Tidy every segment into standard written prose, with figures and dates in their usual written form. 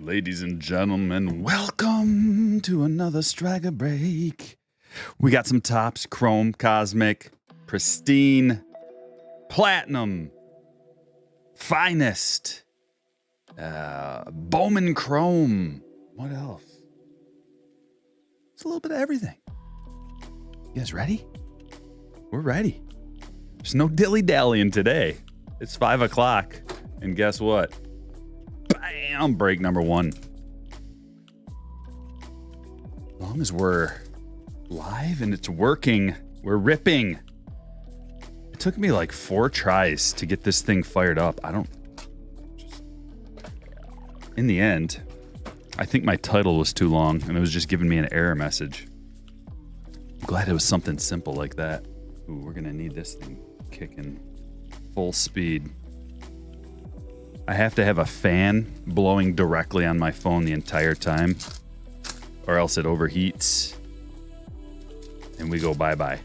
Ladies and gentlemen, welcome to another Striker Break. We got some tops: Chrome, Cosmic, Pristine, Platinum, Finest, Bowman Chrome. What else? It's a little bit of everything. You guys ready? We're ready. There's no dilly-dallying today. It's 5 o'clock, and guess what? Bam! Break number one. As long as we're live and it's working, we're ripping. It took me like 4 tries to get this thing fired up. In the end, I think my title was too long and it was just giving me an error message. I'm glad it was something simple like that. Ooh, we're gonna need this thing kicking full speed. I have to have a fan blowing directly on my phone the entire time, or else it overheats and we go bye-bye.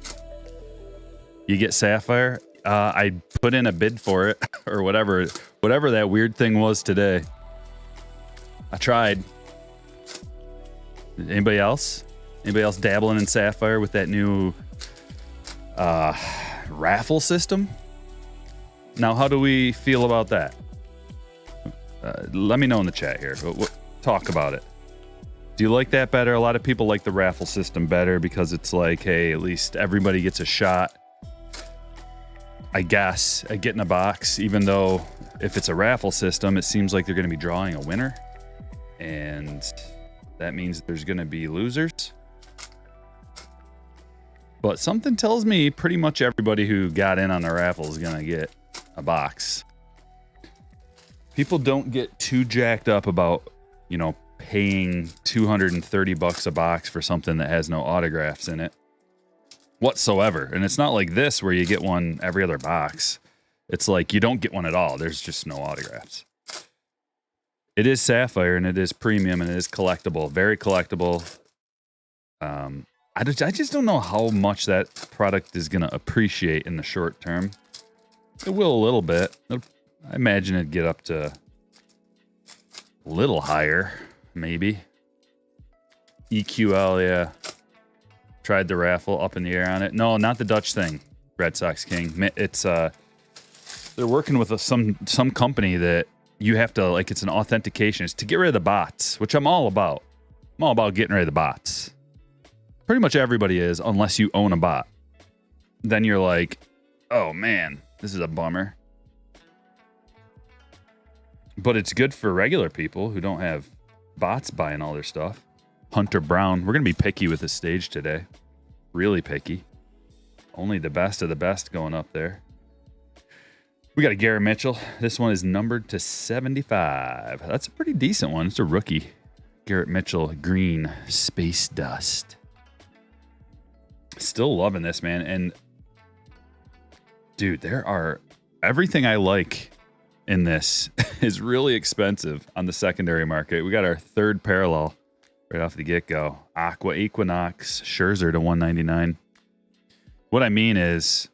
You get Sapphire? I put in a bid for it, or whatever that weird thing was today. I tried. Anybody else? Anybody else dabbling in Sapphire with that new raffle system? Now, how do we feel about that? Let me know in the chat here. Talk about it. Do you like that better? A lot of people like the raffle system better because it's like, hey, at least everybody gets a shot, I guess, at getting a box, even though if it's a raffle system, it seems like they're going to be drawing a winner. And that means there's going to be losers. But something tells me pretty much everybody who got in on the raffle is going to get a box. People don't get too jacked up about, paying $230 a box for something that has no autographs in it whatsoever. And it's not like this where you get one every other box. It's like you don't get one at all. There's just no autographs. It is Sapphire and it is premium and it is collectible, very collectible. I just don't know how much that product is going to appreciate in the short term. It will a little bit. I imagine it'd get up to a little higher, maybe. EQL, yeah. Tried the raffle, up in the air on it. No, not the Dutch thing, Red Sox King. It's they're working with some company that you have to, like, it's an authentication. It's to get rid of the bots, which I'm all about. I'm all about getting rid of the bots. Pretty much everybody is, unless you own a bot. Then you're like, oh man, this is a bummer. But it's good for regular people who don't have bots buying all their stuff. Hunter Brown. We're going to be picky with this stage today. Really picky. Only the best of the best going up there. We got a Garrett Mitchell. This one is numbered to 75. That's a pretty decent one. It's a rookie. Garrett Mitchell, green, space dust. Still loving this, man. And, dude, there are... Everything I like in this is really expensive on the secondary market. We got our third parallel right off the get-go. Aqua Equinox, Scherzer to 199. What I mean is,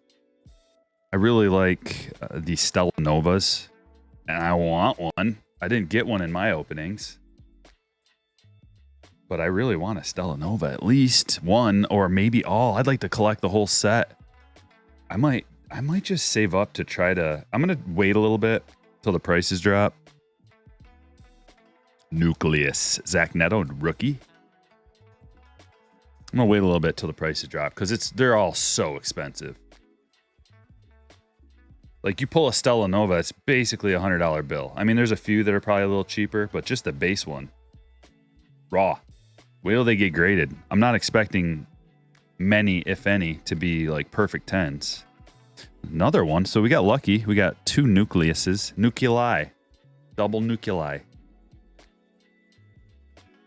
I really like the Stella Novas, and I want one. I didn't get one in my openings, but I really want a Stella Nova, at least one, or maybe all. I'd like to collect the whole set. I might just save up to try to... I'm going to wait a little bit till the prices drop. Nucleus. Zach Neto, rookie. I'm going to wait a little bit till the prices drop because they're all so expensive. Like, you pull a Stella Nova, it's basically a $100 bill. I mean, there's a few that are probably a little cheaper, but just the base one. Raw. Wait till they get graded. I'm not expecting many, if any, to be like perfect 10s. Another one. So we got lucky. We got 2 nucleuses. Nuclei. Double nuclei.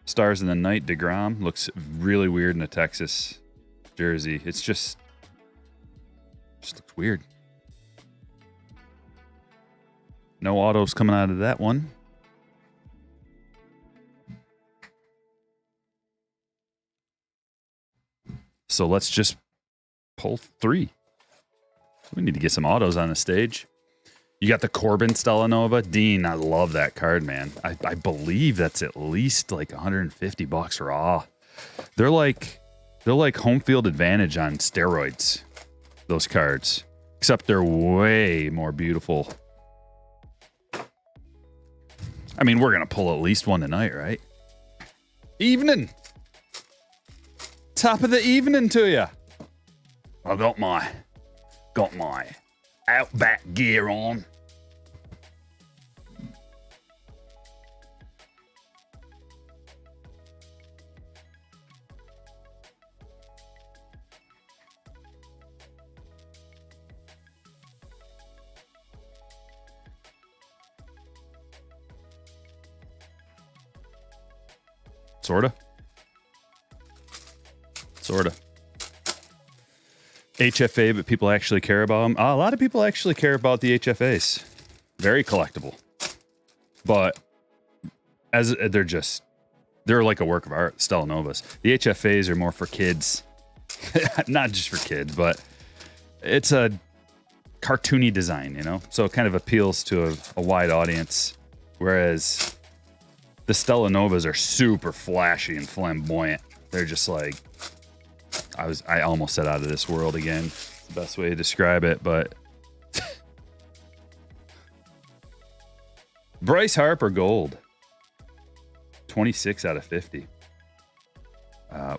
Stars in the Night. DeGrom looks really weird in a Texas jersey. It's just looks weird. No autos coming out of that one. So let's just pull 3. We need to get some autos on the stage. You got the Corbin Stellanova. Dean, I love that card, man. I believe that's at least like $150 raw. They're like home field advantage on steroids, those cards. Except they're way more beautiful. I mean, we're going to pull at least one tonight, right? Evening. Top of the evening to you. I got my Outback gear on. Sorta. HFA, but people actually care about them. A lot of people actually care about the HFAs. Very collectible. But as they're like a work of art, Stellanovas. The HFAs are more for kids. Not just for kids, but it's a cartoony design, you know? So it kind of appeals to a wide audience. Whereas the Stellanovas are super flashy and flamboyant. They're just like, I almost said out of this world again. It's the best way to describe it, but Bryce Harper gold. 26 out of 50.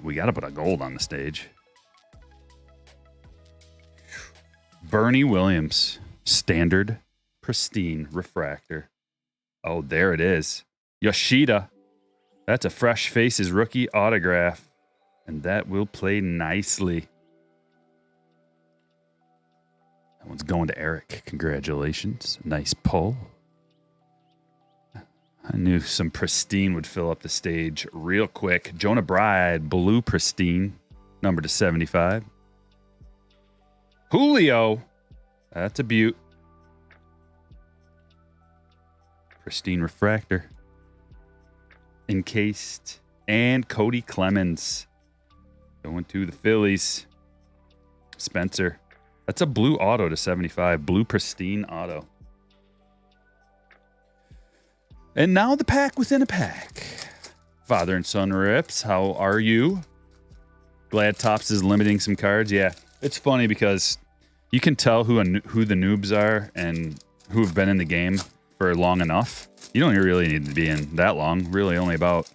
We got to put a gold on the stage. Bernie Williams, standard, pristine refractor. Oh, there it is. Yoshida. That's a Fresh Faces rookie autograph. And that will play nicely. That one's going to Eric. Congratulations. Nice pull. I knew some Pristine would fill up the stage real quick. Jonah Bride, blue Pristine, number to 75. Julio. That's a beaut. Pristine refractor. Encased. And Cody Clemens. Going to the Phillies. Spencer. That's a blue auto to 75. Blue Pristine auto. And now the pack within a pack. Father and son rips. How are you? Glad Topps is limiting some cards. Yeah, it's funny because you can tell who the noobs are and who have been in the game for long enough. You don't really need to be in that long. Really only about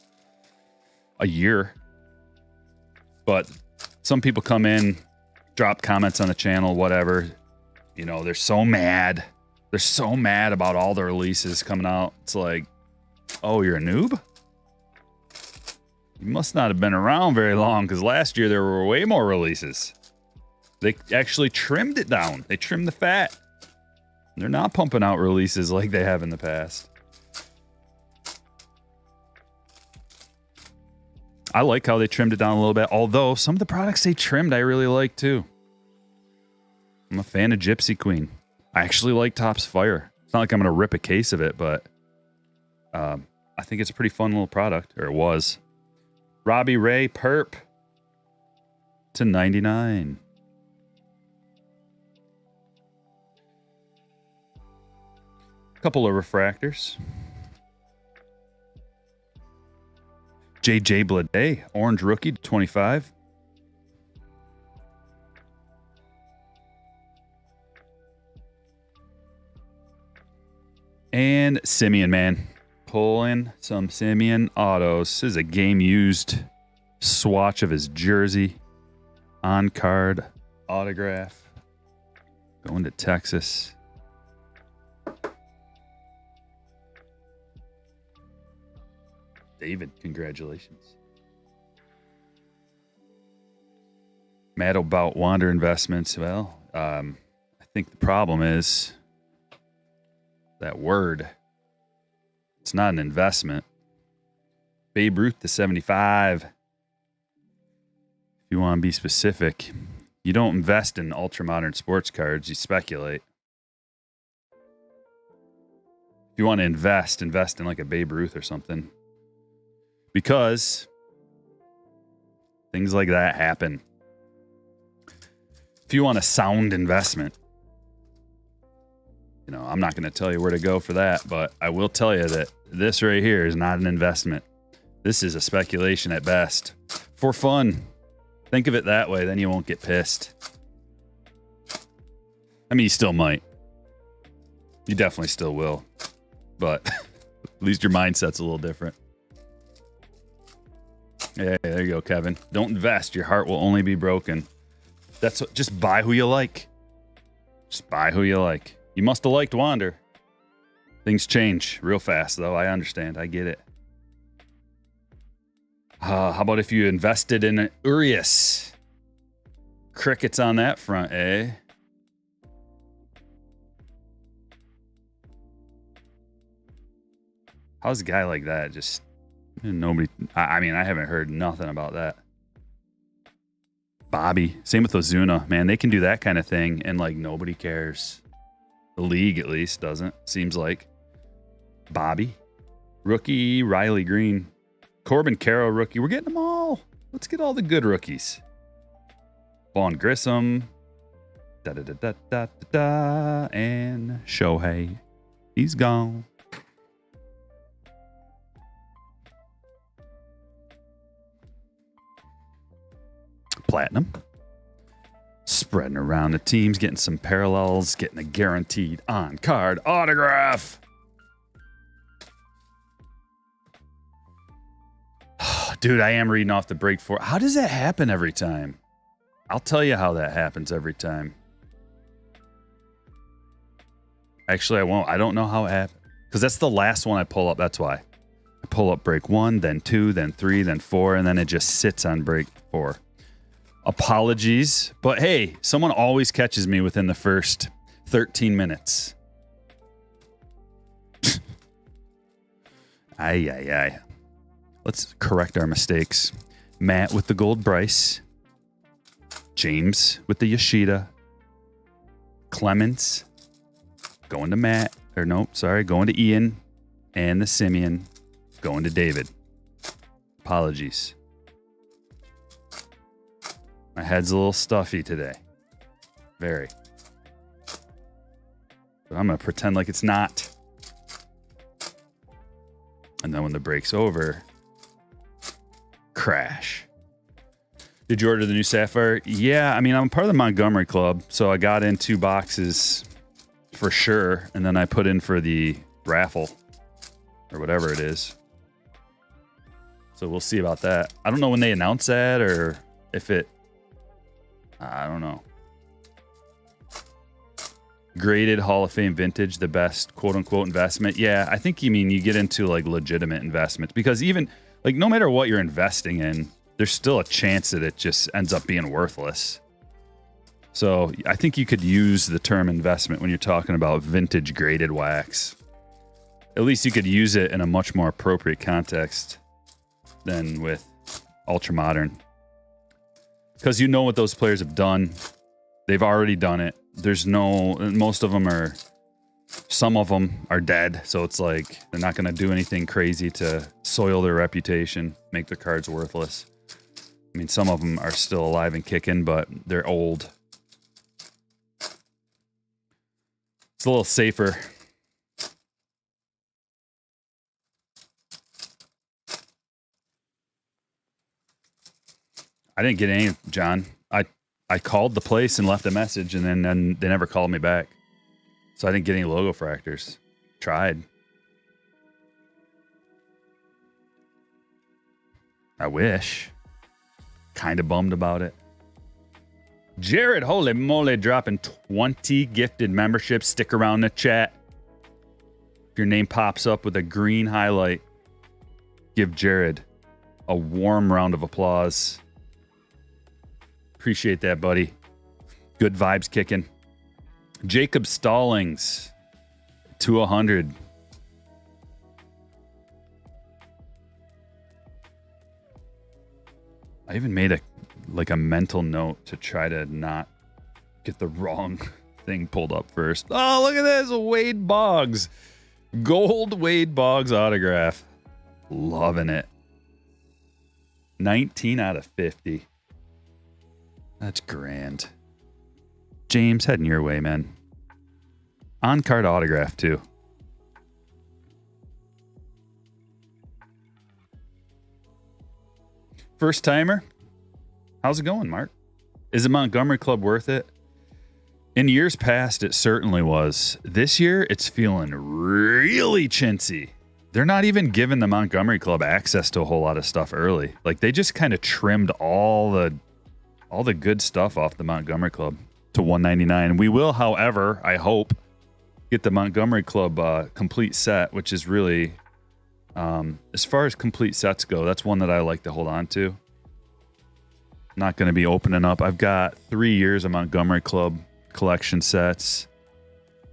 a year. But some people come in, drop comments on the channel, whatever. You know, they're so mad. They're so mad about all the releases coming out. It's like, oh, you're a noob? You must not have been around very long because last year there were way more releases. They actually trimmed it down. They trimmed the fat. They're not pumping out releases like they have in the past. I like how they trimmed it down a little bit, although some of the products they trimmed I really like too. I'm a fan of Gypsy Queen. I actually like Topps Fire. It's not like I'm going to rip a case of it, but I think it's a pretty fun little product, or it was. Robbie Ray Perp to 99. Couple of refractors. JJ Bleday, orange rookie to 25. And Simeon, man. Pulling some Simeon autos. This is a game used swatch of his jersey. On card autograph. Going to Texas. David, congratulations. Mad about Wander Investments. Well, I think the problem is that word. It's not an investment. Babe Ruth to 75. If you want to be specific, you don't invest in ultramodern sports cards, you speculate. If you want to invest in like a Babe Ruth or something. Because things like that happen. If you want a sound investment, You know, I'm not going to tell you where to go for that, but I will tell you that this right here is not an investment. This is a speculation at best. For fun. Think of it that way, then you won't get pissed. I mean, you still might. You definitely still will. But at least your mindset's a little different. Yeah, there you go, Kevin. Don't invest. Your heart will only be broken. That's what, just buy who you like. Just buy who you like. You must have liked Wander. Things change real fast, though. I understand. I get it. How about if you invested in an Urias? Crickets on that front, eh? How's a guy like that just... Nobody... I mean, I haven't heard nothing about that. Bobby. Same with Ozuna. Man, they can do that kind of thing, and, like, nobody cares. The league, at least, doesn't. Seems like. Bobby. Rookie, Riley Green. Corbin Carroll, rookie. We're getting them all. Let's get all the good rookies. Vaughn Grissom. Da-da-da-da-da-da. And Shohei. He's gone. Platinum. Spreading around the teams, getting some parallels, getting a guaranteed on-card autograph. Dude, I am reading off the break for. How does that happen every time? I'll tell you how that happens every time. Actually, I won't. I don't know how it happened. Because that's the last one I pull up. That's why. I pull up break 1, then 2, then 3, then 4, and then it just sits on break 4. Apologies, but hey, someone always catches me within the first 13 minutes. Ay. Let's correct our mistakes. Matt with the gold Bryce. James with the Yoshida. Clemens going to Matt. Or nope, sorry, going to Ian. And the Simeon going to David. Apologies. My head's a little stuffy today. Very. But I'm going to pretend like it's not. And then when the break's over, crash. Did you order the new Sapphire? Yeah, I mean, I'm part of the Montgomery Club, so I got in 2 boxes for sure, and then I put in for the raffle, or whatever it is. So we'll see about that. I don't know when they announce that, or if it... I don't know. Graded Hall of Fame vintage, the best quote-unquote investment. Yeah, I think you mean you get into like legitimate investments, because even like no matter what you're investing in, there's still a chance that it just ends up being worthless. So I think you could use the term investment when you're talking about vintage graded wax. At least you could use it in a much more appropriate context than with ultra modern. Because you know what those players have done. They've already done it. There's no... Most of them are... Some of them are dead. So it's like they're not going to do anything crazy to soil their reputation, make their cards worthless. I mean, some of them are still alive and kicking, but they're old. It's a little safer. I didn't get any, John. I called the place and left a message, and then they never called me back. So I didn't get any logo fractors. Tried. I wish. Kind of bummed about it. Jared, holy moly, dropping 20 gifted memberships. Stick around the chat. If your name pops up with a green highlight, give Jared a warm round of applause. Appreciate that, buddy. Good vibes kicking. Jacob Stallings to 100. I even made a mental note to try to not get the wrong thing pulled up first. Oh, look at this. Wade Boggs. Gold Wade Boggs autograph. Loving it. 19 out of 50. That's grand. James, heading your way, man. On-card autograph, too. First timer. How's it going, Mark? Is the Montgomery Club worth it? In years past, it certainly was. This year, it's feeling really chintzy. They're not even giving the Montgomery Club access to a whole lot of stuff early. Like, they just kind of trimmed all the good stuff off the Montgomery Club to $199. We will, however, I hope, get the Montgomery Club complete set, which is really, as far as complete sets go, that's one that I like to hold on to. Not going to be opening up. I've got 3 years of Montgomery Club collection sets.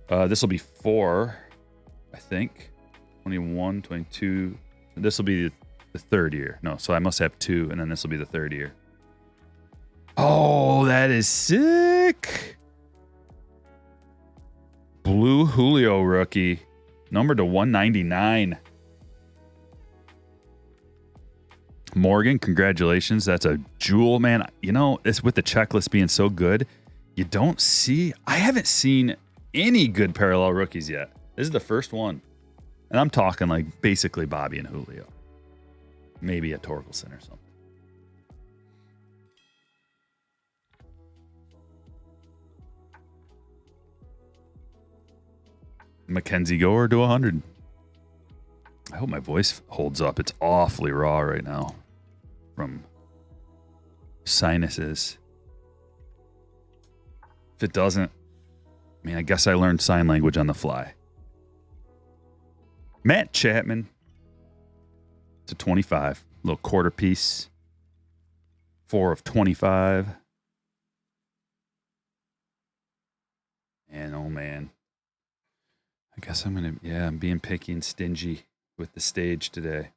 This will be 4, I think. 21, 22. This will be the 3rd year. No, so I must have 2, and then this will be the 3rd year. Oh, that is sick. Blue Julio rookie. Numbered to 199. Morgan, congratulations. That's a jewel, man. You know, it's with the checklist being so good. You don't see... I haven't seen any good parallel rookies yet. This is the first one. And I'm talking like basically Bobby and Julio. Maybe a Torkelson or something. Mackenzie Gore to 100. I hope my voice holds up. It's awfully raw right now from sinuses. If it doesn't, I mean, I guess I learned sign language on the fly. Matt Chapman to 25. Little quarter piece. 4 of 25. And oh man. I guess I'm being picky and stingy with the stage today.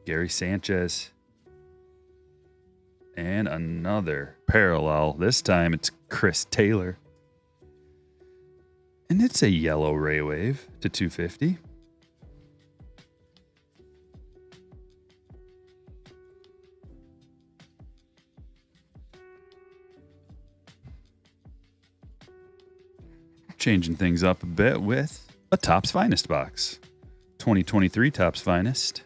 Gary Sanchez. And another parallel. This time it's Chris Taylor. And it's a yellow Ray Wave to 250. Changing things up a bit with a Topps Finest box. 2023 Topps Finest.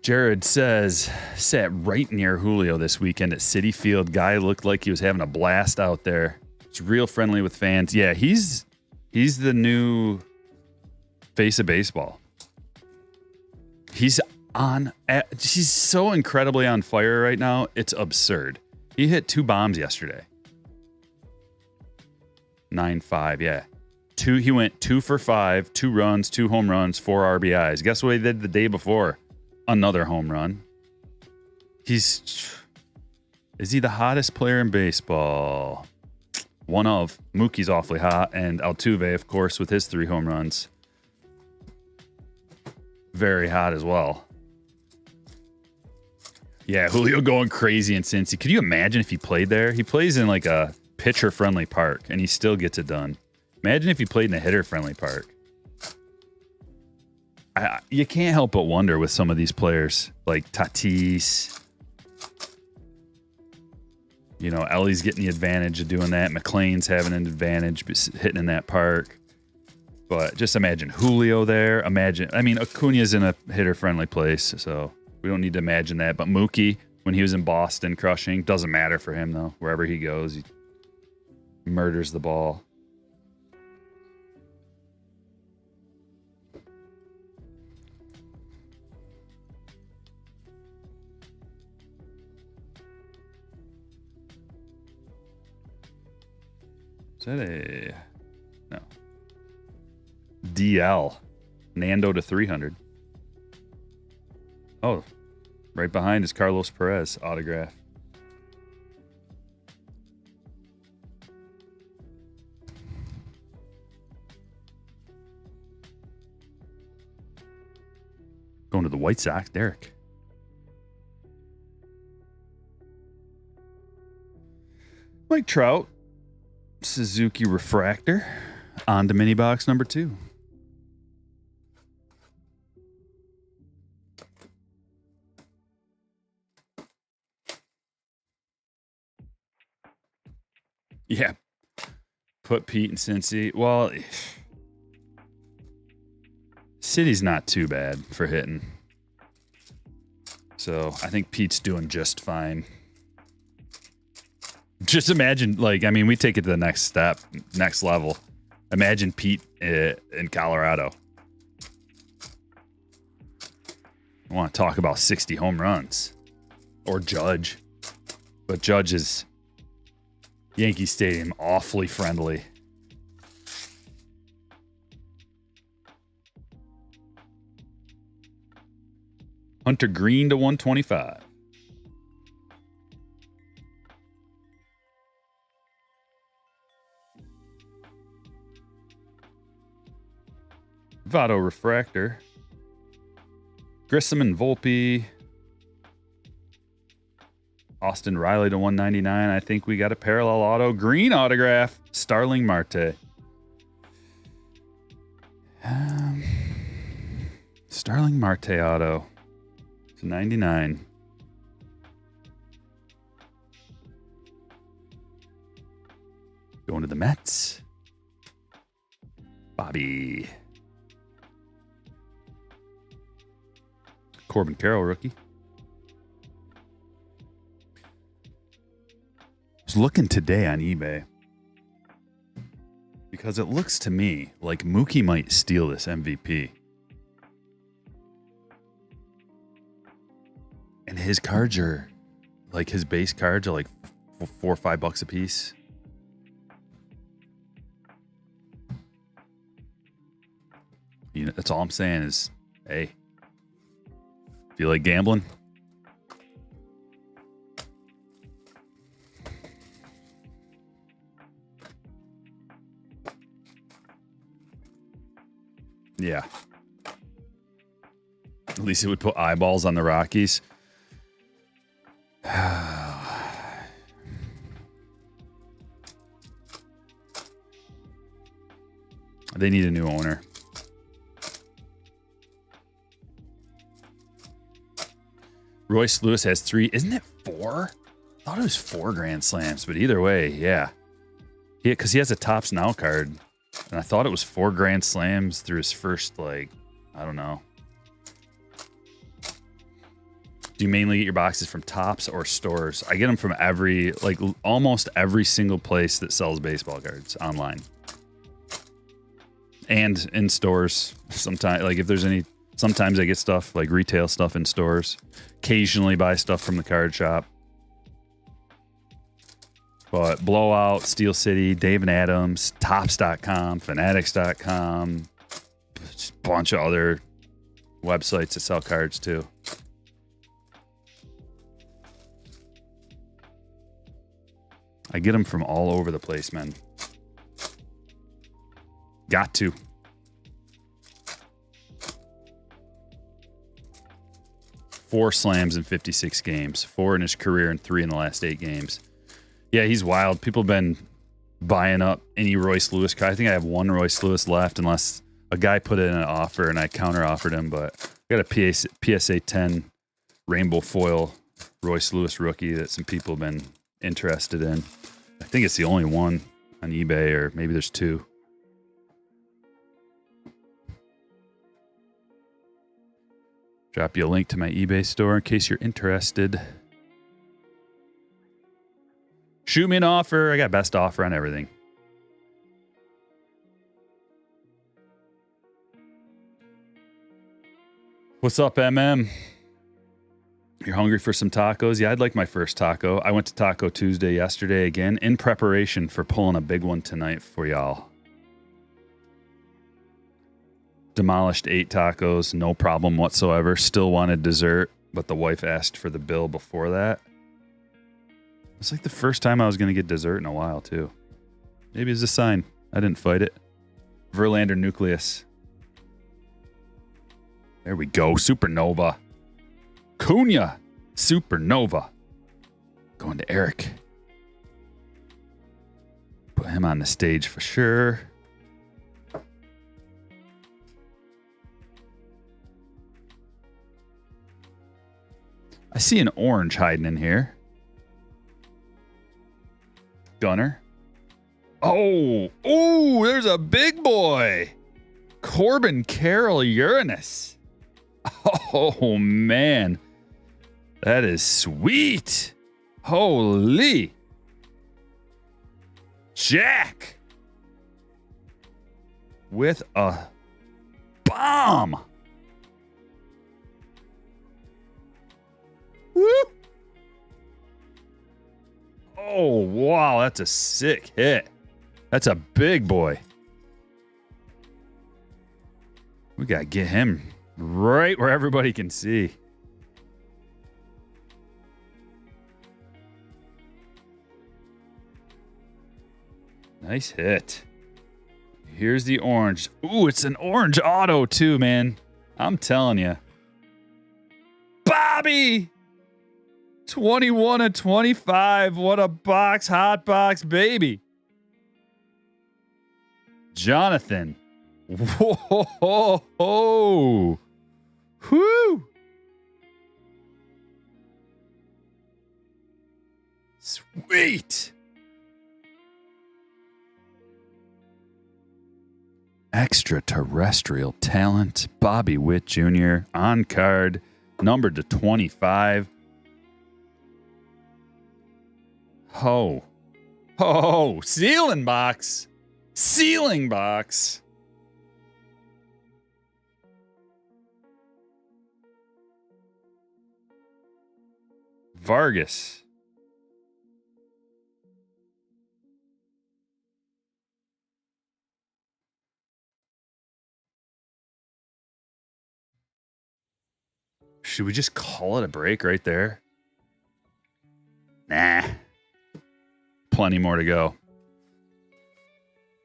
Jared says, sat right near Julio this weekend at Citi Field. Guy looked like he was having a blast out there. It's real friendly with fans. Yeah, he's the new face of baseball. He's so incredibly on fire right now. It's absurd. He hit 2 bombs yesterday. 9-5, yeah. He went 2 for 5, 2 runs, 2 home runs, 4 RBIs. Guess what he did the day before? Another home run. Is he the hottest player in baseball? One of. Mookie's awfully hot, and Altuve, of course, with his 3 home runs. Very hot as well. Yeah, Julio going crazy in Cincy. Could you imagine if he played there? He plays in like a pitcher-friendly park, and he still gets it done. Imagine if he played in a hitter-friendly park. You can't help but wonder with some of these players, like Tatis. You know, Ellie's getting the advantage of doing that. McLean's having an advantage hitting in that park. But just imagine Julio there. Acuna's in a hitter-friendly place, so we don't need to imagine that. But Mookie, when he was in Boston crushing, doesn't matter for him, though. Wherever he goes, he murders the ball. Is that a... No. DL. Nando to 300. Oh, right behind is Carlos Perez autograph. Going to the White Sox, Derek. Mike Trout. Suzuki Refractor. On to mini box number 2. put Pete in Cincy. Well, City's not too bad for hitting. So I think Pete's doing just fine. Just imagine, like, I mean, we take it to the next step, next level. Imagine Pete in Colorado. I want to talk about 60 home runs. Or Judge. But Judge is Yankee Stadium awfully friendly. Hunter Green to 125. Votto Refractor. Grissom and Volpe. Austin Riley to 199. I think we got a parallel auto. Green autograph. Starling Marte. Starling Marte auto. To 99. Going to the Mets. Bobby. Corbin Carroll rookie. I was looking today on eBay because it looks to me like Mookie might steal this MVP. And his cards are like his base cards are like $4 or $5 a piece. You know, that's all I'm saying is, hey, feel like gambling? Yeah. At least it would put eyeballs on the Rockies. They need a new owner. Royce Lewis has 3. Isn't it 4? I thought it was 4 Grand Slams, but either way, yeah. Because he has a Topps Now card. And I thought it was 4 Grand Slams through his first, like, I don't know. Do you mainly get your boxes from Topps or stores? I get them from almost every single place that sells baseball cards online. And in stores. Sometimes, like, if there's any, sometimes I get stuff, like retail stuff in stores. Occasionally buy stuff from the card shop. But Blowout, Steel City, Dave and Adams, Topps.com, Fanatics.com, just a bunch of other websites that sell cards too. I get them from all over the place, man. Got to. Four slams in 56 games. 4 in his career and 3 in the last 8 games. Yeah, he's wild. People have been buying up any Royce Lewis card. I think I have 1 Royce Lewis left unless a guy put in an offer and I counter-offered him. But I got a PSA 10 rainbow foil Royce Lewis rookie that some people have been interested in. I think it's the only one on eBay, or maybe there's 2. Drop you a link to my eBay store in case you're interested. Shoot me an offer. I got best offer on everything. What's up, MM? You're hungry for some tacos? Yeah, I'd like my first taco. I went to Taco Tuesday yesterday again in preparation for pulling a big one tonight for y'all. Demolished 8 tacos, no problem whatsoever. Still wanted dessert, but the wife asked for the bill before that. It's like the first time I was going to get dessert in a while, too. Maybe it's a sign. I didn't fight it. Verlander Nucleus. There we go. Supernova. Cunha. Supernova. Going to Eric. Put him on the stage for sure. I see an orange hiding in here. Gunner. Oh, there's a big boy. Corbin Carroll Uranus. Oh, man. That is sweet. Holy. Jack. With a bomb. Woo. Oh, wow. That's a sick hit. That's a big boy. We got to get him right where everybody can see. Nice hit. Here's the orange. Ooh, it's an orange auto too, man. I'm telling you. Bobby! 21/25. What a box, hot box, baby. Jonathan. Whoa. Whoo. Sweet. Extraterrestrial talent. Bobby Witt Jr. on card. Numbered to 25. Oh. Ceiling box. Ceiling box. Vargas. Should we just call it a break right there? Nah. Plenty more to go.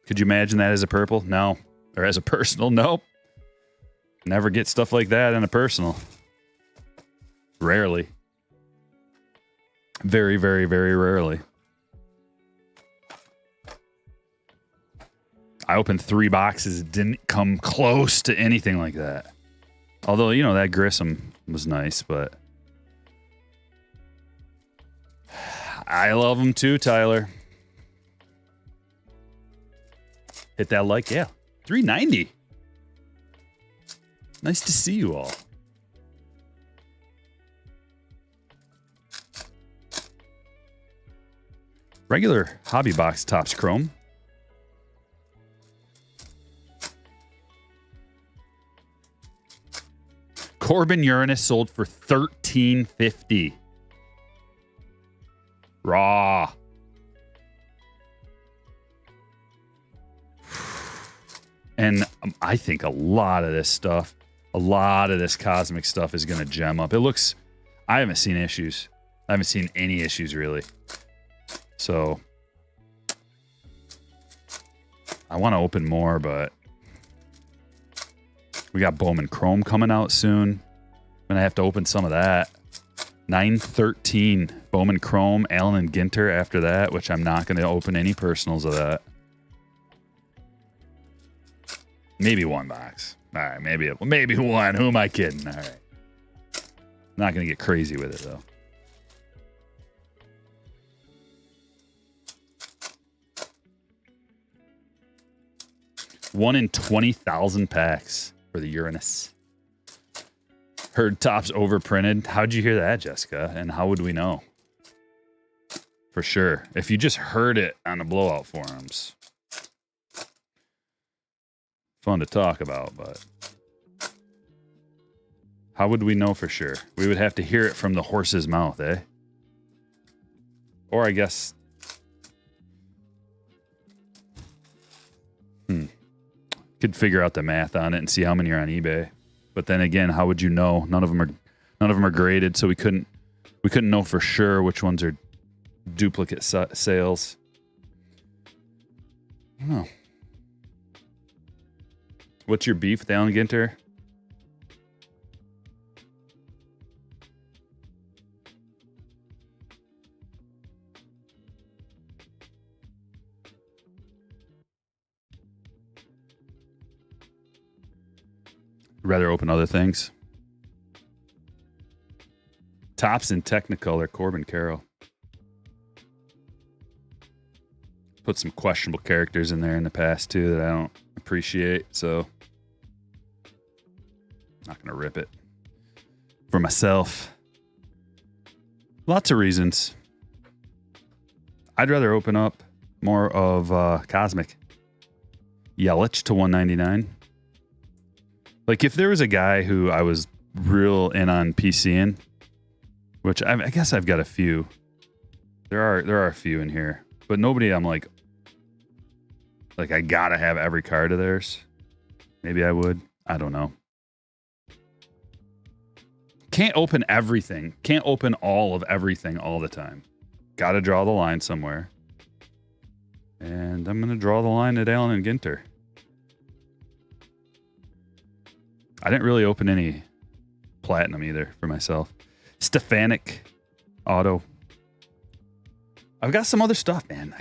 Could you imagine that as a purple? No. Or as a personal? Nope. Never get stuff like that in a personal. Rarely. Very, very, very rarely. I opened 3 boxes. It didn't come close to anything like that. Although, you know, that Grissom was nice, but I love them too, Tyler. Hit that like, yeah. 390. Nice to see you all. Regular hobby box Topps Chrome. Corbin Uranus sold for $13.50. Raw. And I think a lot of this stuff, a lot of this cosmic stuff is going to gem up. It looks, I haven't seen issues. I haven't seen any issues really. So I want to open more, but we got Bowman Chrome coming out soon. I'm going to have to open some of that. 913 Bowman Chrome, Allen and Ginter after that, which I'm not going to open any personals of that. Maybe 1 box. All right, maybe 1. Who am I kidding? All right. Not going to get crazy with it, though. One in 20,000 packs for the Uranus. Heard Topps overprinted. How'd you hear that, Jessica? And how would we know? For sure. If you just heard it on the blowout forums. Fun to talk about, but how would we know for sure? We would have to hear it from the horse's mouth, eh? Or I guess... Could figure out the math on it and see how many are on eBay. But then again, how would you know? None of them are graded, so we couldn't know for sure which ones are duplicate sales. I don't know. What's your beef with Allen Ginter? Rather open other things. Topps in Technicolor, Corbin Carroll. put some questionable characters in there in the past too that I don't appreciate, so I'm not gonna rip it for myself. Lots of reasons. I'd rather open up more of Cosmic. Yelich to 199. Like if there was a guy who I was real in on PCing, which I guess I've got a few. There are a few in here, but nobody I'm like I gotta have every card of theirs. Maybe I would. I don't know. Can't open everything. Can't open all of everything all the time. Gotta draw the line somewhere. And I'm gonna draw the line at Allen and Ginter. I didn't really open any platinum either for myself. Stefanik auto. I've got some other stuff, man.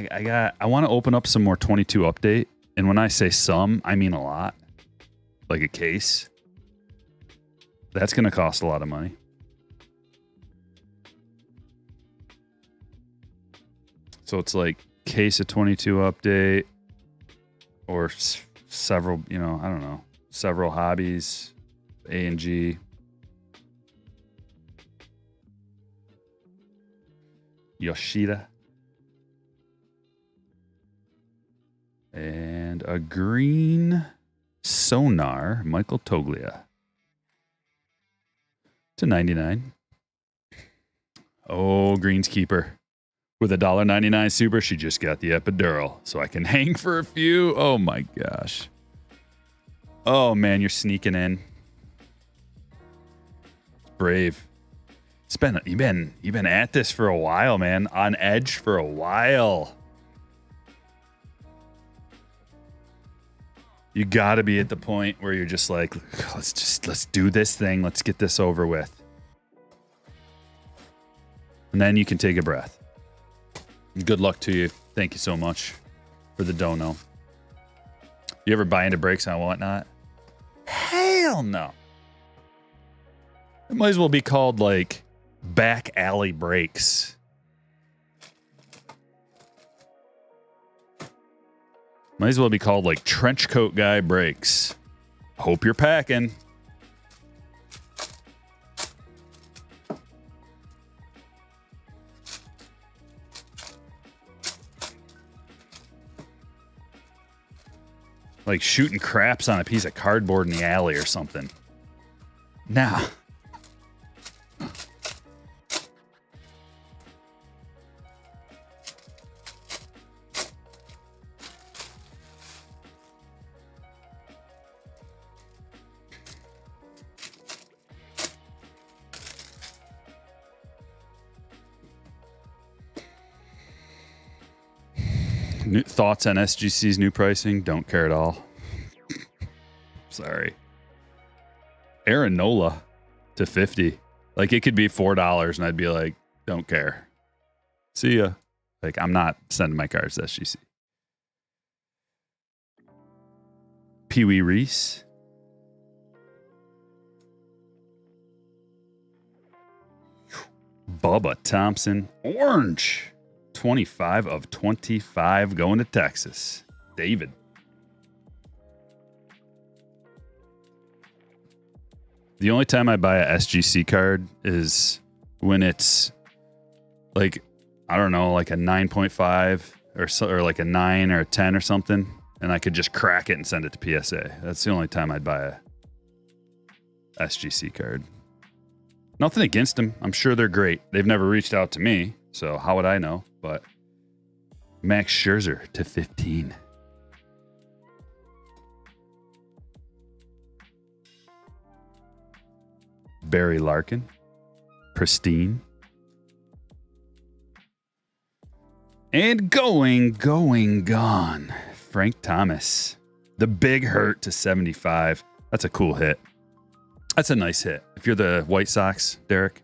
I want to open up some more 22 update. And when I say some, I mean a lot. Like a case. That's going to cost a lot of money. So it's like case of 22 update or several, I don't know, several hobbies, A and G. Yoshida. And a green Sonar, Michael Toglia. To 99. Oh, Greenskeeper. With a $1.99 super, she just got the epidural. So I can hang for a few. Oh my gosh. Oh man, you're sneaking in. Brave. You've been at this for a while, man. On edge for a while. You got to be at the point where you're just like, let's do this thing. Let's get this over with. And then you can take a breath. Good luck to you. Thank you so much for the dono. You ever buy into breaks on Whatnot? Hell no. It might as well be called like back alley breaks. Might as well be called like trench coat guy breaks. Hope you're packing. Like shooting craps on a piece of cardboard in the alley or something. Now. Thoughts on SGC's new pricing? Don't care at all. Sorry. Aaron Nola to 50. Like it could be $4 and I'd be like, don't care. See ya. Like I'm not sending my cards to SGC. Pee Wee Reese. Bubba Thompson. Orange. 25 of 25 going to Texas. David. The only time I buy a SGC card is when it's like, I don't know, like a 9.5 or like a 9 or a 10 or something. And I could just crack it and send it to PSA. That's the only time I'd buy a SGC card. Nothing against them. I'm sure they're great. They've never reached out to me. So how would I know? But Max Scherzer to 15. Barry Larkin. Pristine. And gone. Frank Thomas. The big hurt to 75. That's a cool hit. That's a nice hit. If you're the White Sox, Derek,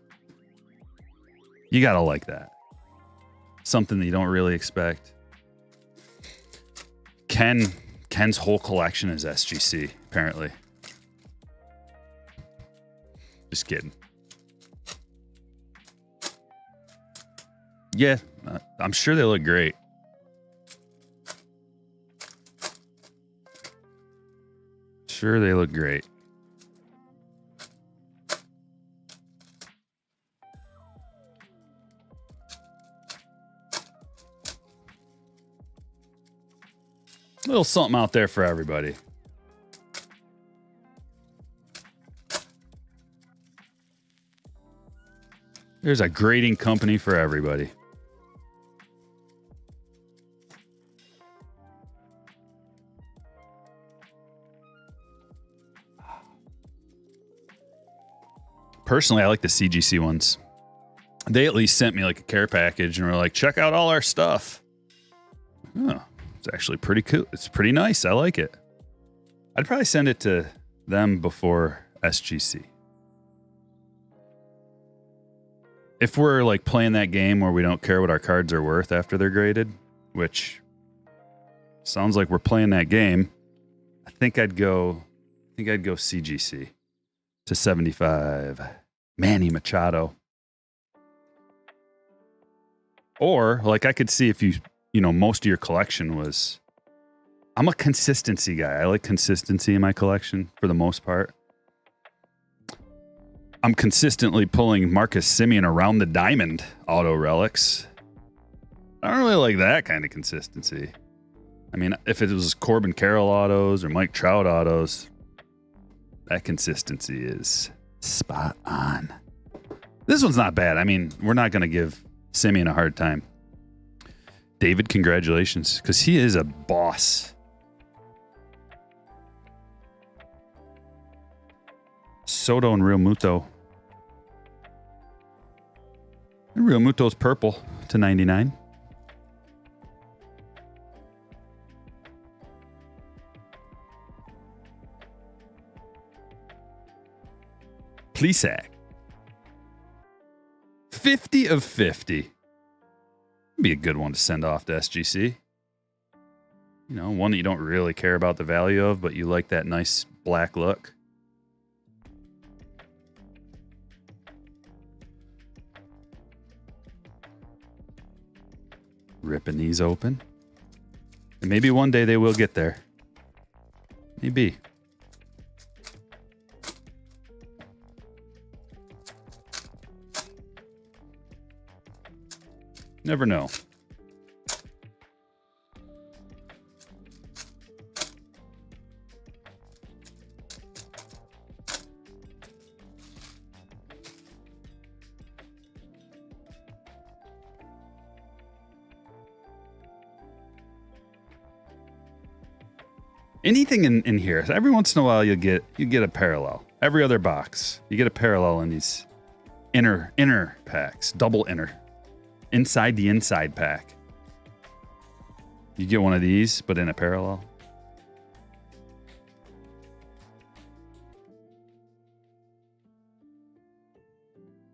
you got to like that. Something that you don't really expect. Ken's whole collection is SGC, apparently. Just kidding. Yeah, I'm sure they look great. Sure, they look great. A little something out there for everybody. There's a grading company for everybody. Personally, I like the CGC ones. They at least sent me like a care package and were like, check out all our stuff. Oh, it's actually pretty cool. It's pretty nice. I like it. I'd probably send it to them before SGC. If we're like playing that game where we don't care what our cards are worth after they're graded, which sounds like we're playing that game, I think I'd go CGC to 75. Manny Machado. Or like I could see if you know, most of your collection was, I'm a consistency guy. I like consistency in my collection for the most part. I'm consistently pulling Marcus Semien around the diamond auto relics. I don't really like that kind of consistency. I mean, if it was Corbin Carroll autos or Mike Trout autos, that consistency is spot on. This one's not bad. I mean, we're not going to give Semien a hard time. David, congratulations, because he is a boss. Soto and Real Muto. Real Muto's purple to 99. Plesac. 50 of 50. Be a good one to send off to SGC. You know, one that you don't really care about the value of, but you like that nice black look. Ripping these open. And maybe one day they will get there. Maybe. Never know. Anything in here. Every once in a while you get a parallel. Every other box. You get a parallel in these inner packs. Double inner. Inside the inside pack. You get one of these, but in a parallel.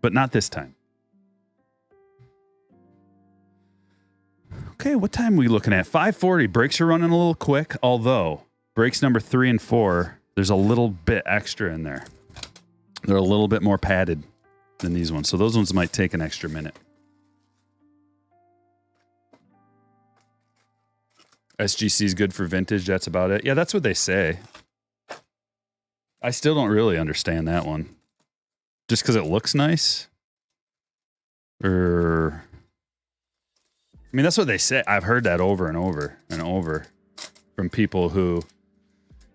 But not this time. Okay, what time are we looking at? 5:40. Breaks are running a little quick, although breaks number 3 and 4, there's a little bit extra in there. They're a little bit more padded than these ones, so those ones might take an extra minute. SGC is good for vintage. That's about it. Yeah, that's what they say. I still don't really understand that one. Just because it looks nice? Or... I mean, that's what they say. I've heard that over and over and over from people who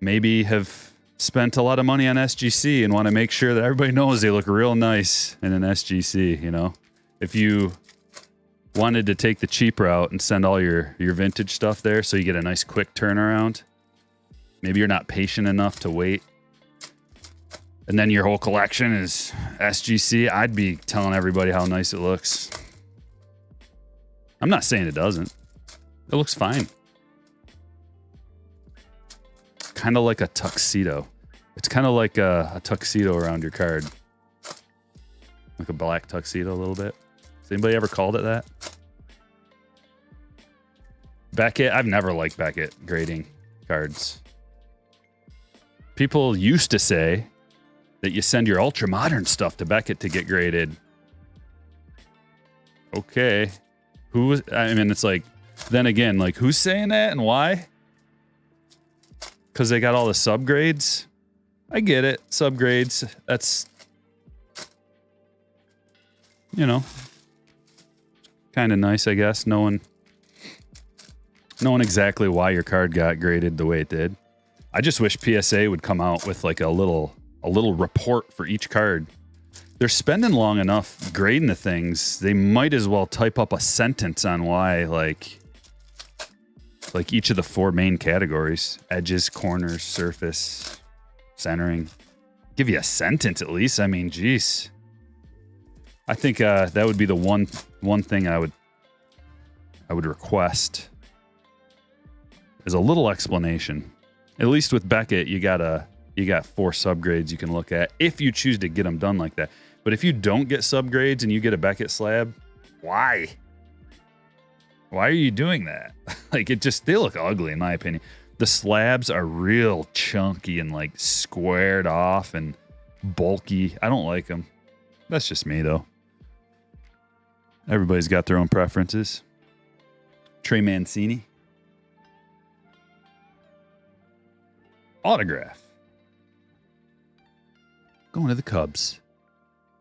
maybe have spent a lot of money on SGC and want to make sure that everybody knows they look real nice in an SGC, you know? If you wanted to take the cheap route and send all your vintage stuff there so you get a nice quick turnaround, maybe you're not patient enough to wait, and then your whole collection is SGC, I'd be telling everybody how nice it looks. I'm not saying it doesn't. It looks fine. Kind of like a tuxedo. It's kind of like a tuxedo around your card. Like a black tuxedo a little bit. Has anybody ever called it that? Beckett, I've never liked Beckett grading cards. People used to say that you send your ultra modern stuff to Beckett to get graded. Okay. I mean, it's like, then again, like, who's saying that and why? because they got all the subgrades. I get it. Subgrades. That's, you know, kind of nice, I guess, knowing exactly why your card got graded the way it did. I just wish PSA would come out with like a little report for each card. They're spending long enough grading the things. They might as well type up a sentence on why, like each of the 4 main categories: edges, corners, surface, centering. Give you a sentence at least. I mean, geez. I think that would be the one thing I would request, is a little explanation. At least with Beckett, you got 4 subgrades you can look at if you choose to get them done like that. But if you don't get subgrades and you get a Beckett slab, why? Why are you doing that? Like, they look ugly in my opinion. The slabs are real chunky and like squared off and bulky. I don't like them. That's just me though. Everybody's got their own preferences. Trey Mancini. Autograph. Going to the Cubs.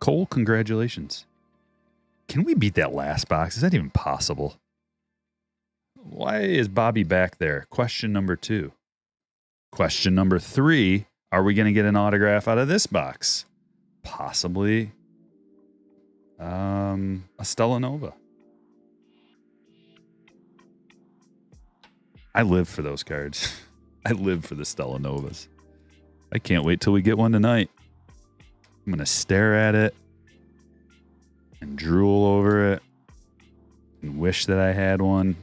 Cole, congratulations. Can we beat that last box? Is that even possible? Why is Bobby back there? Question number 2. Question number 3. Are we going to get an autograph out of this box? Possibly a Stella Nova. I live for those cards. I live for the Stella Novas. I can't wait till we get one tonight. I'm going to stare at it and drool over it and wish that I had one.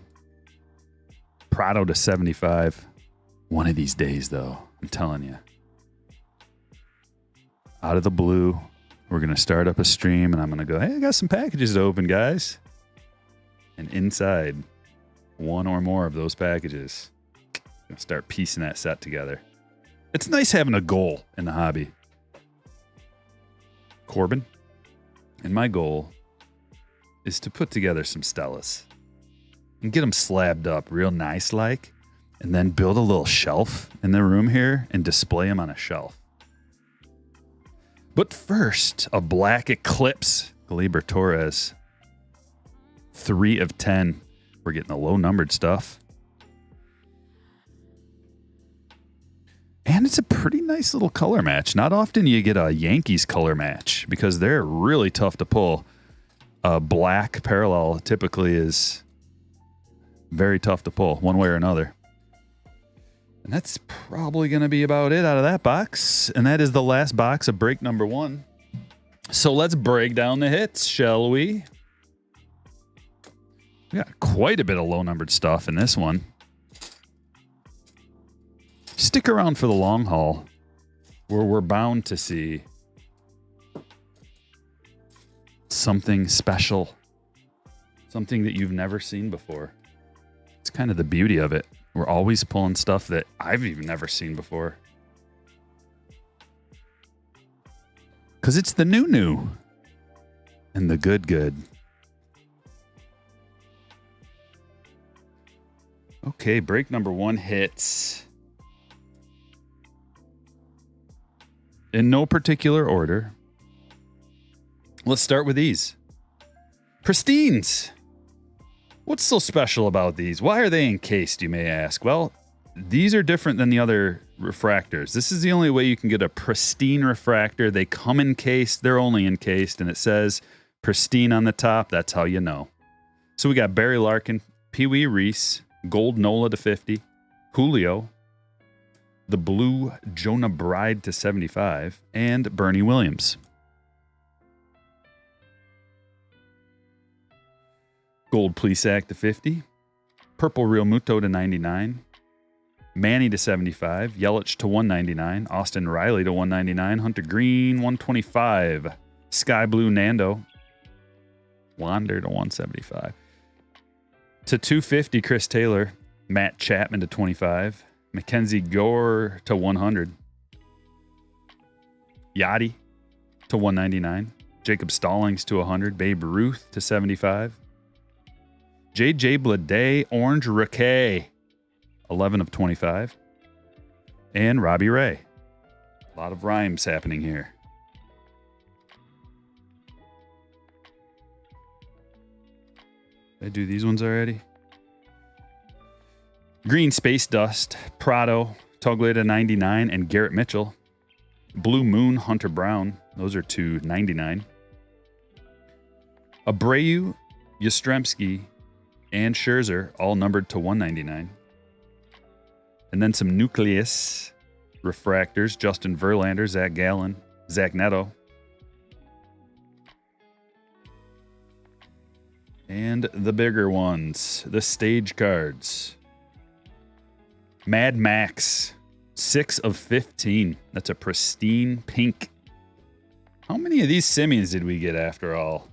Prado to 75. One of these days, though, I'm telling you. Out of the blue, we're going to start up a stream, and I'm going to go, hey, I got some packages to open, guys. And inside, one or more of those packages, I'm going to start piecing that set together. It's nice having a goal in the hobby. Corbin, and my goal is to put together some Stellas and get them slabbed up real nice like, and then build a little shelf in the room here and display them on a shelf. But first, a Black Eclipse, Gleyber Torres. 3 of 10. We're getting the low-numbered stuff. And it's a pretty nice little color match. Not often you get a Yankees color match because they're really tough to pull. A black parallel typically is very tough to pull one way or another. And that's probably going to be about it out of that box. And that is the last box of break number 1. So let's break down the hits, shall we? We got quite a bit of low-numbered stuff in this one. Stick around for the long haul, where we're bound to see something special. Something that you've never seen before. It's kind of the beauty of it. We're always pulling stuff that I've even never seen before. Because it's the new. And the good. Okay, break number 1 hits. In no particular order. Let's start with these. Pristines. What's so special about these? Why are they encased, you may ask? Well, these are different than the other refractors. This is the only way you can get a pristine refractor. They come encased. They're only encased. And it says pristine on the top. That's how you know. So we got Barry Larkin, Pee Wee Reese, Gold Nola to 50, Julio, the blue Jonah Bride to 75, and Bernie Williams. Gold Plesac to 50, purple Real Muto to 99, Manny to 75, Yelich to 199, Austin Riley to 199, Hunter Green 125, Sky Blue Nando, Wander to 175. To 250, Chris Taylor, Matt Chapman to 25, Mackenzie Gore to 100, Yachty to 199, Jacob Stallings to 100, Babe Ruth to 75, J.J. Bleday, Orange Rickey, 11 of 25, and Robbie Ray. A lot of rhymes happening here. Did I do these ones already? Green Space Dust, Prado, Toglita 99, and Garrett Mitchell. Blue Moon, Hunter Brown. Those are two 99. Abreu, Yastrzemski, and Scherzer, all numbered to 199. And then some Nucleus refractors, Justin Verlander, Zach Gallen, Zach Neto. And the bigger ones, the stage cards. Mad Max, 6 of 15. That's a pristine pink. How many of these Simians did we get after all?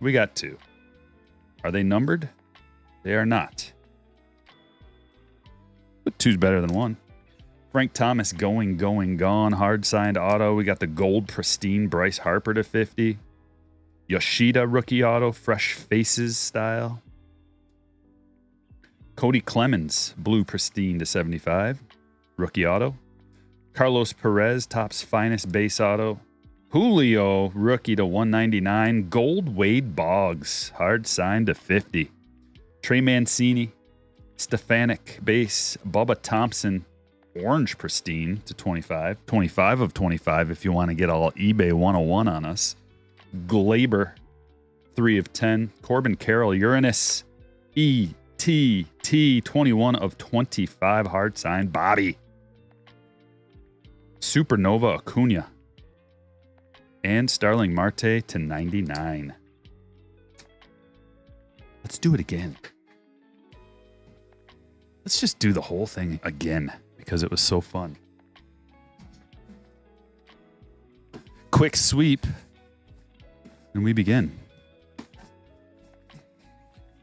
We got 2. Are they numbered? They are not. But 2's better than 1. Frank Thomas, going, gone. Hard signed auto. We got the gold pristine Bryce Harper to 50. Yoshida rookie auto, fresh faces style. Cody Clemens, blue pristine to 75. Rookie auto. Carlos Perez, Topps finest base auto. Julio, rookie to 199. Gold Wade Boggs, hard signed to 50. Trey Mancini, Stefanik base. Bubba Thompson, orange pristine to 25. 25 of 25 if you want to get all eBay 101 on us. Glaber, 3 of 10. Corbin Carroll, Uranus, ETT, 21 of 25. Hard signed. Bobby. Supernova Acuna. And Starling Marte to 99. Let's do it again. Let's just do the whole thing again because it was so fun. Quick sweep. And we begin.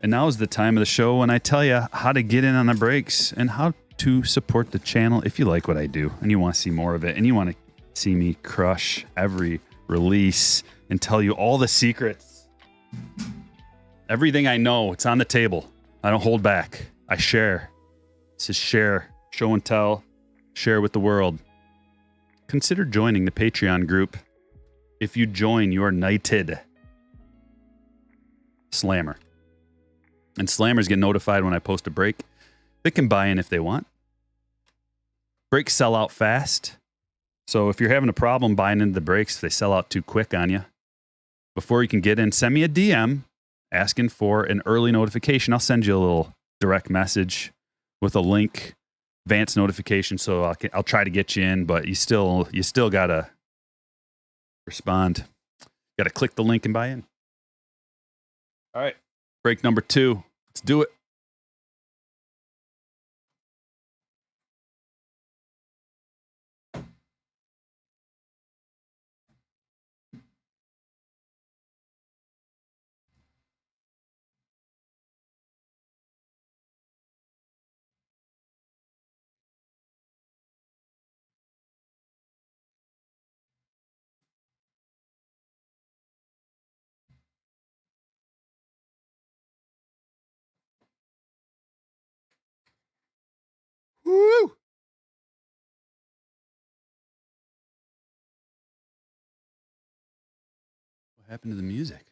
And now is the time of the show when I tell you how to get in on the breaks and how to support the channel if you like what I do and you want to see more of it and you want to see me crush every release and tell you all the secrets. Everything I know, it's on the table. I don't hold back. I share. This is share, show and tell, share with the world. Consider joining the Patreon group. If you join, you are knighted. Slammer. And slammers get notified when I post a break. They can buy in if they want. Breaks sell out fast. So if you're having a problem buying into the breaks, if they sell out too quick on you, before you can get in, send me a DM asking for an early notification. I'll send you a little direct message with a link, advance notification, so I'll try to get you in, but you still gotta respond. Gotta click the link and buy in. All right, break number 2. Let's do it. Woo! What happened to the music?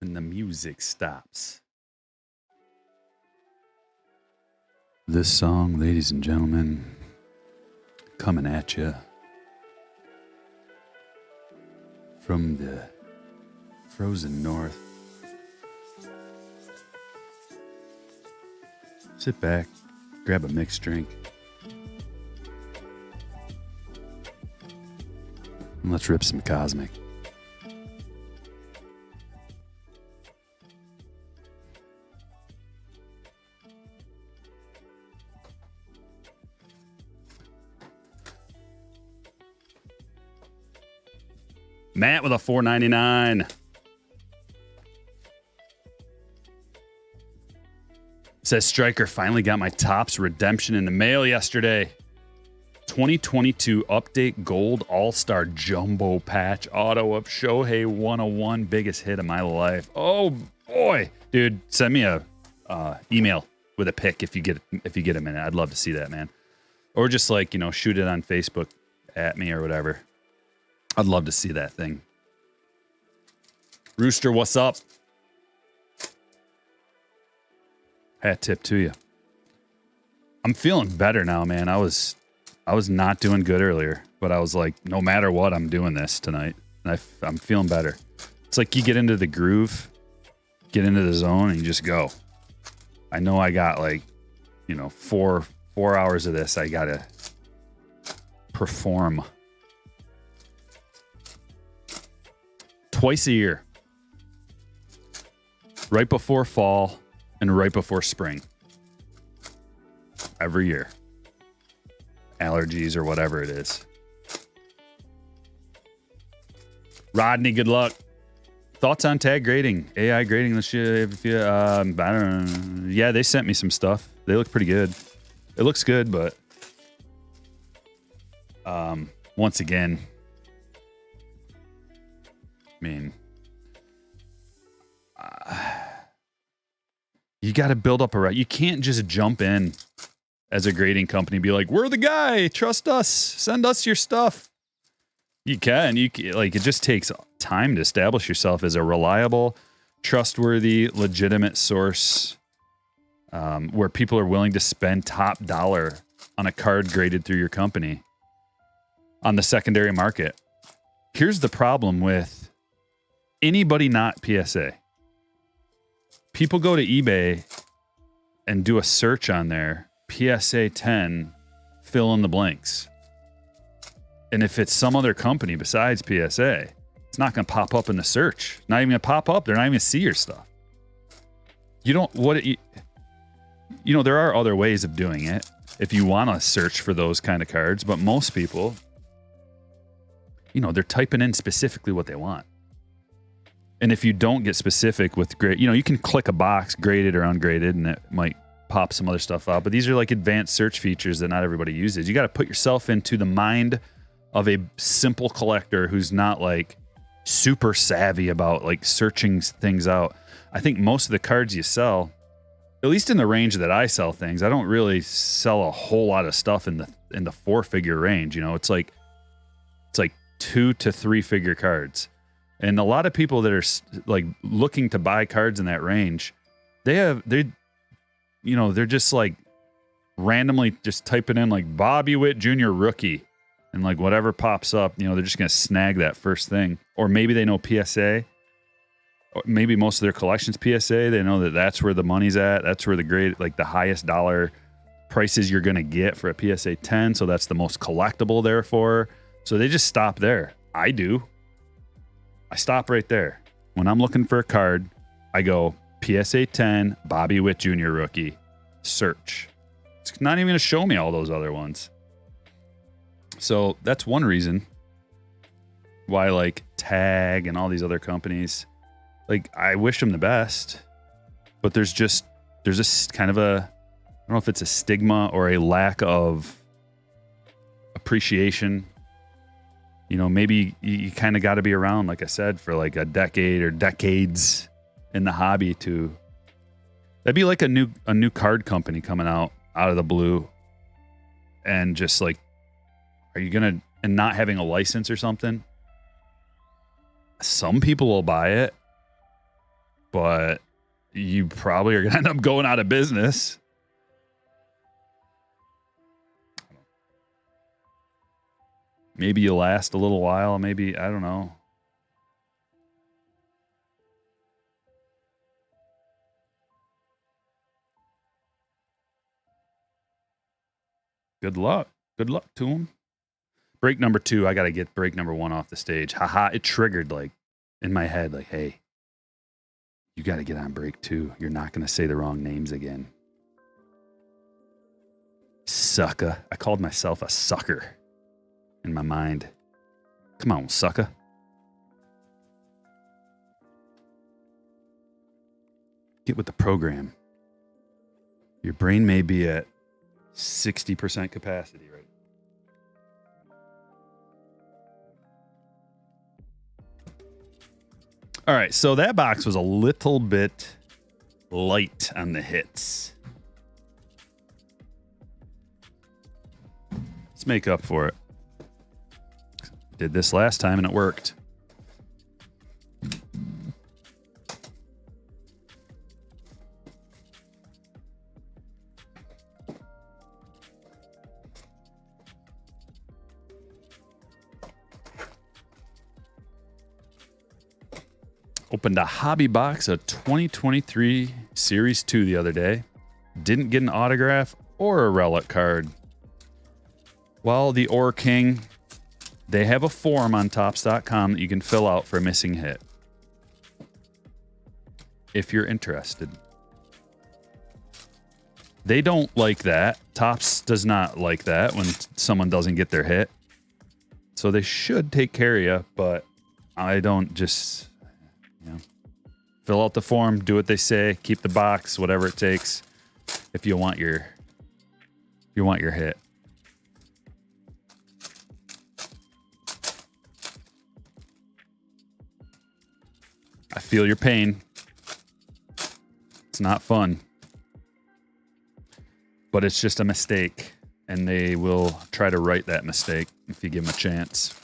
When the music stops. This song, ladies and gentlemen, coming at you from the frozen north. Sit back, grab a mixed drink, and let's rip some Cosmic. Matt with a $4.99. Says Striker finally got my Topps redemption in the mail yesterday. 2022 Update Gold All-Star Jumbo Patch Auto of Shohei 101. Biggest hit of my life. Oh boy. Dude, send me a email with a pic if you get a minute. I'd love to see that, man. Or just like, you know, shoot it on Facebook at me or whatever. I'd love to see that thing. Rooster, what's up? Hat tip to you. I'm feeling better now, man. I was not doing good earlier, but I was like, no matter what, I'm doing this tonight. And I'm feeling better. It's like you get into the groove, get into the zone, and you just go. I know I got like, you know, four hours of this. I gotta perform twice a year, right before fall and right before spring. Every year. Allergies or whatever it is. Rodney, good luck. Thoughts on tag grading? AI grading this shit? I don't know. Yeah, they sent me some stuff. They look pretty good. It looks good, but once again, I mean, you got to build up you can't just jump in as a grading company and be like, we're the guy, trust us, send us your stuff. You can, like, it just takes time to establish yourself as a reliable, trustworthy, legitimate source where people are willing to spend top dollar on a card graded through your company on the secondary market. Here's the problem with anybody not PSA. People go to eBay and do a search on there, PSA 10, fill in the blanks. And if it's some other company besides PSA, it's not going to pop up in the search. Not even going to pop up. They're not even going to see your stuff. You don't, you know, there are other ways of doing it if you want to search for those kind of cards, but most people, you know, they're typing in specifically what they want. And if you don't get specific with grade, you know, you can click a box, graded or ungraded, and it might pop some other stuff out. But these are like advanced search features that not everybody uses. You got to put yourself into the mind of a simple collector who's not like super savvy about like searching things out. I think most of the cards you sell, at least in the range that I sell things, I don't really sell a whole lot of stuff in the 4-figure range. You know, it's like 2 to 3 figure cards. And a lot of people that are like looking to buy cards in that range, they're just like randomly just typing in like Bobby Witt Jr. rookie. And like whatever pops up, you know, they're just going to snag that first thing. Or maybe they know PSA. Or maybe most of their collection's PSA. They know that that's where the money's at. That's where the highest dollar prices you're going to get for a PSA 10. So that's the most collectible therefore. So they just stop there. I do. I stop right there. When I'm looking for a card, I go PSA 10, Bobby Witt Jr. rookie, search. It's not even going to show me all those other ones. So that's one reason why like Tag and all these other companies, like I wish them the best, but there's this kind of I don't know if it's a stigma or a lack of appreciation. You know, maybe you kind of got to be around, like I said, for like a decade or decades in the hobby that'd be like a new card company coming out of the blue and just like, are you going to, and not having a license or something? Some people will buy it, but you probably are going to end up going out of business. Maybe you last a little while. Maybe, I don't know. Good luck. Good luck to them. Break number 2, I got to get break number 1 off the stage. Haha, it triggered like in my head, like, hey, you got to get on break 2. You're not going to say the wrong names again. Sucker. I called myself a sucker in my mind. Come on, sucker. Get with the program. Your brain may be at 60% capacity, right? All right, so that box was a little bit light on the hits. Let's make up for it. Did this last time and it worked. Opened a hobby box of 2023 Series 2 the other day. Didn't get an autograph or a relic card. Well, the Ore King, they have a form on Topps.com that you can fill out for a missing hit. If you're interested. They don't like that. Topps does not like that when someone doesn't get their hit. So they should take care of you, but I don't just... Fill out the form, do what they say, keep the box, whatever it takes. If you want your hit. I feel your pain. It's not fun. But it's just a mistake, and they will try to right that mistake if you give them a chance.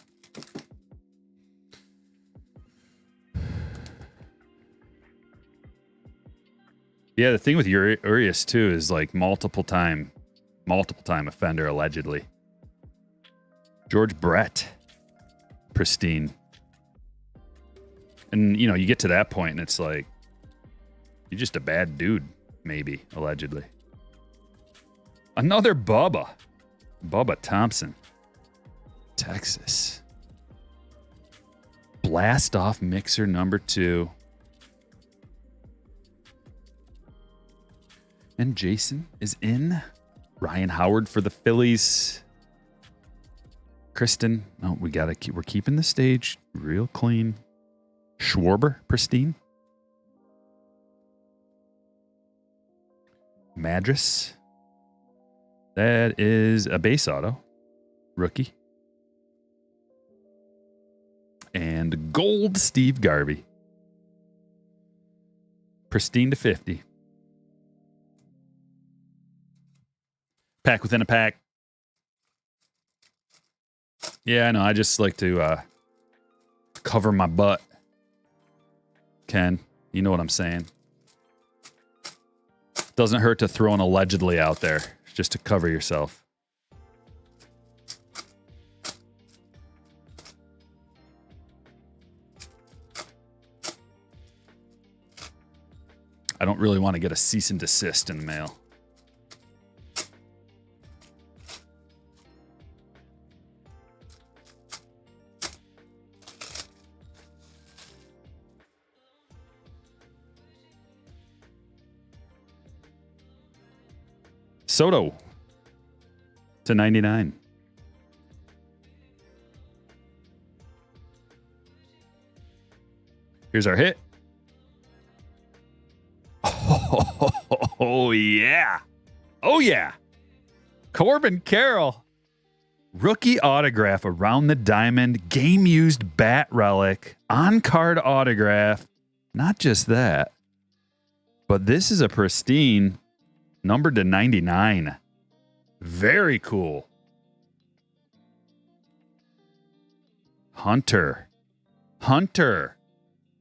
Yeah, the thing with Urias too is like multiple time offender allegedly. George Brett, Pristine. And you know, you get to that point and it's like you're just a bad dude, maybe, allegedly. Another Bubba Thompson, Texas. Blast off mixer number 2. And Jason is in. Ryan Howard for the Phillies. Kristen. Oh, we're keeping the stage real clean. Schwarber, Pristine. Madras. That is a base auto. Rookie. And gold Steve Garvey. Pristine to 50. Pack within a pack. Yeah, I know. I just like to cover my butt. Ken, you know what I'm saying. Doesn't hurt to throw an allegedly out there just to cover yourself. I don't really want to get a cease and desist in the mail. Soto to 99. Here's our hit. Oh, yeah. Oh, yeah. Corbin Carroll. Rookie autograph around the diamond. Game-used bat relic. On-card autograph. Not just that, but this is a pristine numbered to 99. Very cool. Hunter.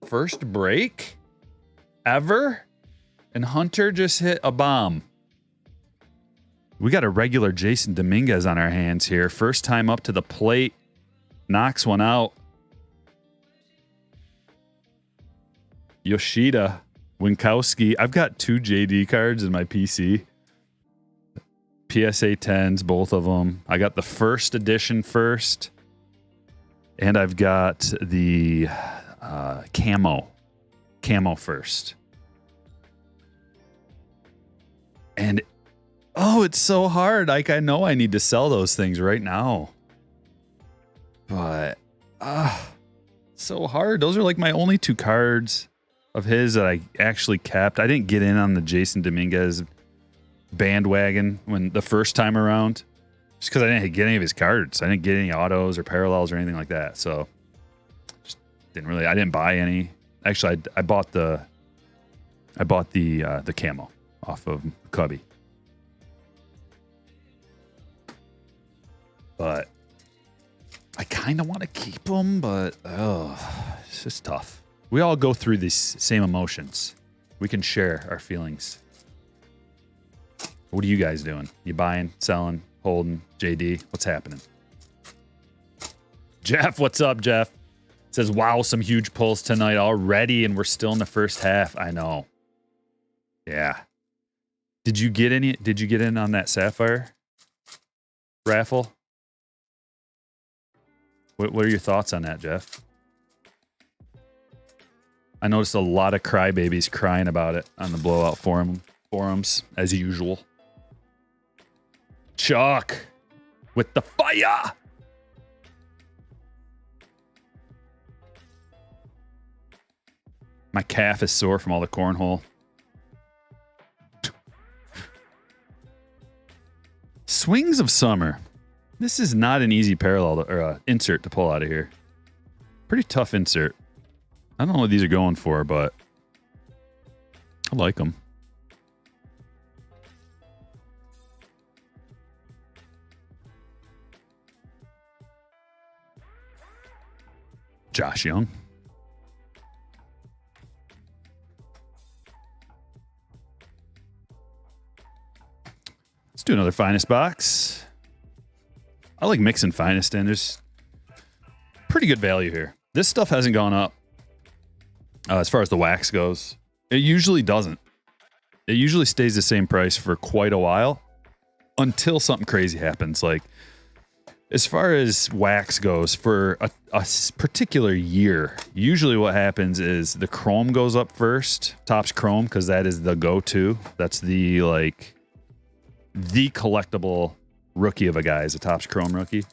First break ever? And Hunter just hit a bomb. We got a regular Jason Dominguez on our hands here. First time up to the plate. Knocks one out. Yoshida. Winkowski. I've got 2 JD cards in my PC. PSA 10s, both of them. I got the first edition first. And I've got the camo first. And, oh, it's so hard. Like, I know I need to sell those things right now. But, so hard. Those are like my only 2 cards of his that I actually kept. I didn't get in on the Jason Dominguez bandwagon when the first time around, just because I didn't get any of his cards. I didn't get any autos or parallels or anything like that. So just I didn't buy any. Actually, I bought the I bought the camo off of Cubby. But I kind of want to keep them, but it's just tough. We all go through these same emotions. We can share our feelings. What are you guys doing? You buying, selling, holding? JD, what's happening? Jeff, what's up, Jeff? Says, wow, some huge pulls tonight already, and we're still in the first half. I know. Yeah. Did you get in on that Sapphire raffle? What are your thoughts on that, Jeff? I noticed a lot of crybabies crying about it on the blowout forums, as usual. Chuck with the fire. My calf is sore from all the cornhole. Swings of Summer. This is not an easy parallel or insert to pull out of here. Pretty tough insert. I don't know what these are going for, but I like them. Josh Young. Let's do another Finest box. I like mixing Finest in. There's pretty good value here. This stuff hasn't gone up as far as the wax goes. It usually doesn't. It usually stays the same price for quite a while until something crazy happens. Like, as far as wax goes, for a particular year, usually what happens is the chrome goes up first. Topps Chrome, because that is the go-to. That's the collectible rookie of a guy is a Topps Chrome rookie.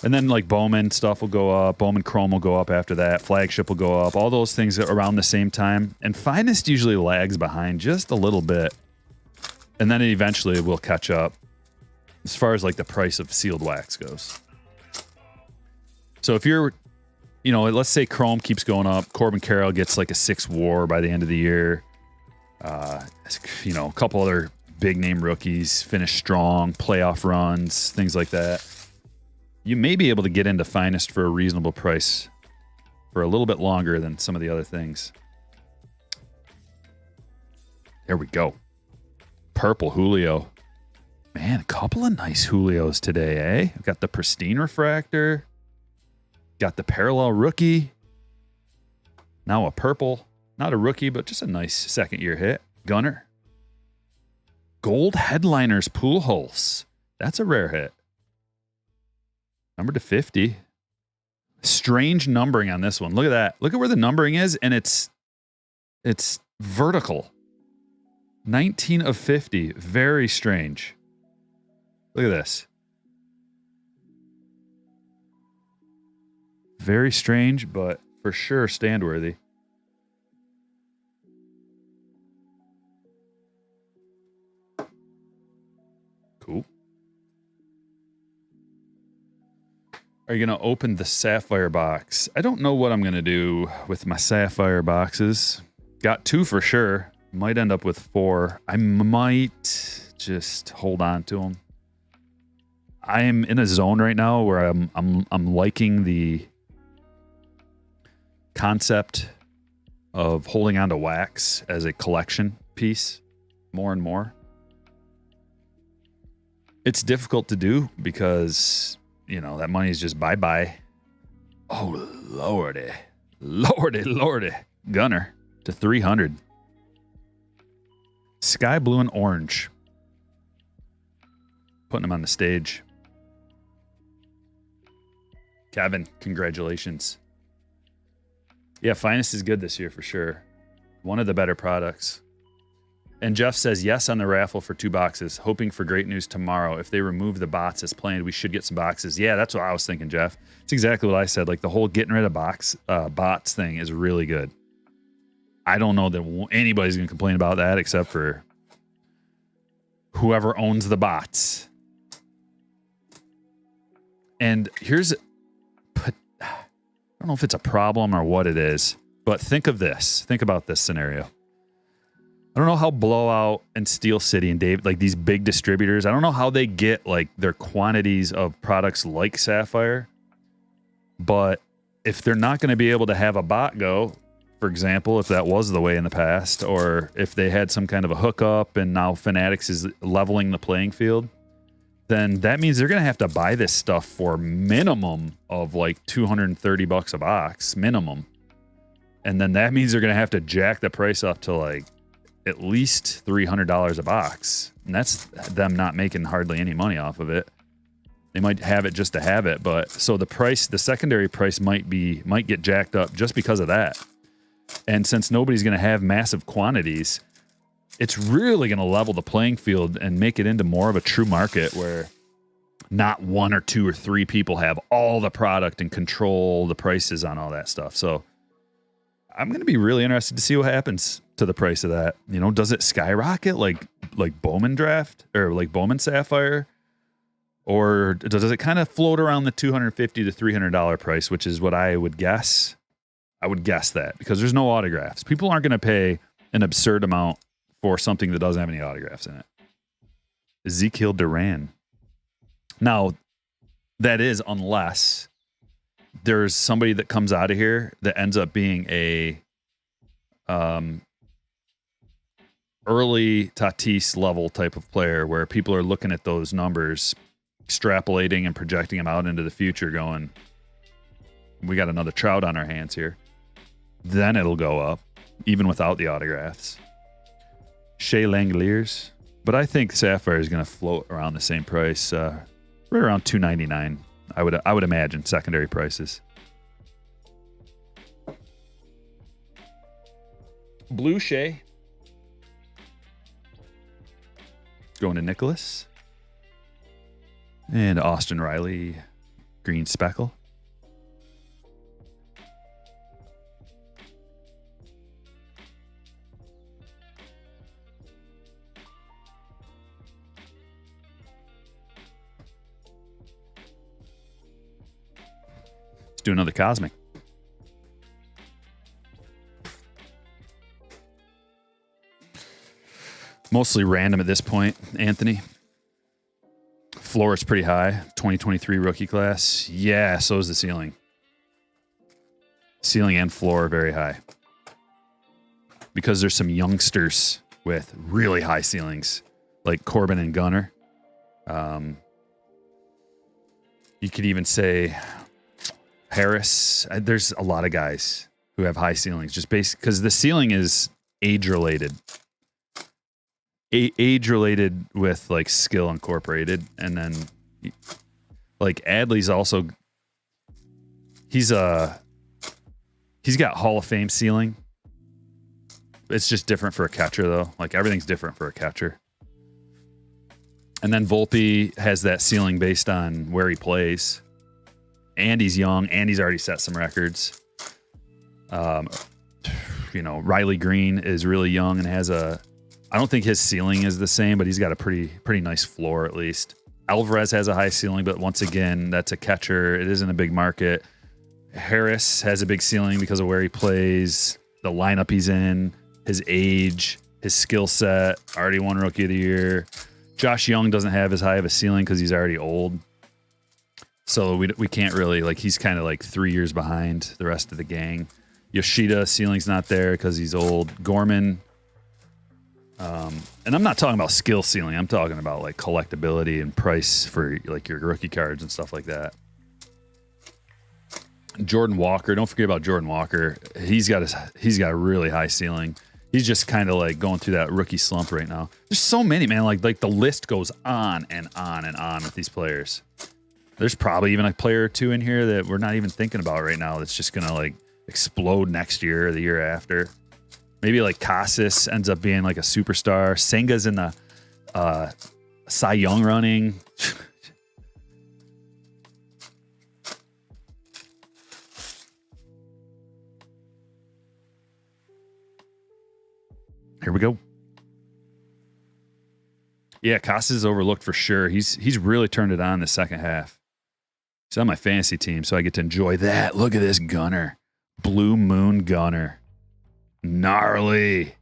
And then like Bowman stuff will go up. Bowman Chrome will go up after that. Flagship will go up. All those things around the same time. And Finest usually lags behind just a little bit. And then it eventually will catch up as far as like the price of sealed wax goes. So if you're, let's say Chrome keeps going up. Corbin Carroll gets like a 6 WAR by the end of the year. A couple other big name rookies finish strong, playoff runs, things like that. You may be able to get into Finest for a reasonable price for a little bit longer than some of the other things. There we go. Purple Julio. Man, a couple of nice Julios today, eh? We've got the Pristine Refractor. Got the Parallel Rookie. Now a purple. Not a rookie, but just a nice second-year hit. Gunner. Gold Headliners Pujols. That's a rare hit. Number to 50. Strange numbering on this one. Look at that. Look at where the numbering is, and it's vertical. 19 of 50. Very strange. Look at this. Very strange, but for sure stand worthy. Cool. Are you going to open the Sapphire box? I don't know what I'm going to do with my Sapphire boxes. Got 2 for sure. Might end up with 4. I might just hold on to them. I am in a zone right now where I'm liking the concept of holding on to wax as a collection piece more and more. It's difficult to do because, that money is just bye-bye. Oh, lordy. Lordy, lordy. Gunner to 300. Sky blue and orange. Putting them on the stage. Kevin, congratulations. Yeah, Finest is good this year for sure. One of the better products. And Jeff says yes on the raffle for 2 boxes, hoping for great news tomorrow. If they remove the bots as planned, we should get some boxes. Yeah, that's what I was thinking, Jeff. It's exactly what I said. Like the whole getting rid of bots thing is really good. I don't know that anybody's going to complain about that except for whoever owns the bots. And here's, I don't know if it's a problem or what it is, but think of this. Think about this scenario. I don't know how Blowout and Steel City and Dave, like these big distributors, I don't know how they get like their quantities of products like Sapphire. But if they're not going to be able to have a bot go, for example, if that was the way in the past, or if they had some kind of a hookup and now Fanatics is leveling the playing field, then that means they're going to have to buy this stuff for minimum of like $230 a box, minimum. And then that means they're going to have to jack the price up to like at least $300 a box. And that's them not making hardly any money off of it. They might have it just to have it, but so the price, the secondary price might get jacked up just because of that. And since nobody's going to have massive quantities, it's really going to level the playing field and make it into more of a true market where not one or two or three people have all the product and control the prices on all that stuff. So I'm going to be really interested to see what happens to the price of that. You know, does it skyrocket like Bowman Draft or like Bowman Sapphire? Or does it kind of float around the $250 to $300 price, which is what I would guess? I would guess that because there's no autographs. People aren't going to pay an absurd amount for something that doesn't have any autographs in it. Ezekiel Duran. Now, that is unless there's somebody that comes out of here that ends up being a early Tatis level type of player where people are looking at those numbers, extrapolating and projecting them out into the future going, we got another Trout on our hands here. Then it'll go up, even without the autographs. Shea Langoliers. But I think Sapphire is going to float around the same price, right around $299. I would imagine secondary prices. Blue Shea. Going to Nicholas. And Austin Riley, green speckle. Let's do another Cosmic. Mostly random at this point, Anthony. Floor is pretty high. 2023 rookie class. Yeah, so is the ceiling. Ceiling and floor are very high. Because there's some youngsters with really high ceilings, like Corbin and Gunnar. You could even say Harris. There's a lot of guys who have high ceilings, just based because the ceiling is age related. Age related with like skill incorporated, and then like Adley's also he's got Hall of Fame ceiling. It's just different for a catcher though. Like everything's different for a catcher. And then Volpe has that ceiling based on where he plays. And he's young, and he's already set some records. You know, Riley Green is really young and has I don't think his ceiling is the same, but he's got a pretty nice floor at least. Alvarez has a high ceiling, but once again, that's a catcher. It isn't a big market. Harris has a big ceiling because of where he plays, the lineup he's in, his age, his skill set, already won Rookie of the Year. Josh Young doesn't have as high of a ceiling because he's already old. So we can't really, like, he's kind of like 3 years behind the rest of the gang. Yoshida, ceiling's not there because he's old. Gorman, and I'm not talking about skill ceiling. I'm talking about like collectability and price for like your rookie cards and stuff like that. Jordan Walker, don't forget about Jordan Walker. He's got a really high ceiling. He's just kind of like going through that rookie slump right now. There's so many, man. Like the list goes on and on and on with these players. There's probably even a player or two in here that we're not even thinking about right now that's just gonna like explode next year or the year after. Maybe like Casas ends up being like a superstar. Senga's in the Cy Young running. Here we go. Yeah, Casas is overlooked for sure. He's really turned it on the second half. He's on my fantasy team, so I get to enjoy that. Look at this Gunner. Blue Moon Gunner. Gnarly.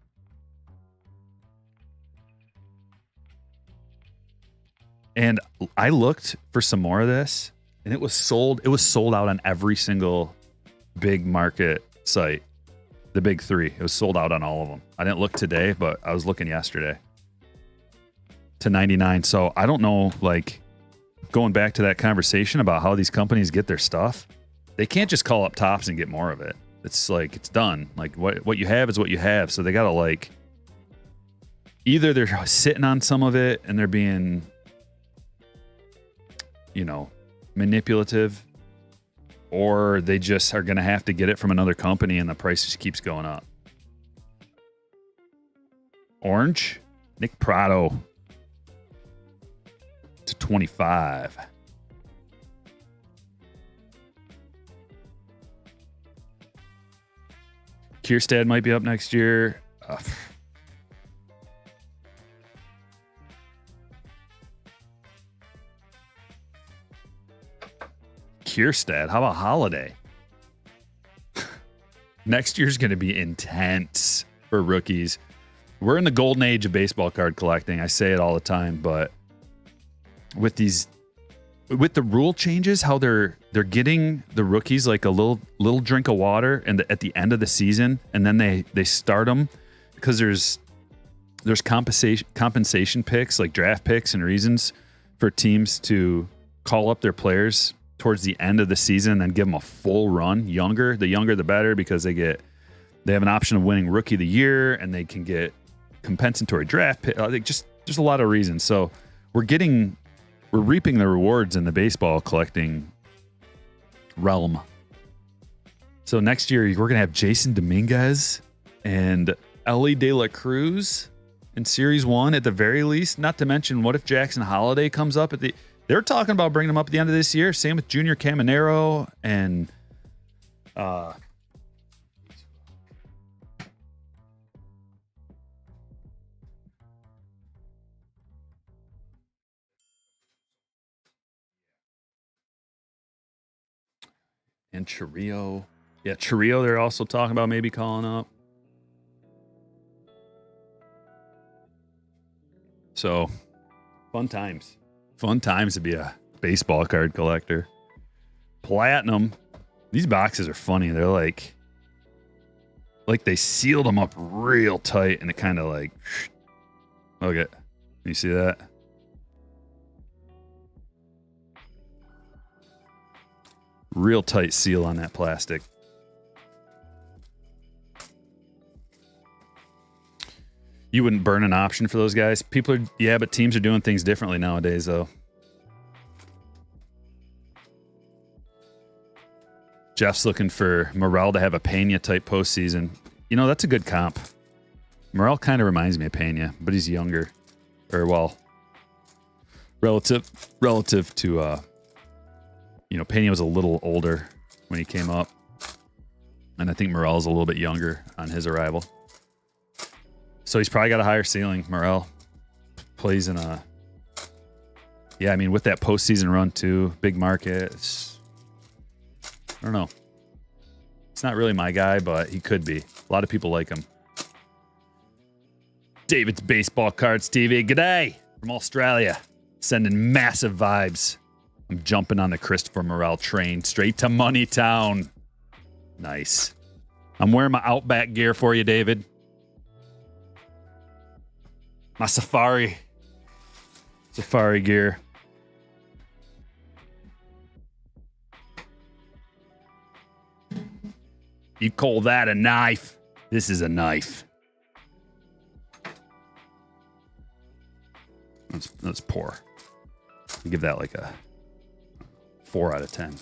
And I looked for some more of this, and it was sold. It was sold out on every single big market site. The big three. It was sold out on all of them. I didn't look today, but I was looking yesterday. To 99. So I don't know, like, going back to that conversation about how these companies get their stuff, they can't just call up Tops and get more of it. It's like, it's done. Like, what you have is what you have. So they got to, like, either they're sitting on some of it and they're being, manipulative, or they just are going to have to get it from another company and the price just keeps going up. Orange, Nick Prado to 25. Kierstad might be up next year. Kierstad, how about Holiday? Next year's going to be intense for rookies. We're in the golden age of baseball card collecting. I say it all the time, but with the rule changes, how they're getting the rookies like a little drink of water at the end of the season, and then they start them because there's compensation picks, like draft picks and reasons for teams to call up their players towards the end of the season and then give them a full run. The younger the better, because they have an option of winning rookie of the year, and they can get compensatory draft pick. Just there's a lot of reasons. So we're reaping the rewards in the baseball collecting realm. So next year we're gonna have Jason Dominguez and Ellie De La Cruz in Series 1 at the very least. Not to mention, what if Jackson Holiday comes up they're talking about bringing him up at the end of this year. Same with Junior Caminero and Chirrillo. Yeah, Chirrillo they're also talking about maybe calling up. So, fun times. Fun times to be a baseball card collector. Platinum. These boxes are funny. They're like they sealed them up real tight, and it kind of like, okay. You see that? Real tight seal on that plastic. You wouldn't burn an option for those guys? But teams are doing things differently nowadays, though. Jeff's looking for Morel to have a Pena-type postseason. That's a good comp. Morel kind of reminds me of Pena, but he's younger. Or, well, relative to, Pena was a little older when he came up. And I think Morel's a little bit younger on his arrival. So he's probably got a higher ceiling. Morel plays in with that postseason run too, big market. I don't know. It's not really my guy, but he could be. A lot of people like him. David's Baseball Cards TV. G'day from Australia. Sending massive vibes. I'm jumping on the Christopher Morel train straight to Moneytown. Nice. I'm wearing my Outback gear for you, David. My safari gear. You call that a knife? This is a knife. That's poor. I'll give that like a 4 out of 10.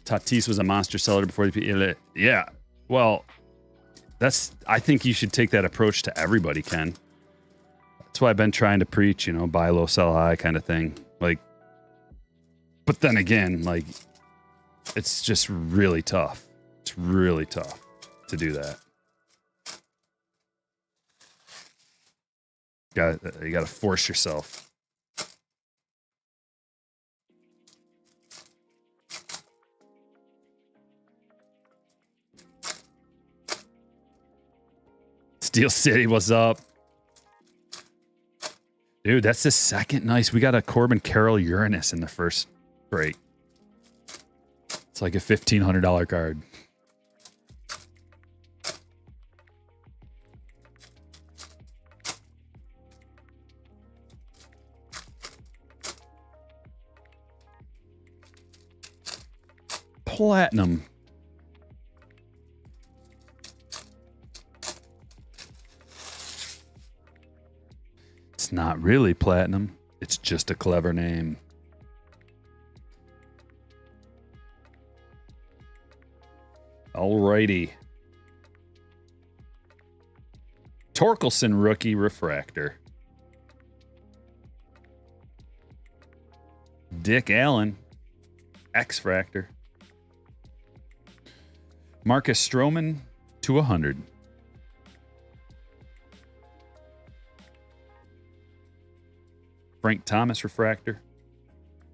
Tatis was a monster seller before the... Yeah, well... I think you should take that approach to everybody, Ken. That's why I've been trying to preach, buy low, sell high kind of thing. But then again, it's just really tough. It's really tough to do that. You got to force yourself. Steel City, what's up? Dude, that's the second nice. We got a Corbin Carroll Uranus in the first break. It's like a $1,500 card. Platinum. It's not really platinum. It's just a clever name. Alrighty. Torkelson rookie refractor. Dick Allen X-Fractor. Marcus Stroman to 100. Frank Thomas refractor.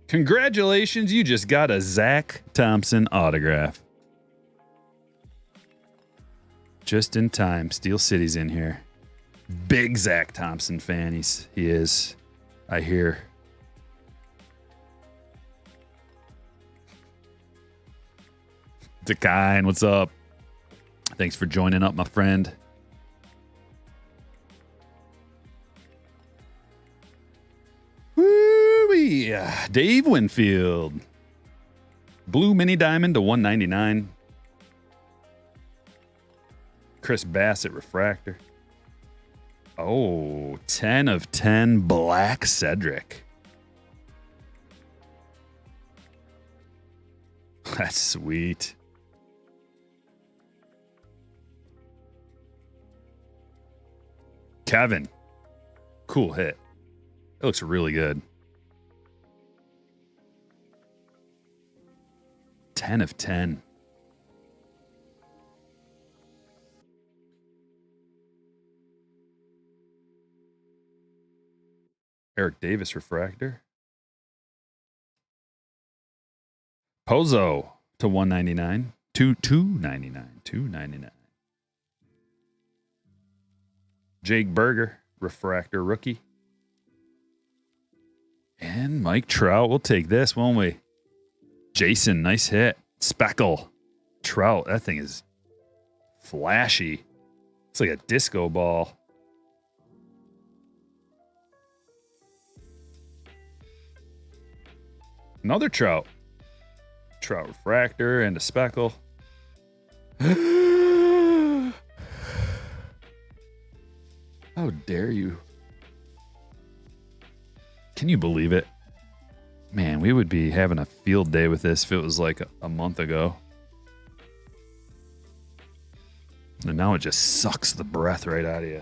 Congratulations, you just got a Zach Thompson autograph. Just in time. Steel City's in here. Big Zach Thompson fan. He is. I hear. Dekine, what's up? Thanks for joining up, my friend. Woo-wee. Dave Winfield. Blue Mini Diamond to 199. Chris Bassett refractor. Oh, 10 of 10 Black Cedric. That's sweet. Kevin. Cool hit. It looks really good. 10 of 10. Eric Davis refractor. Pozo to 199. 299. 299. Jake Berger, refractor rookie. And Mike Trout. We'll take this, won't we? Jason, nice hit. Speckle. Trout. That thing is flashy. It's like a disco ball. Another Trout. Trout refractor and a speckle. How dare you? Can you believe it? Man, we would be having a field day with this if it was like a month ago. And now it just sucks the breath right out of you.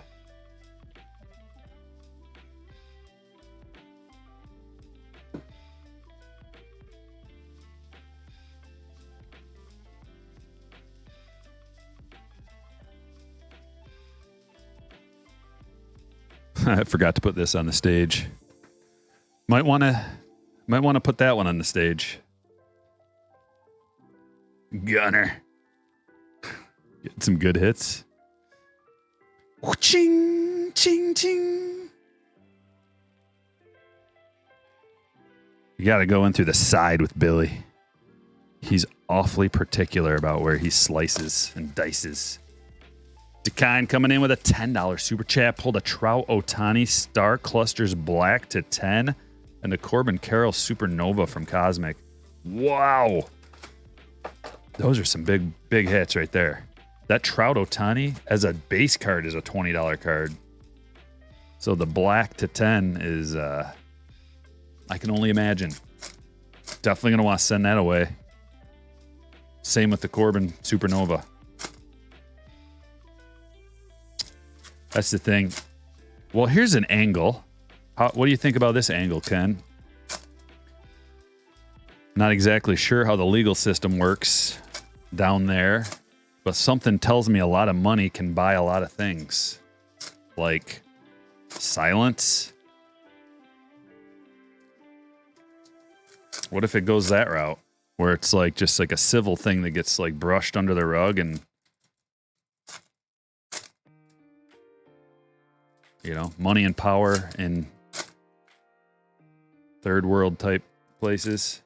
I forgot to put this on the stage. Might want to put that one on the stage. Gunner. Getting some good hits. Ching, ching, ching. You got to go in through the side with Billy. He's awfully particular about where he slices and dices. Dekine coming in with a $10 super chat. Pulled a Trout Ohtani Star Clusters Black to 10. And a Corbin Carroll Supernova from Cosmic. Wow. Those are some big hits right there. That Trout Ohtani as a base card is a $20 card. So the black to 10 is, I can only imagine. Definitely going to want to send that away. Same with the Corbin Supernova. That's the thing. Well, here's an angle. What do you think about this angle, Ken? Not exactly sure how the legal system works down there, but something tells me a lot of money can buy a lot of things. Like silence. What if it goes that route? Where it's like just like a civil thing that gets like brushed under the rug and, you know, money and power in third world type places.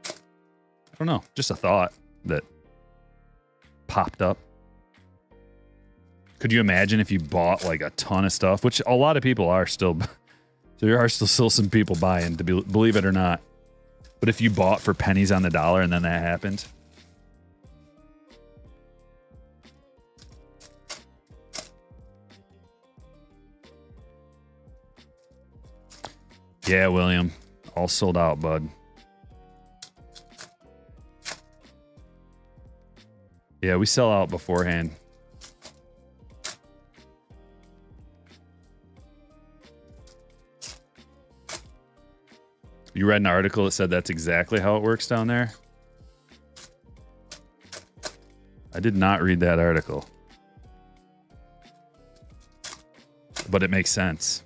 I don't know. Just a thought that popped up. Could you imagine if you bought like a ton of stuff, which a lot of people are still, so there are still some people buying, to believe it or not. But if you bought for pennies on the dollar and then that happened. Yeah, William. All sold out, bud. Yeah, we sell out beforehand. You read an article that said that's exactly how it works down there? I did not read that article. But it makes sense.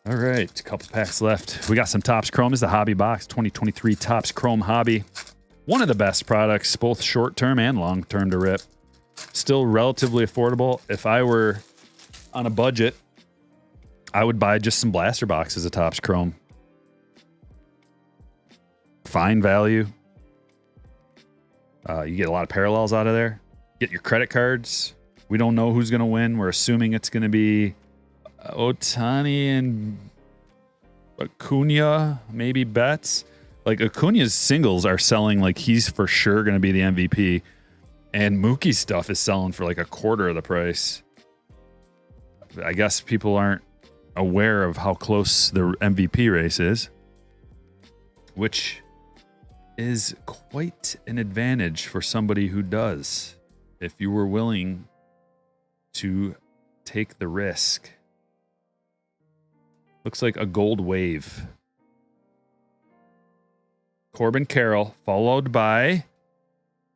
All right, a couple packs left. We got some Topps Chrome. This is the Hobby Box 2023 Topps Chrome Hobby. One of the best products, both short-term and long-term to rip. Still relatively affordable. If I were on a budget, I would buy just some blaster boxes of Topps Chrome. Fine value. You get a lot of parallels out of there. Get your credit cards. We don't know who's going to win. We're assuming it's going to be Ohtani and Acuna, maybe Betts. Like, Acuna's singles are selling like he's for sure going to be the MVP. And Mookie's stuff is selling for like a quarter of the price. I guess people aren't aware of how close the MVP race is. Which is quite an advantage for somebody who does. If you were willing to take the risk. Looks like a gold wave. Corbin Carroll, followed by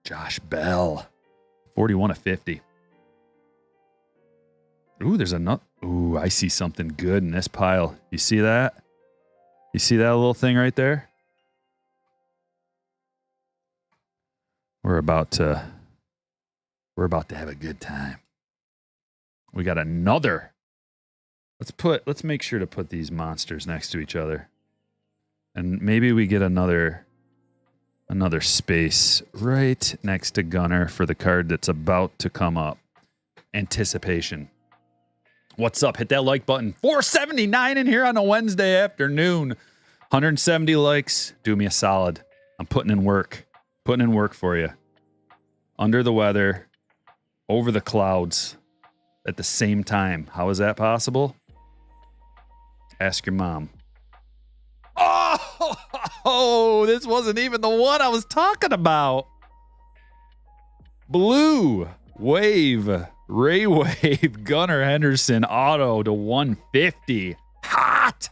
Josh Bell. 41 of 50. Ooh, there's another. Ooh, I see something good in this pile. You see that? You see that little thing right there? We're about to have a good time. We got another. Let's make sure to put these monsters next to each other. And maybe we get another space right next to Gunner for the card that's about to come up. Anticipation. What's up? Hit that like button. 479 in here on a Wednesday afternoon. 170 likes. Do me a solid. I'm putting in work. Putting in work for you. Under the weather. Over the clouds. At the same time. How is that possible? Ask your mom. Oh, this wasn't even the one I was talking about. Blue Wave, Ray Wave, Gunnar Henderson auto to 150. Hot.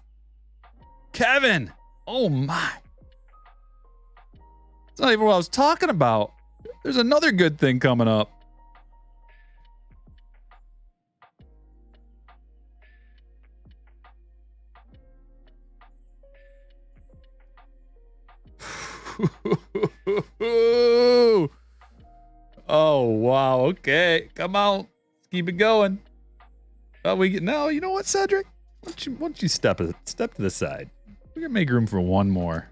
Kevin. Oh my. It's not even what I was talking about. There's another good thing coming up. Oh wow, okay, come on, let's keep it going. No, you know what, Cedric? Why don't you step to the side? We're gonna make room for one more.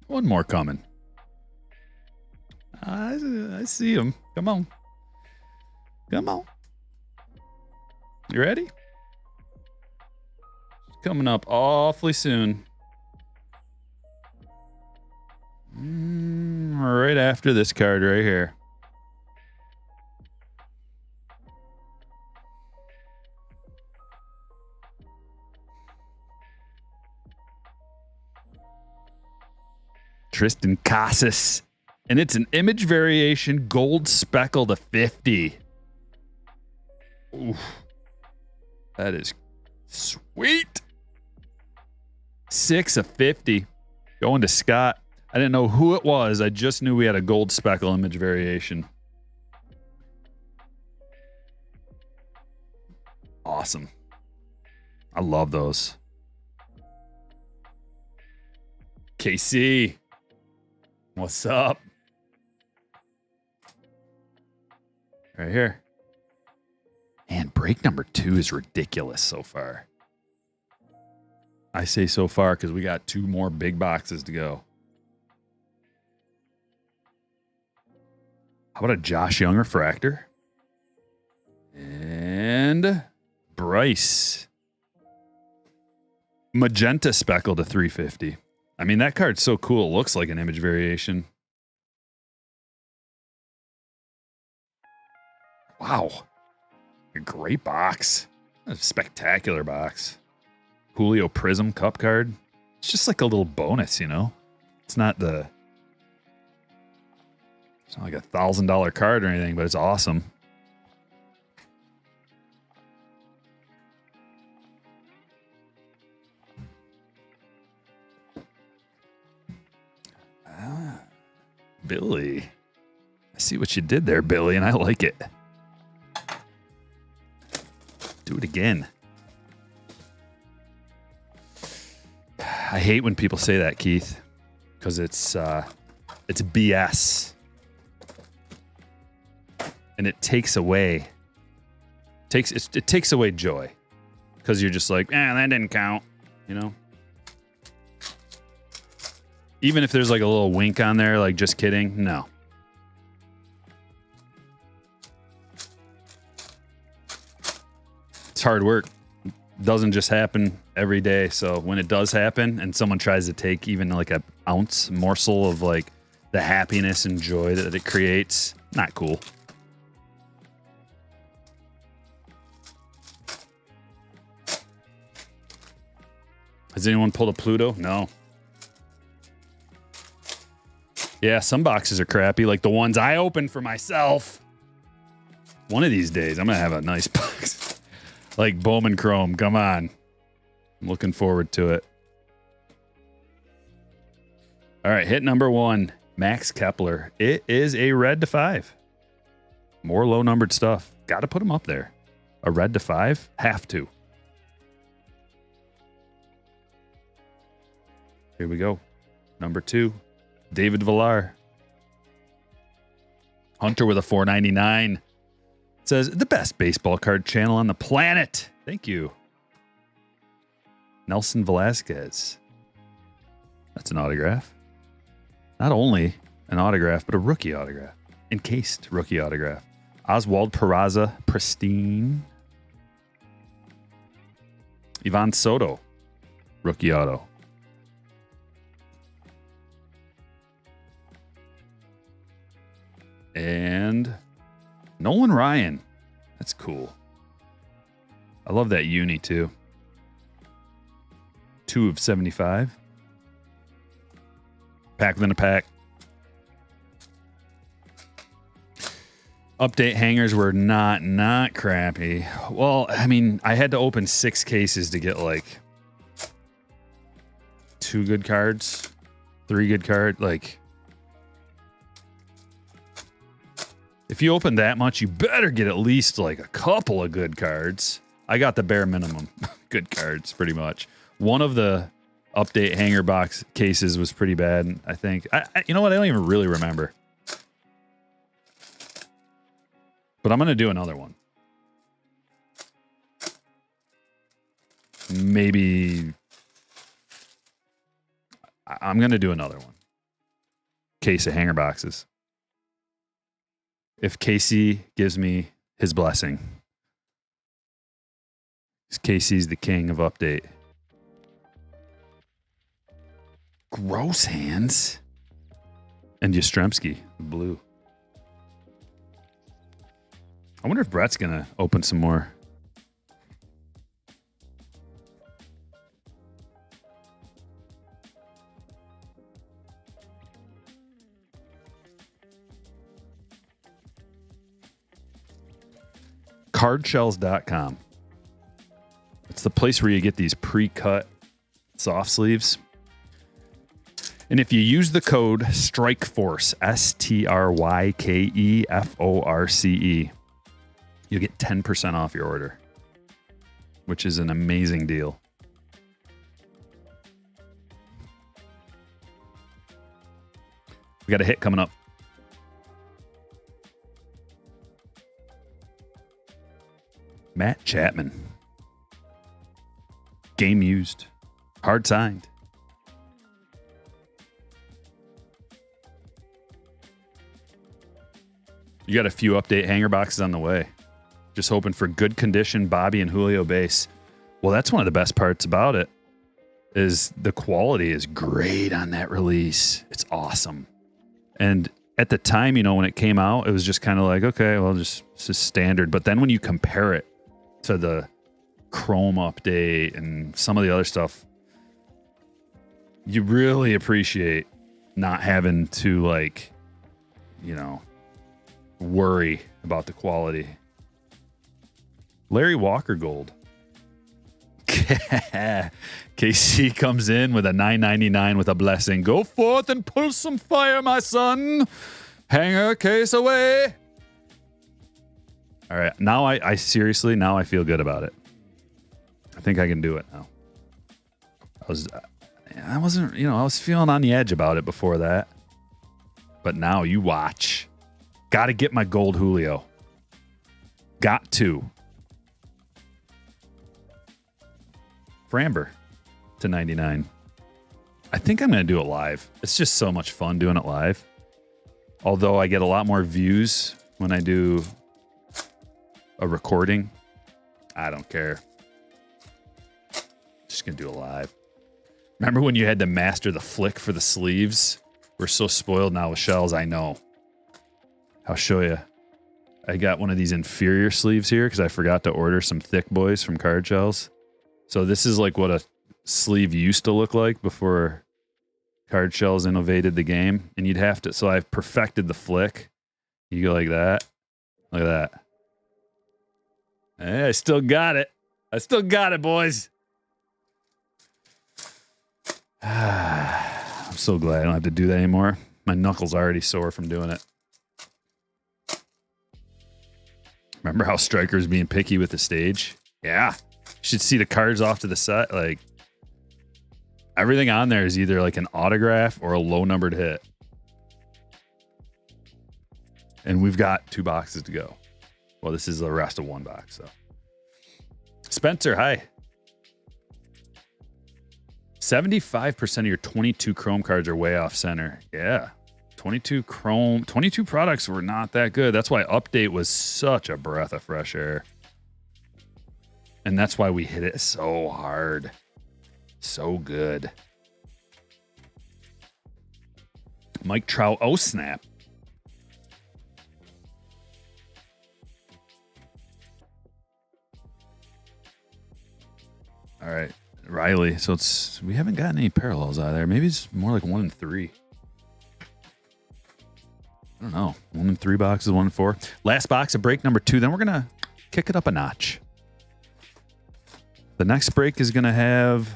One more coming. I see him. Come on. Come on. You ready? Coming up awfully soon. Right after this card right here. Tristan Casas. And it's an image variation gold speckle to 50. Oof. That is sweet. 6 of 50. Going to Scott. I didn't know who it was. I just knew we had a gold speckle image variation. Awesome. I love those. KC. What's up? Right here. And break number 2 is ridiculous so far. I say so far because we got 2 more big boxes to go. How about a Josh Young refractor? And Bryce. Magenta speckle to 350. I mean, that card's so cool. It looks like an image variation. Wow. A great box. A spectacular box. Julio Prism Cup card. It's just like a little bonus, you know? It's not like a $1,000 card or anything, but it's awesome. Billy. I see what you did there, Billy, and I like it. Do it again. I hate when people say that, Keith, because it's BS. And it takes away it takes away joy. Because you're just like, that didn't count, you know? Even if there's like a little wink on there, like just kidding, no. It's hard work. It doesn't just happen every day. So when it does happen and someone tries to take even like an ounce morsel of like the happiness and joy that it creates, not cool. Has anyone pulled a Pluto? No. Yeah, some boxes are crappy, like the ones I opened for myself. One of these days, I'm going to have a nice box. Like Bowman Chrome, come on. I'm looking forward to it. All right, hit number 1, Max Kepler. It is a red to 5. More low-numbered stuff. Got to put them up there. A red to 5? Have to. Here we go. Number 2. David Villar. Hunter with a 499. Says, the best baseball card channel on the planet. Thank you. Nelson Velasquez. That's an autograph. Not only an autograph, but a rookie autograph. Encased rookie autograph. Oswald Peraza, Pristine. Ivan Soto, rookie auto. And Nolan Ryan. That's cool. I love that uni too. 2 of 75. Pack within a pack. Update hangers were not crappy. Well, I mean, I had to open 6 cases to get like 2 good cards, 3 good cards. Like, if you open that much, you better get at least like a couple of good cards. I got the bare minimum good cards, pretty much. One of the update hanger box cases was pretty bad, I think. You know what? I don't even really remember. But I'm going to do another one. Maybe I'm going to do another one. Case of hanger boxes. If Casey gives me his blessing. Casey's the king of update. Gross hands. And Yastrzemski, blue. I wonder if Brett's going to open some more. Cardshells.com. It's the place where you get these pre-cut soft sleeves. And if you use the code STRIKEFORCE, STRYKEFORCE, you'll get 10% off your order, which is an amazing deal. We got a hit coming up. Matt Chapman. Game used. Hard signed. You got a few update hanger boxes on the way. Just hoping for good condition Bobby and Julio base. Well, that's one of the best parts about it is the quality is great on that release. It's awesome. And at the time, you know, when it came out, it was just kind of like, okay, well, it's just standard. But then when you compare it to the Chrome update and some of the other stuff, you really appreciate not having to, like, you know, worry about the quality. Larry Walker gold. KC comes in with a $9.99 with a blessing. Go forth and pull some fire, my son. Hanger case away. All right, now I seriously, now I feel good about it. I think I can do it now. I wasn't, you know, I was feeling on the edge about it before that. But now you watch. Got to get my gold Julio. Got to. Framber to 99. I think I'm going to do it live. It's just so much fun doing it live. Although I get a lot more views when I do a recording. I don't care. Just going to do it live. Remember when you had to master the flick for the sleeves? We're so spoiled now with shells, I know. I'll show you. I got one of these inferior sleeves here because I forgot to order some thick boys from Card Shells. So this is like what a sleeve used to look like before Card Shells innovated the game. And you'd have to, so I've perfected the flick. You go like that. Look at that. Hey, I still got it. I still got it, boys. I'm so glad I don't have to do that anymore. My knuckles are already sore from doing it. Remember how Striker's being picky with the stage? Yeah. You should see the cards off to the side. Like, everything on there is either like an autograph or a low numbered hit. And we've got 2 boxes to go. Well, this is the rest of 1 box. So, Spencer, hi. 75% of your 22 Chrome cards are way off center. Yeah. 22 Chrome, 22 products were not that good. That's why Update was such a breath of fresh air. And that's why we hit it so hard. So good. Mike Trout, oh snap. All right, Riley. So we haven't gotten any parallels out of there. Maybe it's more like 1 in 3. I don't know. 1 in 3 boxes, 1 in 4. Last box of break number 2. Then we're gonna kick it up a notch. The next break is gonna have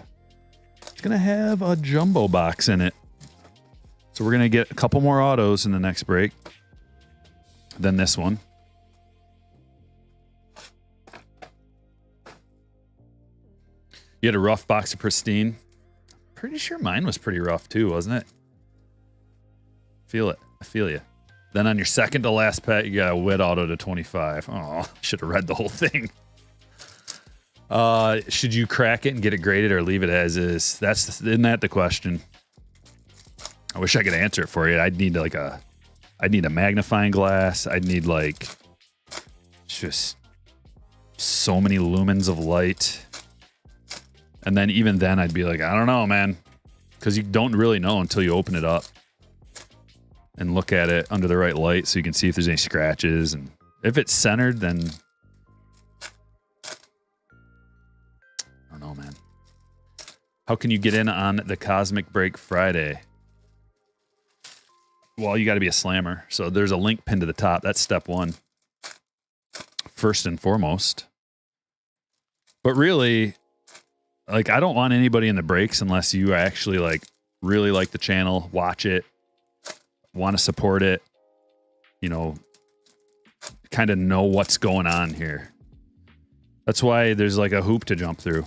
a jumbo box in it. So we're gonna get a couple more autos in the next break than this one. You had a rough box of Pristine. Pretty sure mine was pretty rough too, wasn't it? Feel it. I feel you. Then on your second to last pet, you got a wit auto to 25. Oh, should have read the whole thing. Should you crack it and get it graded or leave it as is? Isn't that the question? I wish I could answer it for you. I'd need a magnifying glass. I'd need like just so many lumens of light. And then even then I'd be like, I don't know, man. Because you don't really know until you open it up and look at it under the right light so you can see if there's any scratches. And if it's centered, then I don't know, man. How can you get in on the Cosmic Break Friday? Well, you got to be a slammer. So there's a link pinned to the top. That's step 1. First and foremost. But really, like, I don't want anybody in the breaks unless you actually like really like the channel, watch it, want to support it, you know, kind of know what's going on here. That's why there's like a hoop to jump through.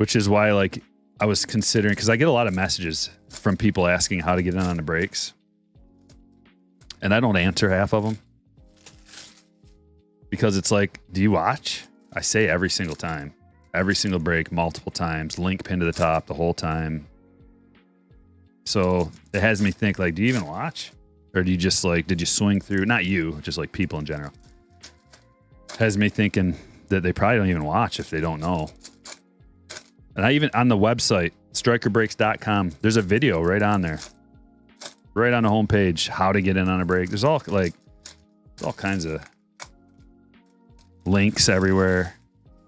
which is why, like, I was considering, because I get a lot of messages from people asking how to get in on the breaks, and I don't answer half of them because it's like, do you watch? I say every single time, every single break, multiple times, link pinned to the top the whole time. So it has me think, like, do you even watch? Or do you just, like, did you swing through? Not you, just like people in general. Has me thinking that they probably don't even watch if they don't know. And I even, on the website, strikerbreaks.com, there's a video right on there. Right on the homepage, how to get in on a break. There's all kinds of links everywhere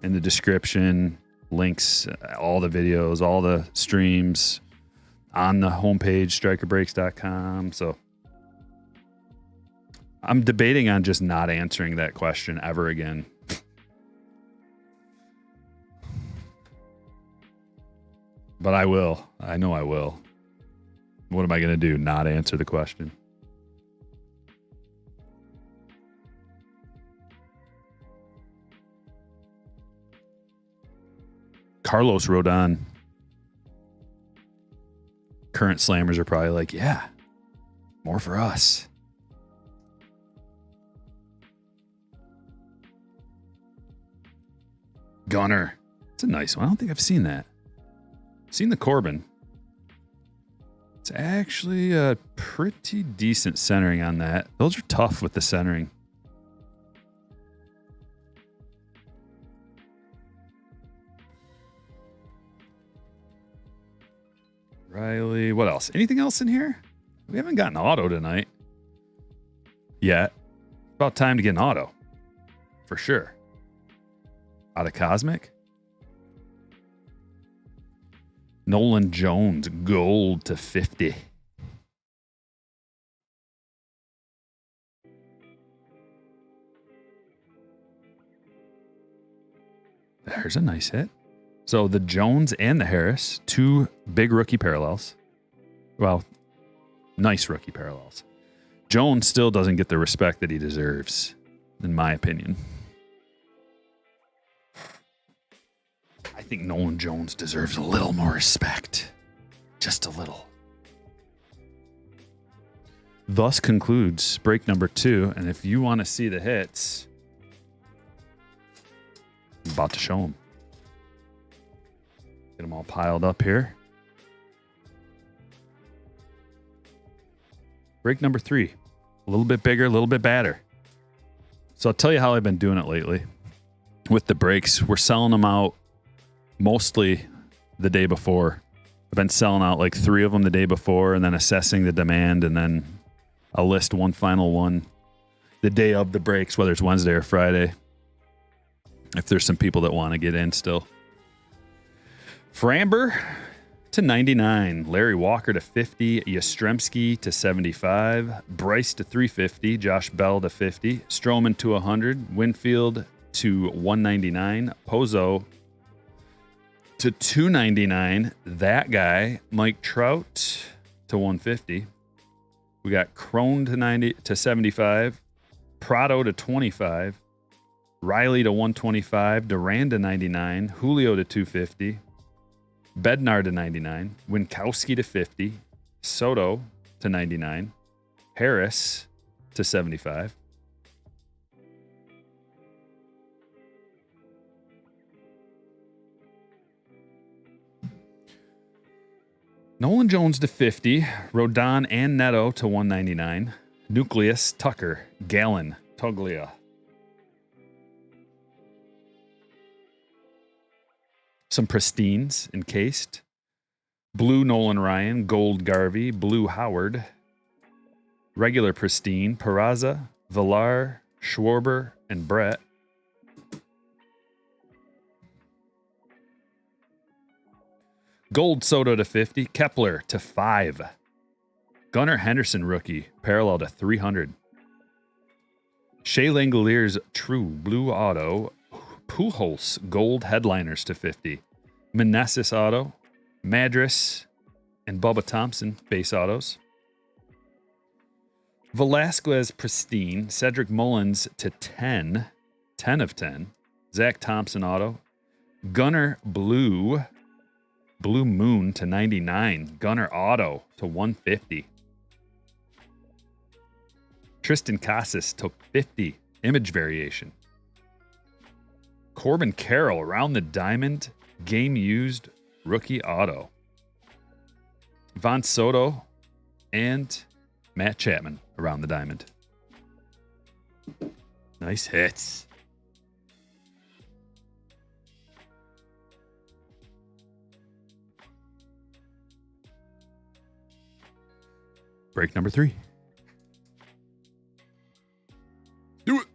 in the description, links, all the videos, all the streams on the homepage, strikerbreaks.com. So I'm debating on just not answering that question ever again. But I will. I know I will. What am I going to do? Not answer the question? Carlos Rodon. Current slammers are probably like, yeah, more for us. Gunner. It's a nice one. I don't think I've seen that. I've seen the Corbin. It's actually a pretty decent centering on that. Those are tough with the centering. Riley. What else? Anything else in here? We haven't gotten auto tonight yet. About time to get an auto. For sure. Out of Cosmic. Nolan Jones, gold to 50. There's a nice hit. So the Jones and the Harris, two big rookie parallels. Well, nice rookie parallels. Jones still doesn't get the respect that he deserves, in my opinion. I think Nolan Jones deserves a little more respect. Just a little. Thus concludes break number 2. And if you want to see the hits, I'm about to show them. Get them all piled up here. Break number 3. A little bit bigger, a little bit badder. So I'll tell you how I've been doing it lately. With the breaks, we're selling them out mostly the day before. I've been selling out like 3 of them the day before and then assessing the demand, and then I'll list one final one the day of the breaks, whether it's Wednesday or Friday, if there's some people that want to get in still. Framber to 99, Larry Walker to 50, Yastrzemski to 75, Bryce to 350, Josh Bell to 50, Stroman to 100, Winfield to 199, Pozo to 299, that guy, Mike Trout to 150. We got Crone to 75, Prado to 25, Riley to 125, Duran to 99, Julio to 250, Bednar to 99, Winkowski to 50, Soto to 99, Harris to 75. Nolan Jones to 50, Rodon and Neto to 199, Nucleus, Tucker, Gallon, Toglia. Some Pristines encased. Blue Nolan Ryan, Gold Garvey, Blue Howard, regular Pristine, Peraza, Villar, Schwarber, and Brett. Gold Soto to 50, Kepler to 5. Gunnar Henderson rookie, parallel to 300. Shea Langolier's true blue auto, Pujols gold headliners to 50. Meneses auto, Madras, and Bubba Thompson base autos. Velasquez Pristine, Cedric Mullins to 10, 10 of 10. Zach Thompson auto, Gunnar blue, Blue Moon to 99. Gunner Auto to 150. Tristan Casas took 50. Image variation. Corbin Carroll around the diamond. Game used rookie auto. Von Soto and Matt Chapman around the diamond. Nice hits. Break number 3. Do it.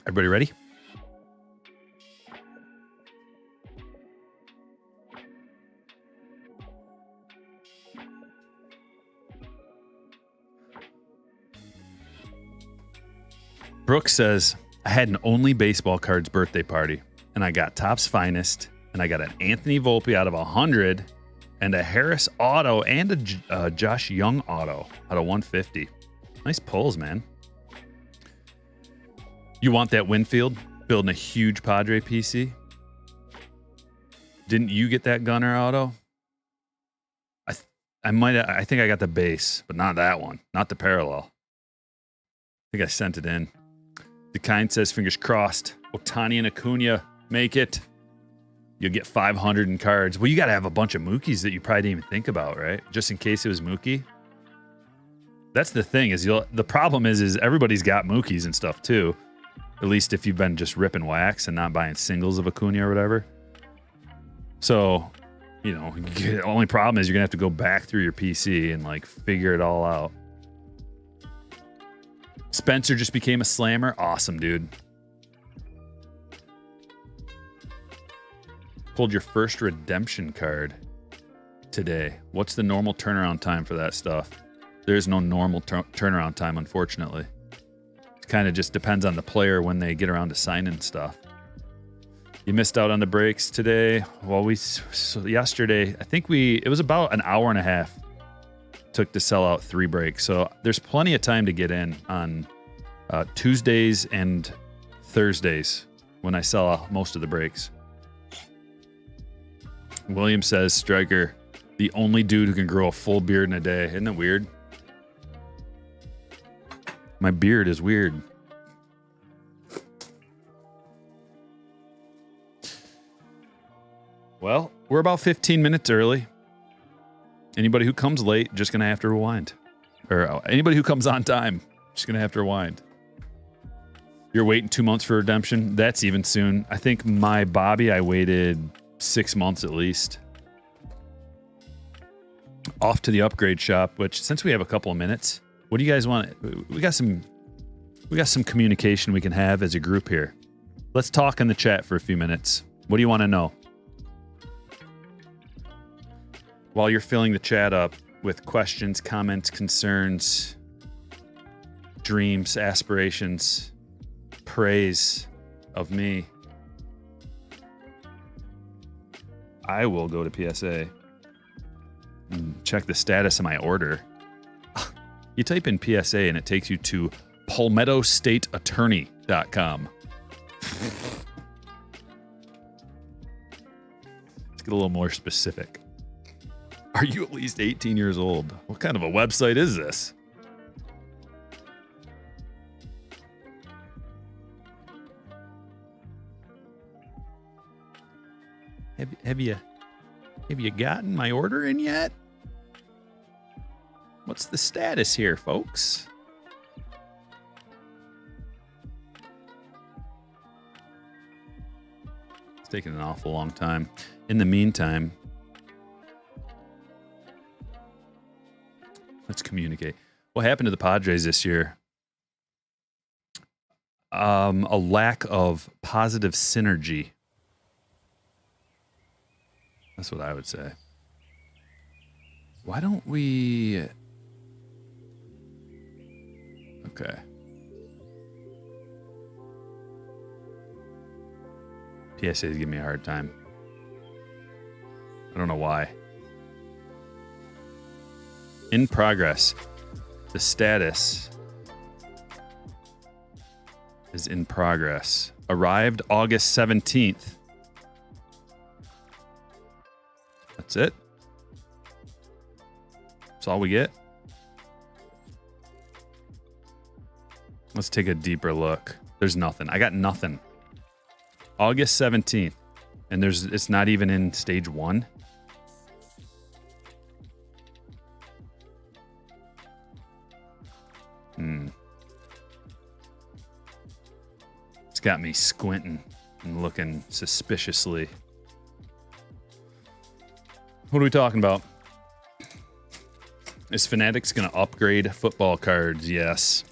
Everybody ready? Brooks says, I had an Only Baseball Cards birthday party, and I got Topps Finest, and I got an Anthony Volpe out of 100, and a Harris auto, and a Josh Young auto out of 150. Nice pulls, man. You want that Winfield? Building a huge Padre PC? Didn't you get that Gunner auto? I think I got the base, but not that one. Not the parallel. I think I sent it in. The Kind says, fingers crossed. Ohtani and Acuna make it. You'll get 500 in cards. Well, you got to have a bunch of Mookies that you probably didn't even think about, right? Just in case it was Mookie. That's the thing is the problem is everybody's got Mookies and stuff too. At least if you've been just ripping wax and not buying singles of Acuna or whatever. So, you know, the only problem is you're going to have to go back through your PC and like figure it all out. Spencer just became a slammer. Awesome, dude. Pulled your first redemption card today. What's the normal turnaround time for that stuff? There's no normal turnaround time, unfortunately. It kind of just depends on the player when they get around to signing stuff. You missed out on the breaks today. Well, yesterday, I think it was about an hour and a half took to sell out 3 breaks. So there's plenty of time to get in on Tuesdays and Thursdays when I sell out most of the breaks. William says, Striker, the only dude who can grow a full beard in a day. Isn't that weird? My beard is weird. Well, we're about 15 minutes early. Anybody who comes late, just going to have to rewind. Or anybody who comes on time, just going to have to rewind. You're waiting 2 months for redemption? That's even soon. I think my Bobby, I waited 6 months at least. Off to the upgrade shop, which since we have a couple of minutes, what do you guys want? We got some communication we can have as a group here. Let's talk in the chat for a few minutes. What do you want to know? While you're filling the chat up with questions, comments, concerns, dreams, aspirations, praise of me, I will go to PSA and check the status of my order. You type in PSA and it takes you to palmettostateattorney.com. Let's get a little more specific. Are you at least 18 years old? What kind of a website is this? Have you gotten my order in yet? What's the status here, folks? It's taking an awful long time. In the meantime, let's communicate. What happened to the Padres this year? A lack of positive synergy. That's what I would say. Why don't we... Okay. PSA is giving me a hard time. I don't know why. In progress. The status is in progress. Arrived August 17th. That's it. That's all we get. Let's take a deeper look. There's nothing. I got nothing. August 17th. And it's not even in stage 1. It's got me squinting and looking suspiciously. What are we talking about? Is Fanatics going to upgrade football cards? Yes.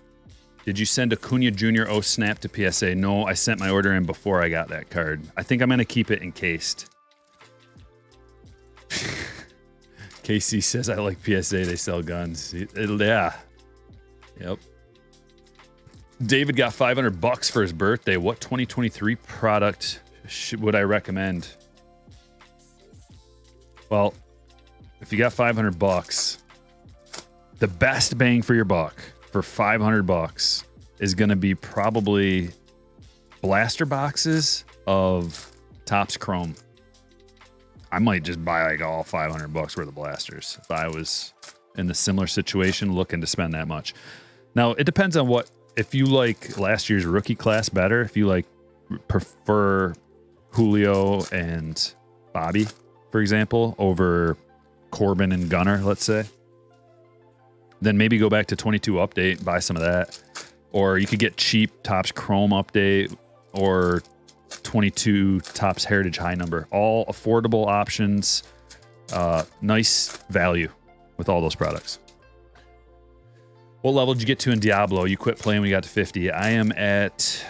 Did you send Acuna Jr. O snap to PSA? No, I sent my order in before I got that card. I think I'm going to keep it encased. KC says, I like PSA. They sell guns. Yeah. Yep. David got $500 for his birthday. What 2023 product would I recommend? Well, if you got $500, the best bang for your buck for $500 is going to be probably blaster boxes of Topps Chrome. I might just buy like all $500 worth of blasters if I was in the similar situation looking to spend that much. Now, it depends on what, if you like last year's rookie class better, if you like prefer Julio and Bobby, for example, over Corbin and Gunnar, let's say, then maybe go back to 22 update, buy some of that. Or you could get cheap Topps Chrome update or 22 Topps Heritage High Number. All affordable options, nice value with all those products. What level did you get to in Diablo? You quit playing when you got to 50. I am at...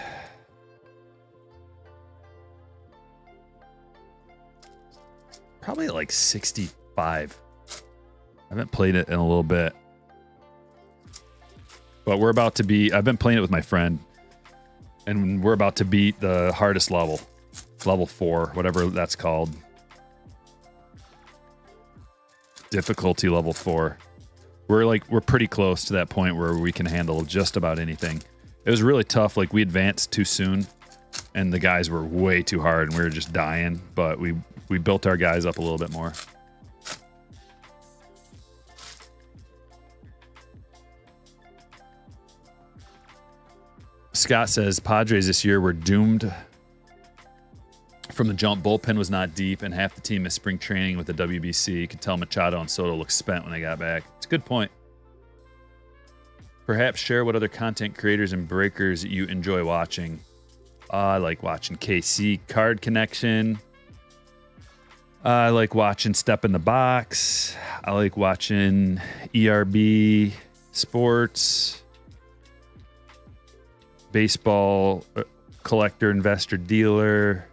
probably at like 65. I haven't played it in a little bit. But we're about to be... I've been playing it with my friend. And we're about to beat the hardest level. Level 4, whatever that's called. Difficulty level 4. We're pretty close to that point where we can handle just about anything. It was really tough. Like, we advanced too soon, and the guys were way too hard, and we were just dying. But we built our guys up a little bit more. Scott says Padres this year were doomed from the jump. Bullpen was not deep, and half the team is spring training with the WBC. You could tell Machado and Soto looked spent when they got back. It's a good point. Perhaps share what other content creators and breakers you enjoy watching. I like watching KC Card Connection. I like watching Step in the Box. I like watching ERB Sports. Baseball Collector Investor Dealer.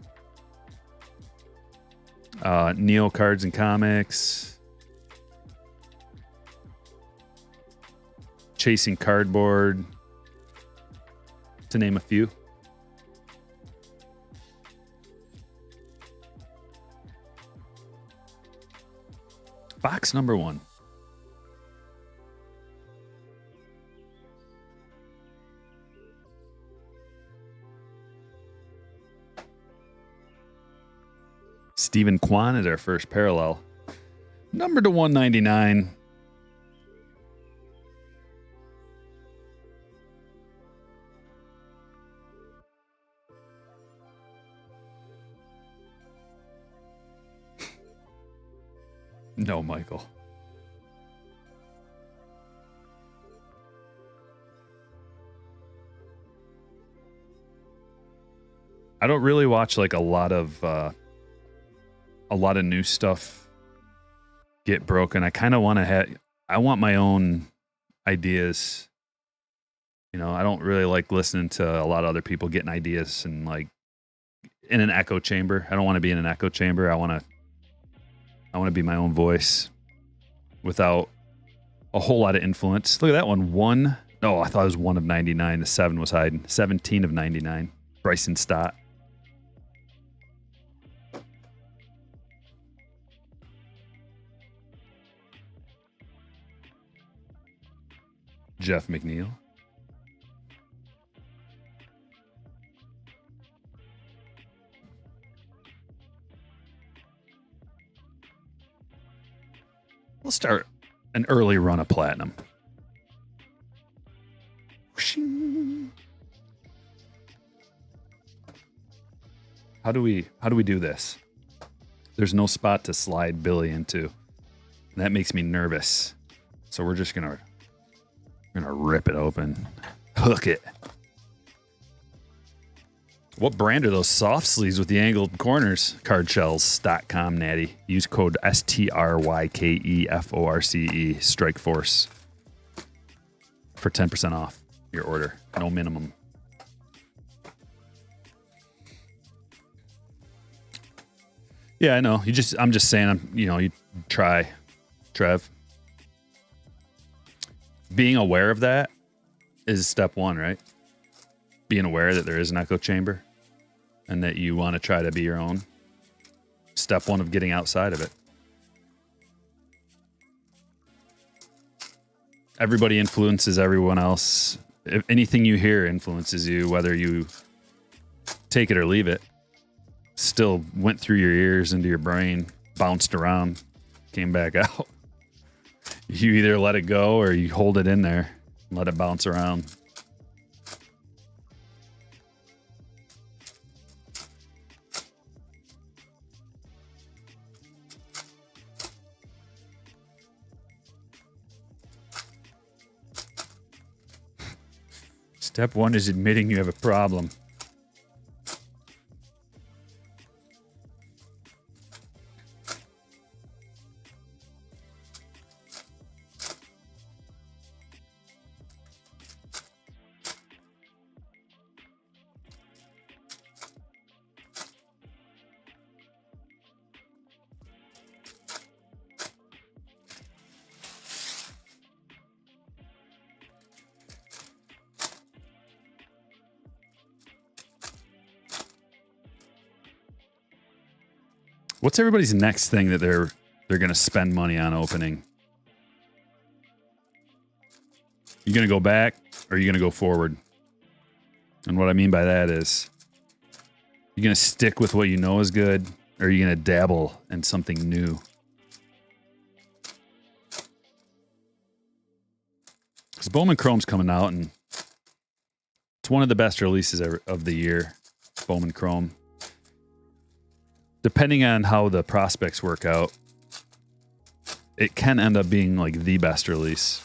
Neo Cards and Comics. Chasing Cardboard. To name a few. Box number 1. Stephen Kwan is our first parallel. Number to 199. No, Michael. I don't really watch like a lot of new stuff get broken. I kind of want to I want my own ideas. You know, I don't really like listening to a lot of other people getting ideas and like in an echo chamber. I don't want to be in an echo chamber. I want to be my own voice without a whole lot of influence. Look at that one. No, I thought it was 1 of 99. The 7 was hiding. 17 of 99. Bryson Stott. Jeff McNeil. We'll start an early run of platinum. How do we do this? There's no spot to slide Billy into. That makes me nervous. So we're just gonna rip it open. Hook it. What brand are those soft sleeves with the angled corners? Cardshells.com, Natty. Use code STRYKEFORCE, Strikeforce, for 10% off your order. No minimum. Yeah, I know. I'm just saying, you try, Trev. Being aware of that is step one, right? Being aware that there is an echo chamber and that you want to try to be your own. Step one of getting outside of it. Everybody influences everyone else. If anything you hear influences you, whether you take it or leave it. Still went through your ears into your brain, bounced around, came back out. You either let it go or you hold it in there and let it bounce around. Step one is admitting you have a problem. What's everybody's next thing that they're going to spend money on opening? You going to go back or are you going to go forward? And what I mean by that is, you're going to stick with what you know is good, or are you going to dabble in something new? Because Bowman Chrome's coming out, and it's one of the best releases of the year, Bowman Chrome. Depending on how the prospects work out, it can end up being like the best release.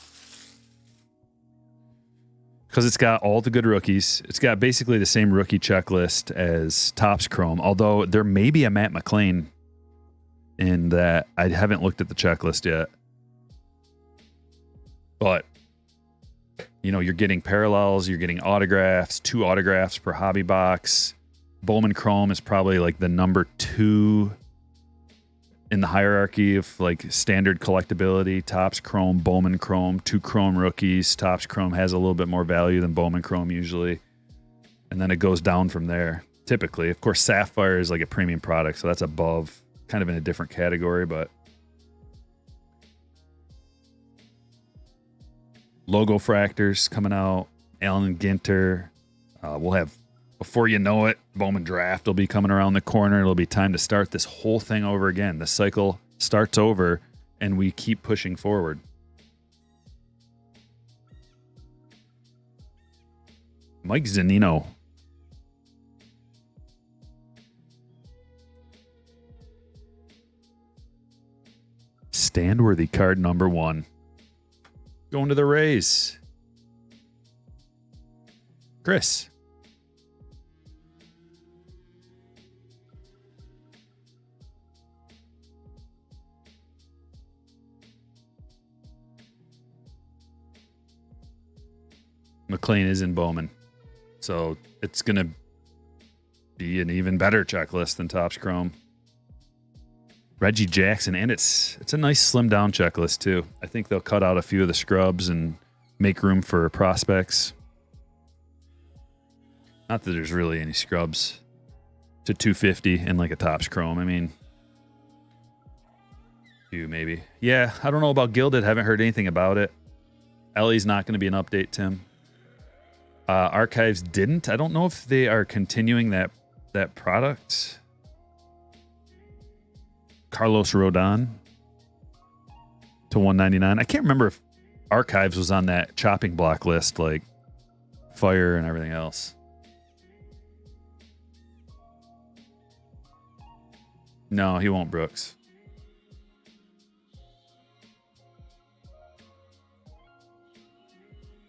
Because it's got all the good rookies. It's got basically the same rookie checklist as Topps Chrome, although there may be a Matt McLain in that. I haven't looked at the checklist yet. But, you're getting parallels, you're getting autographs, 2 autographs per hobby box. Bowman Chrome is probably like the number 2 in the hierarchy of like standard collectability. Topps Chrome, Bowman Chrome, 2 Chrome rookies. Topps Chrome has a little bit more value than Bowman Chrome usually. And then it goes down from there, typically. Of course, Sapphire is like a premium product, so that's above, kind of in a different category, but Logo Fractors coming out, Allen Ginter. We'll have, before you know it, Bowman Draft will be coming around the corner. It'll be time to start this whole thing over again. The cycle starts over, and we keep pushing forward. Mike Zunino. Stand-worthy card number 1. Going to the Rays. Chris. McLean is in Bowman. So it's going to be an even better checklist than Topps Chrome. Reggie Jackson, and it's a nice slim down checklist too. I think they'll cut out a few of the scrubs and make room for prospects. Not that there's really any scrubs to 250 in like a Topps Chrome. I mean, few maybe. Yeah, I don't know about Gilded. Haven't heard anything about it. Ellie's not going to be an update, Tim. Archives didn't. I don't know if they are continuing that product. Carlos Rodon to 199. I can't remember if Archives was on that chopping block list, like Fire and everything else. No, he won't, Brooks.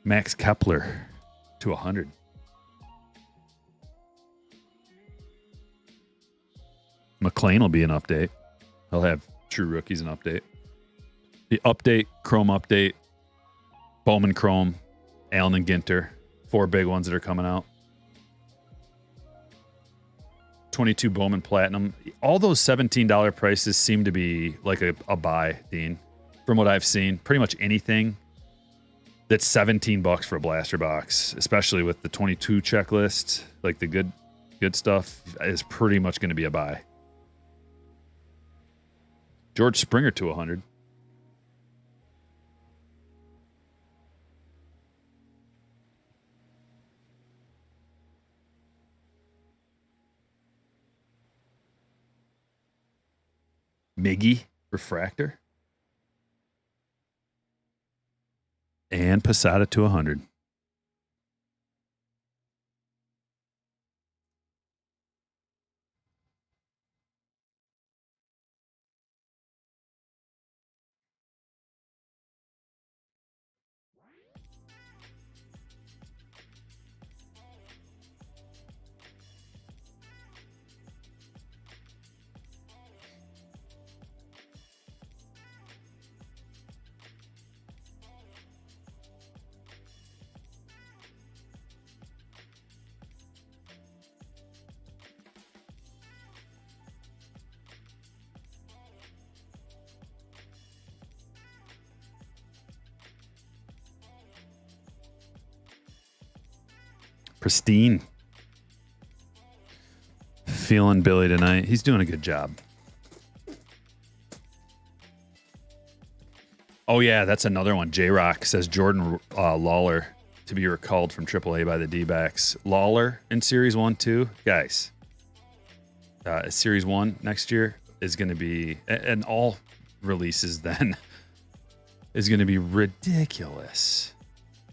Max Kepler to 100. McLean will be an update. He'll have True Rookies an update. The update, Chrome update, Bowman Chrome, Allen and Ginter. 4 big ones that are coming out. 22 Bowman Platinum. All those $17 prices seem to be like a buy, Dean. From what I've seen, pretty much anything that's $17 for a blaster box, especially with the 22 checklist, like the good stuff, is pretty much going to be a buy. George Springer to 100. Miggy Refractor. And Posada to 100. Pristine. Feeling Billy tonight. He's doing a good job. Oh, yeah, that's another one. J-Rock says Jordan Lawler to be recalled from AAA by the D-backs. Lawler in Series 1, too. Guys, Series 1 next year is going to be, and all releases then, is going to be ridiculous.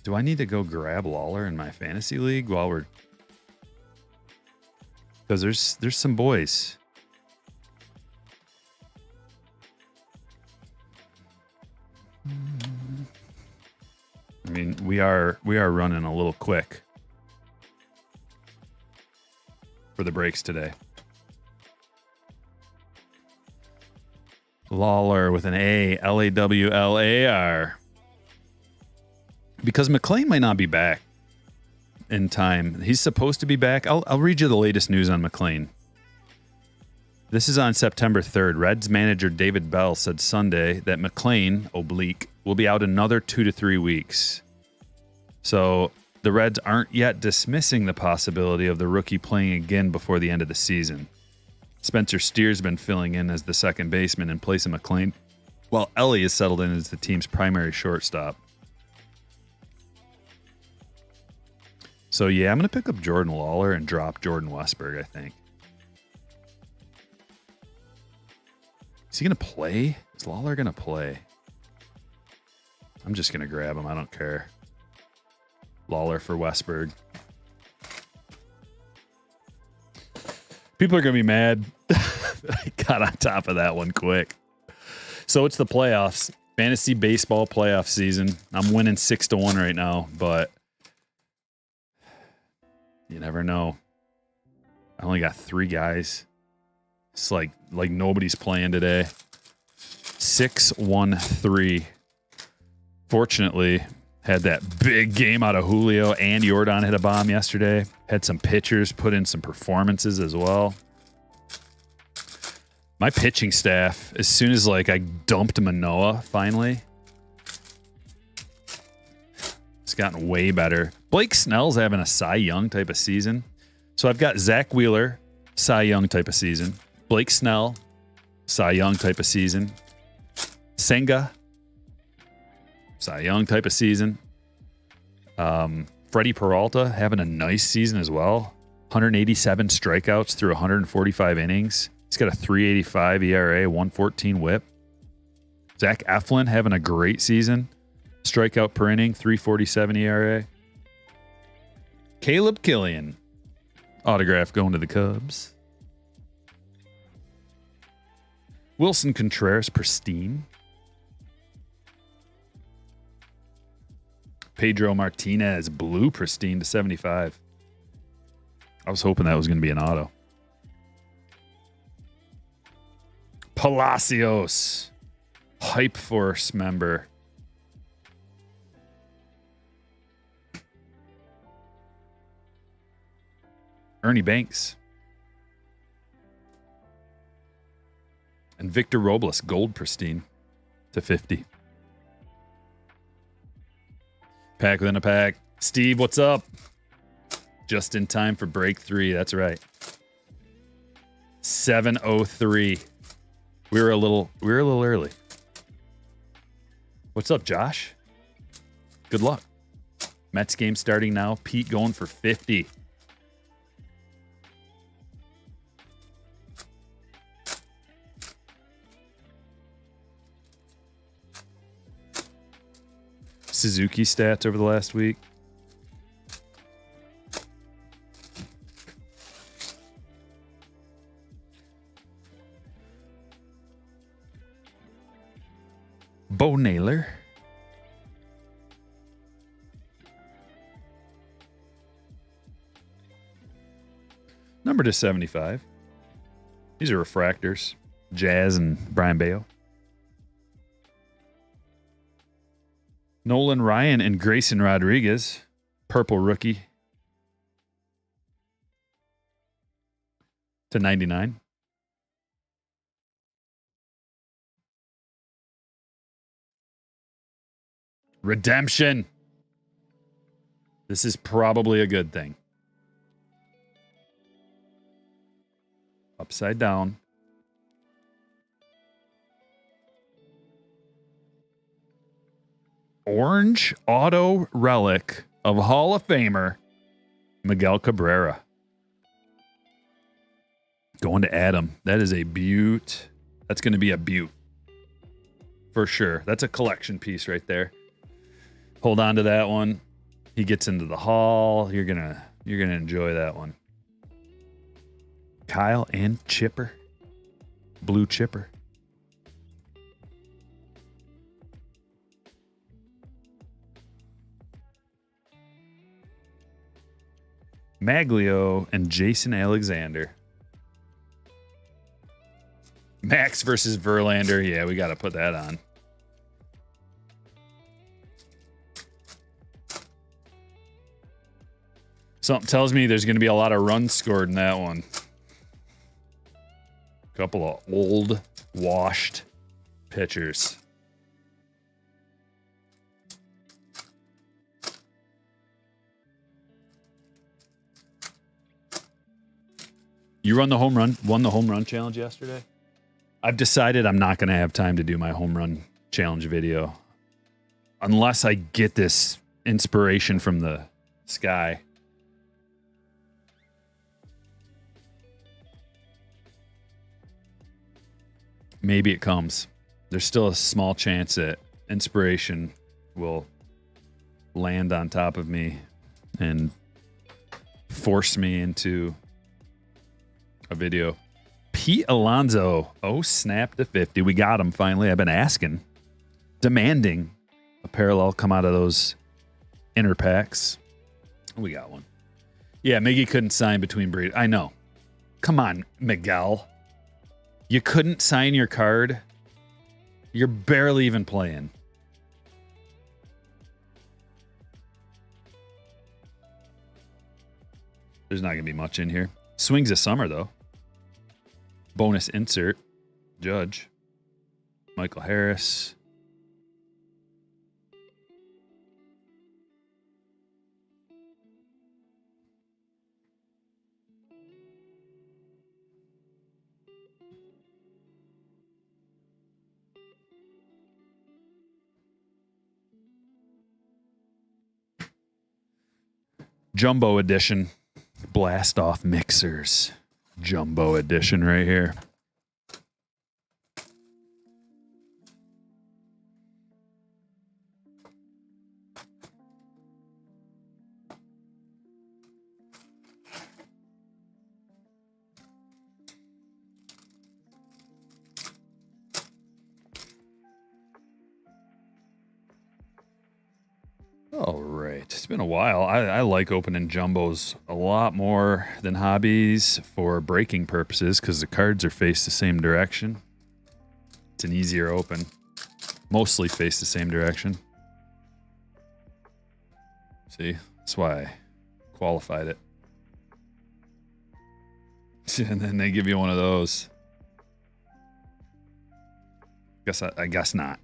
Do I need to go grab Lawler in my fantasy league while we're... Because there's some boys. I mean, we are running a little quick for the breaks today. Lawler with an A, Lawlar. Because McLean might not be back in time. He's supposed to be back. I'll read you the latest news on McLean. This is on September 3rd. Reds manager David Bell said Sunday that McLean, oblique, will be out another 2 to 3 weeks. So the Reds aren't yet dismissing the possibility of the rookie playing again before the end of the season. Spencer Steer's been filling in as the second baseman in place of McLean, while Ellie is settled in as the team's primary shortstop. So, yeah, I'm going to pick up Jordan Lawler and drop Jordan Westberg, I think. Is he going to play? Is Lawler going to play? I'm just going to grab him. I don't care. Lawler for Westberg. People are going to be mad. I got on top of that one quick. So it's the playoffs. Fantasy baseball playoff season. I'm winning 6-1 right now, but you never know. I only got 3 guys. It's like nobody's playing today. 6-1-3. Fortunately, had that big game out of Julio and Jordan hit a bomb yesterday. Had some pitchers put in some performances as well. My pitching staff, as soon as I dumped Manoah finally, it's gotten way better. Blake Snell's having a Cy Young type of season. So I've got Zach Wheeler, Cy Young type of season. Blake Snell, Cy Young type of season. Senga, Cy Young type of season. Freddie Peralta having a nice season as well. 187 strikeouts through 145 innings. He's got a 3.85 ERA, 114 WHIP. Zach Eflin having a great season. Strikeout per inning, 3.47 ERA. Caleb Killian, autograph going to the Cubs. Wilson Contreras, Pristine. Pedro Martinez, blue Pristine to 75. I was hoping that was going to be an auto. Palacios, Hype Force member. Ernie Banks. And Victor Robles, gold Pristine to 50. Pack within a pack. Steve, what's up? Just in time for break 3. That's right. 7:03. We were a little early. What's up, Josh? Good luck. Mets game starting now. Pete going for 50. Suzuki stats over the last week. Bo Naylor. Number to 75. These are refractors. Jazz and Brian Bayo. Nolan Ryan and Grayson Rodriguez. Purple rookie. To 99. Redemption. This is probably a good thing. Upside down. Orange auto relic of Hall of Famer Miguel Cabrera. Going to Adam. That is a beaut. That's going to be a beaut. For sure. That's a collection piece right there. Hold on to that one. He gets into the hall. You're gonna enjoy that one. Kyle and Chipper. Blue Chipper. Maglio and Jason Alexander. Max versus Verlander. Yeah, we got to put that on. Something tells me there's going to be a lot of runs scored in that one. Couple of old, washed pitchers. You won the home run challenge yesterday? I've decided I'm not going to have time to do my home run challenge video unless I get this inspiration from the sky. Maybe it comes. There's still a small chance that inspiration will land on top of me and force me into a video. Pete Alonso. Oh, snap to 50. We got him finally. I've been asking, demanding a parallel come out of those inner packs. We got one. Yeah, Miggy couldn't sign between breed. I know. Come on, Miguel. You couldn't sign your card? You're barely even playing. There's not going to be much in here. Swings of Summer, though. Bonus insert. Judge. Michael Harris. Jumbo edition. Blast off mixers. Jumbo edition right here. All right. It's been a while. I like opening jumbos a lot more than hobbies for breaking purposes because the cards are faced the same direction. It's an easier open. Mostly face the same direction. See? That's why I qualified it. And then they give you one of those. I guess not.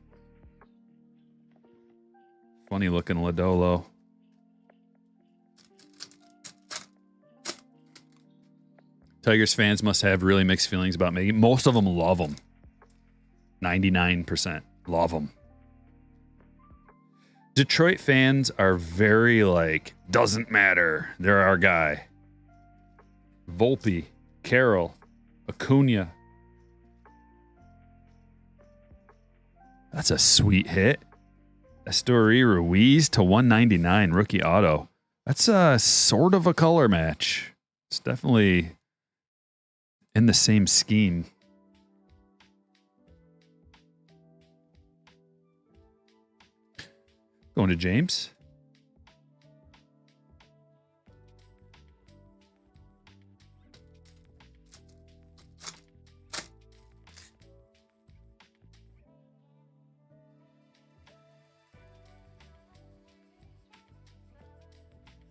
Funny looking Lodolo. Tigers fans must have really mixed feelings about me. Most of them love them. 99% love them. Detroit fans are very like, doesn't matter. They're our guy. Volpe, Carroll, Acuna. That's a sweet hit. Estory Ruiz to 199 rookie auto. That's a sort of a color match. It's definitely in the same scheme. Going to James.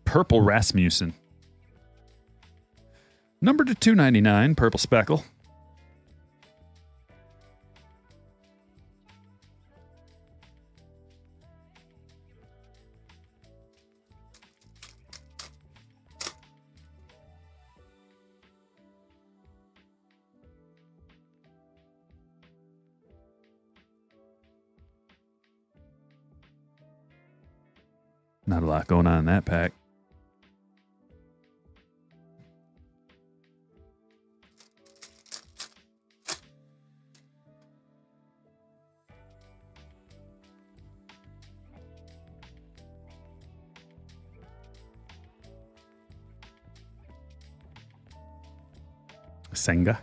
Purple Rasmussen. Number to 299, Purple Speckle. Not a lot going on in that pack. Senga.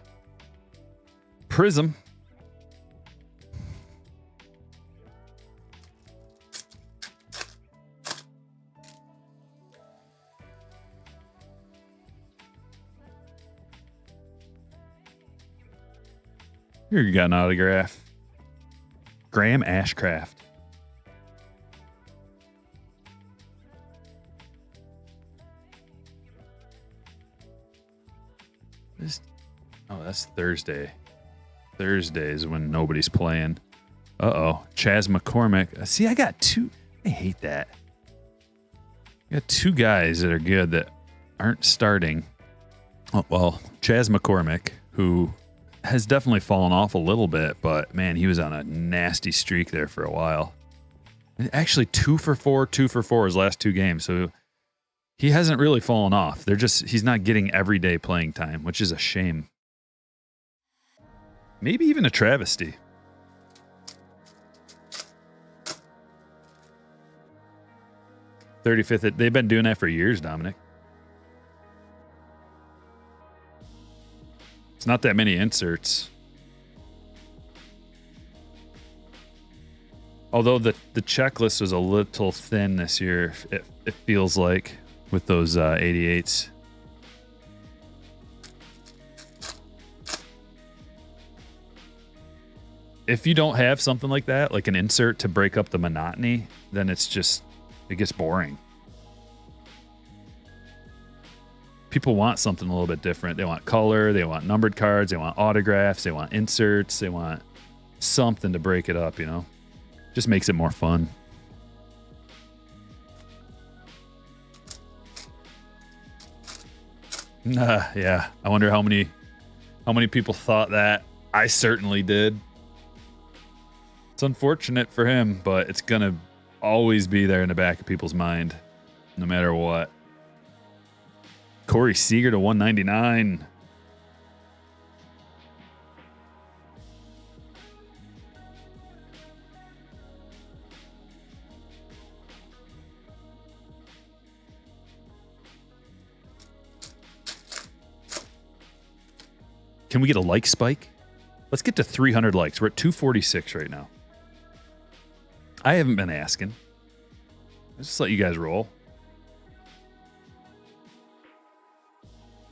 Prism. Here you got an autograph. Graham Ashcraft. Oh, that's Thursday. Thursday is when nobody's playing. Uh-oh. Chas McCormick. See, I got two. I hate that. I got two guys that are good that aren't starting. Oh, well, Chas McCormick, who has definitely fallen off a little bit, but man, he was on a nasty streak there for a while. Actually, 2 for 4 his last two games. So he hasn't really fallen off. He's not getting everyday playing time, which is a shame. Maybe even a travesty. $35th. They've been doing that for years, Dominic. It's not that many inserts. Although the checklist was a little thin this year, it feels like, with those 88s. If you don't have something like that, like an insert to break up the monotony, then it gets boring. People want something a little bit different. They want color, they want numbered cards, they want autographs, they want inserts, they want something to break it up, you know? Just makes it more fun. Yeah. I wonder how many people thought that. I certainly did. It's unfortunate for him, but it's gonna always be there in the back of people's mind, no matter what. Corey Seager to 199. Can we get a like spike? Let's get to 300 likes. We're at 246 right now. I haven't been asking. Let's just let you guys roll.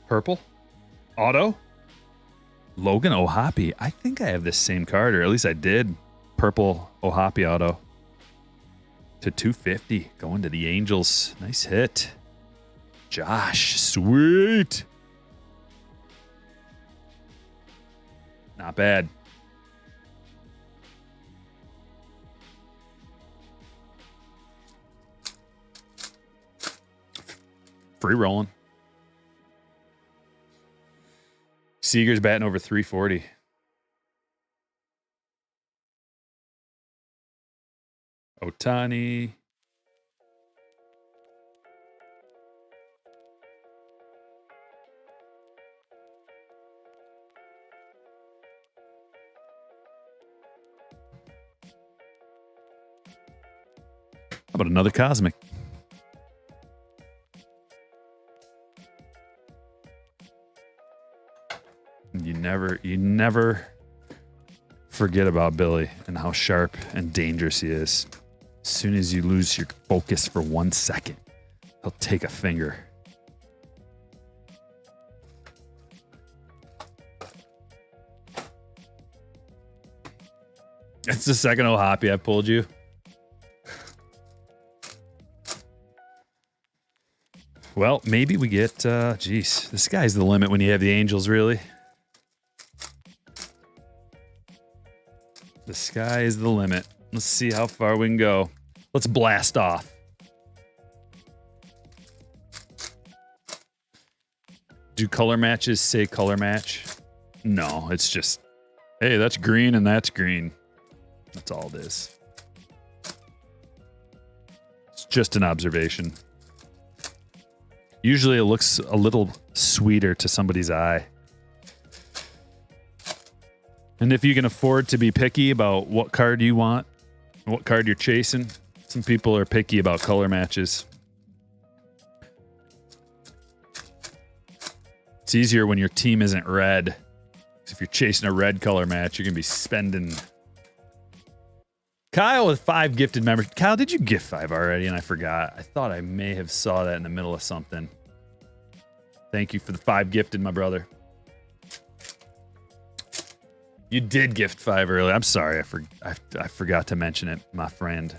Purple. Auto. Logan Ohapi. I think I have this same card, or at least I did. Purple Ohapi auto. To 250. Going to the Angels. Nice hit. Josh. Sweet. Not bad. Free rolling. Seager's batting over 340. Ohtani. How about another Cosmic? You never forget about Billy and how sharp and dangerous he is. As soon as you lose your focus for 1 second, he'll take a finger. It's the second Ohapi I've pulled you. Well, maybe we get, geez, the sky's the limit when you have the Angels, really. The sky is the limit. Let's see how far we can go. Let's blast off. Do color matches say color match? No, it's just, hey, that's green and that's green. That's all it is. It's just an observation. Usually it looks a little sweeter to somebody's eye. And if you can afford to be picky about what card you want, what card you're chasing, some people are picky about color matches. It's easier when your team isn't red. If you're chasing a red color match, you're going to be spending. Kyle with 5 gifted members. Kyle, did you gift 5 already? And I forgot. I thought I may have saw that in the middle of something. Thank you for the 5 gifted, my brother. You did gift 5 early. I'm sorry. I forgot to mention it, my friend.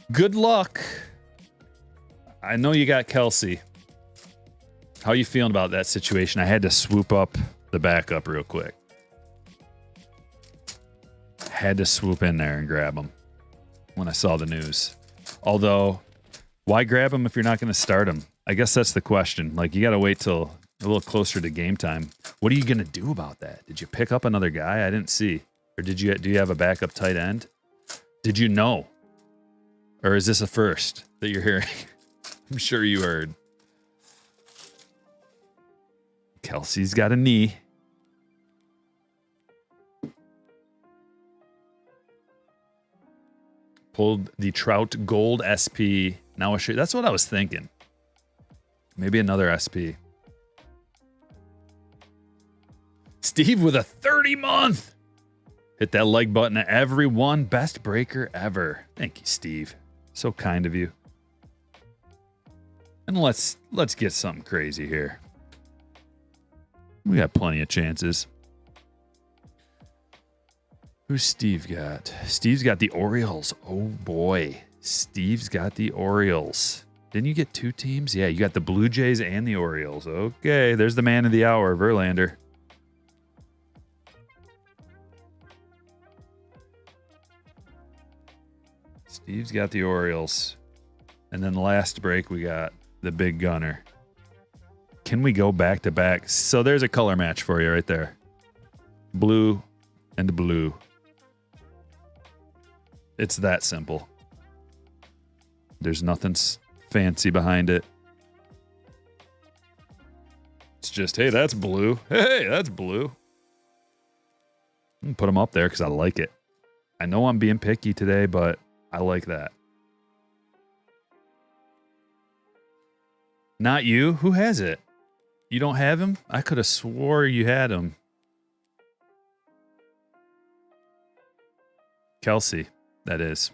Good luck. I know you got Kelsey. How you feeling about that situation? I had to swoop up the backup real quick. Had to swoop in there and grab him when I saw the news. Although, why grab him if you're not going to start him? I guess that's the question. Like, you got to wait till a little closer to game time. What are you going to do about that? Did you pick up another guy? I didn't see. Or do you have a backup tight end? Did you know? Or is this a first that you're hearing? I'm sure you heard. Kelsey's got a knee. Pulled the Trout Gold SP. Now I should. That's what I was thinking. Maybe another SP. Steve with a 30-month. Hit that like button, everyone. Best breaker ever. Thank you, Steve. So kind of you. And let's get something crazy here. We got plenty of chances. Who's Steve got? Steve's got the Orioles. Oh boy. Steve's got the Orioles. Didn't you get 2 teams? Yeah, you got the Blue Jays and the Orioles. Okay, there's the man of the hour, Verlander. Steve's got the Orioles. And then last break, we got the big gunner. Can we go back to back? So there's a color match for you right there. Blue and blue. It's that simple. There's nothing fancy behind it. It's just, hey, that's blue. Hey, that's blue. I'm going to put them up there because I like it. I know I'm being picky today, but I like that. Not you? Who has it? You don't have him? I could have swore you had him. Kelsey, that is.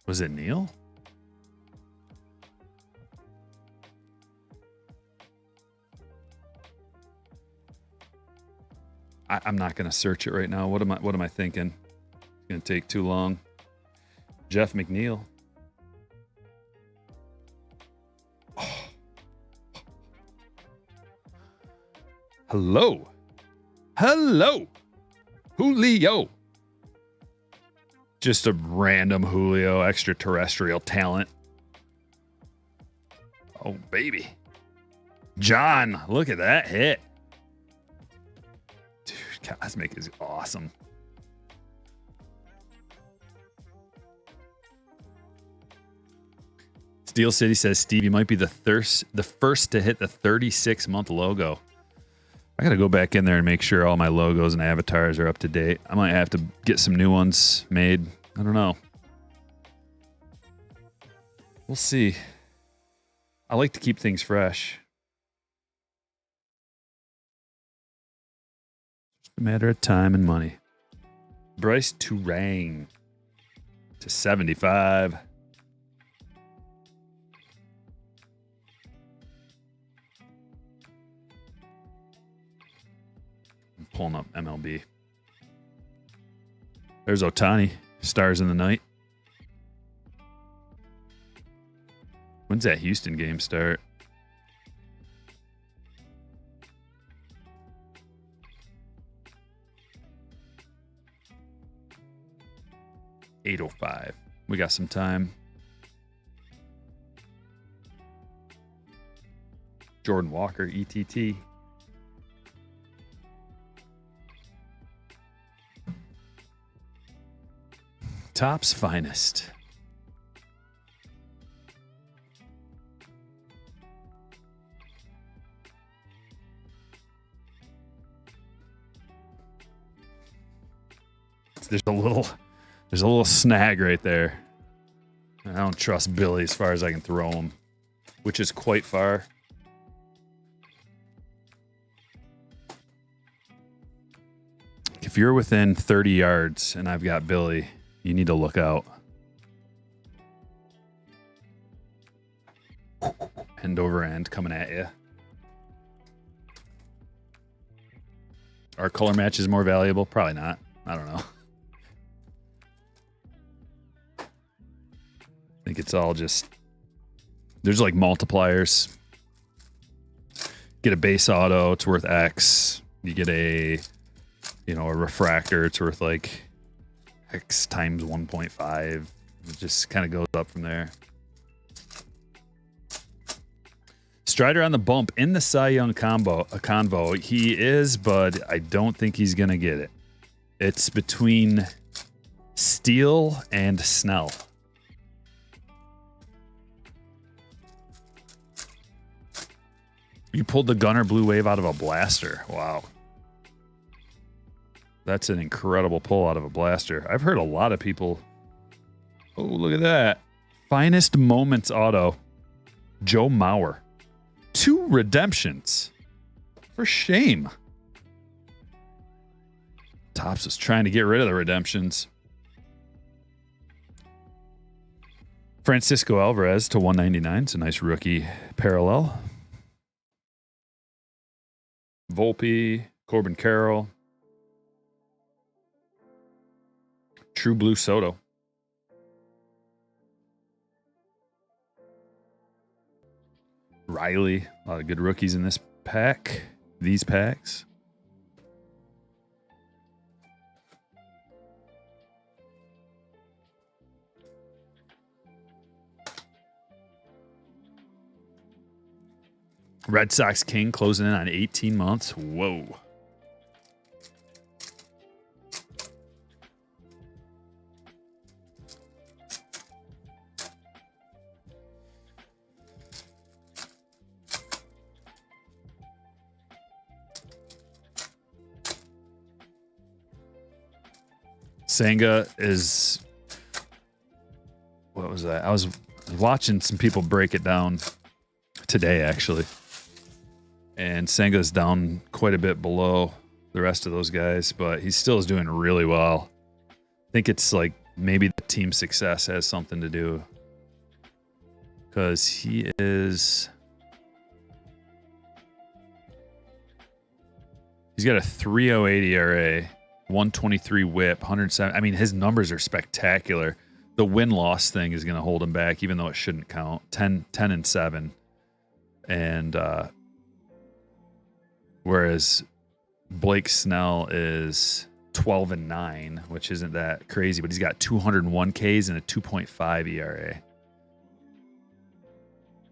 Was it Neil? I'm not going to search it right now. What am I thinking? It's going to take too long. Jeff McNeil. Oh. Hello. Hello. Julio. Just a random Julio extraterrestrial talent. Oh, baby. John, look at that hit. Dude, Cosmic is awesome. Steel City says, Steve, you might be the first to hit the 36-month logo. I got to go back in there and make sure all my logos and avatars are up to date. I might have to get some new ones made. I don't know. We'll see. I like to keep things fresh. Just a matter of time and money. Bryce Turang to 75. Pulling up MLB. There's Ohtani. Stars in the night. When's that Houston game start? $8:05. We got some time. Jordan Walker, ETT. Topps finest. There's a little snag right there. I don't trust Billy as far as I can throw him, which is quite far. If you're within 30 yards and I've got Billy, you need to look out. End over end coming at you. Our color match is more valuable? Probably not. I don't know. I think it's all just... There's like multipliers. Get a base auto, it's worth X. You get a refractor, it's worth like X times 1.5. It just kind of goes up from there. Strider on the bump in the Cy Young convo. He is, but I don't think he's going to get it. It's between Steele and Snell. You pulled the Gunner Blue Wave out of a blaster. Wow. That's an incredible pull out of a blaster. I've heard a lot of people... Oh, look at that. Finest Moments auto. Joe Mauer. 2 redemptions. For shame. Topps was trying to get rid of the redemptions. Francisco Alvarez to 199. It's a nice rookie parallel. Volpe, Corbin Carroll. True Blue Soto. Riley. A lot of good rookies in this pack. These packs. Red Sox King closing in on 18 months. Whoa. Senga is, what was that? I was watching some people break it down today, actually. And Senga's down quite a bit below the rest of those guys, but he still is doing really well. I think it's like maybe the team success has something to do. Because he's got a 3.08 ERA, 123 whip, 107. I mean, his numbers are spectacular. The win-loss thing is going to hold him back, even though it shouldn't count. 10-7. And whereas Blake Snell is 12-9, which isn't that crazy, but he's got 201 Ks and a 2.5 ERA.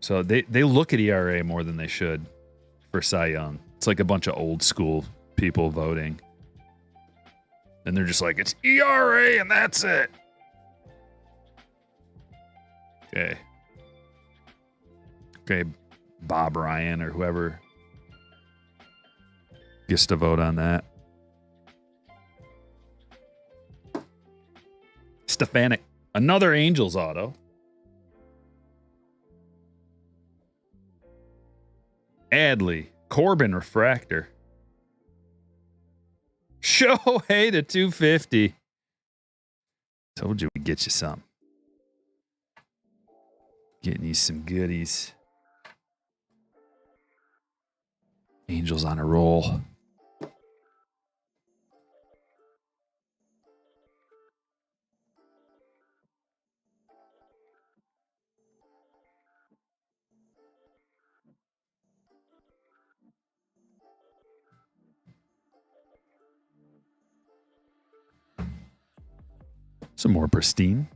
So they look at ERA more than they should for Cy Young. It's like a bunch of old school people voting. And they're just like, it's ERA and that's it. Okay, Bob Ryan or whoever gets to vote on that. Stefanik, another Angels auto. Adley, Corbin refractor. Shohei to 250. Told you we'd get you some. Getting you some goodies. Angels on a roll. Some more Pristine.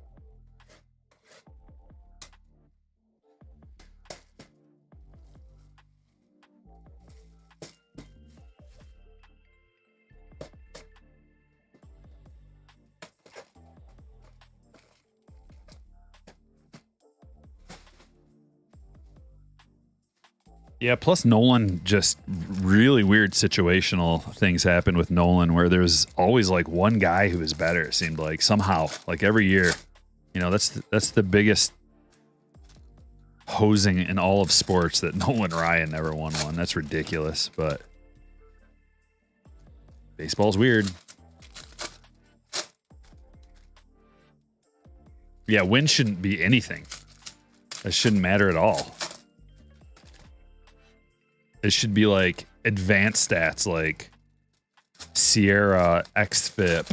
Yeah, plus Nolan, just really weird situational things happen with Nolan where there's always like one guy who is better, it seemed like, somehow, like every year. You know, that's the biggest hosing in all of sports, that Nolan Ryan never won one. That's ridiculous, but baseball's weird. Yeah, win shouldn't be anything. That shouldn't matter at all. It should be like advanced stats like Sierra, XFIP,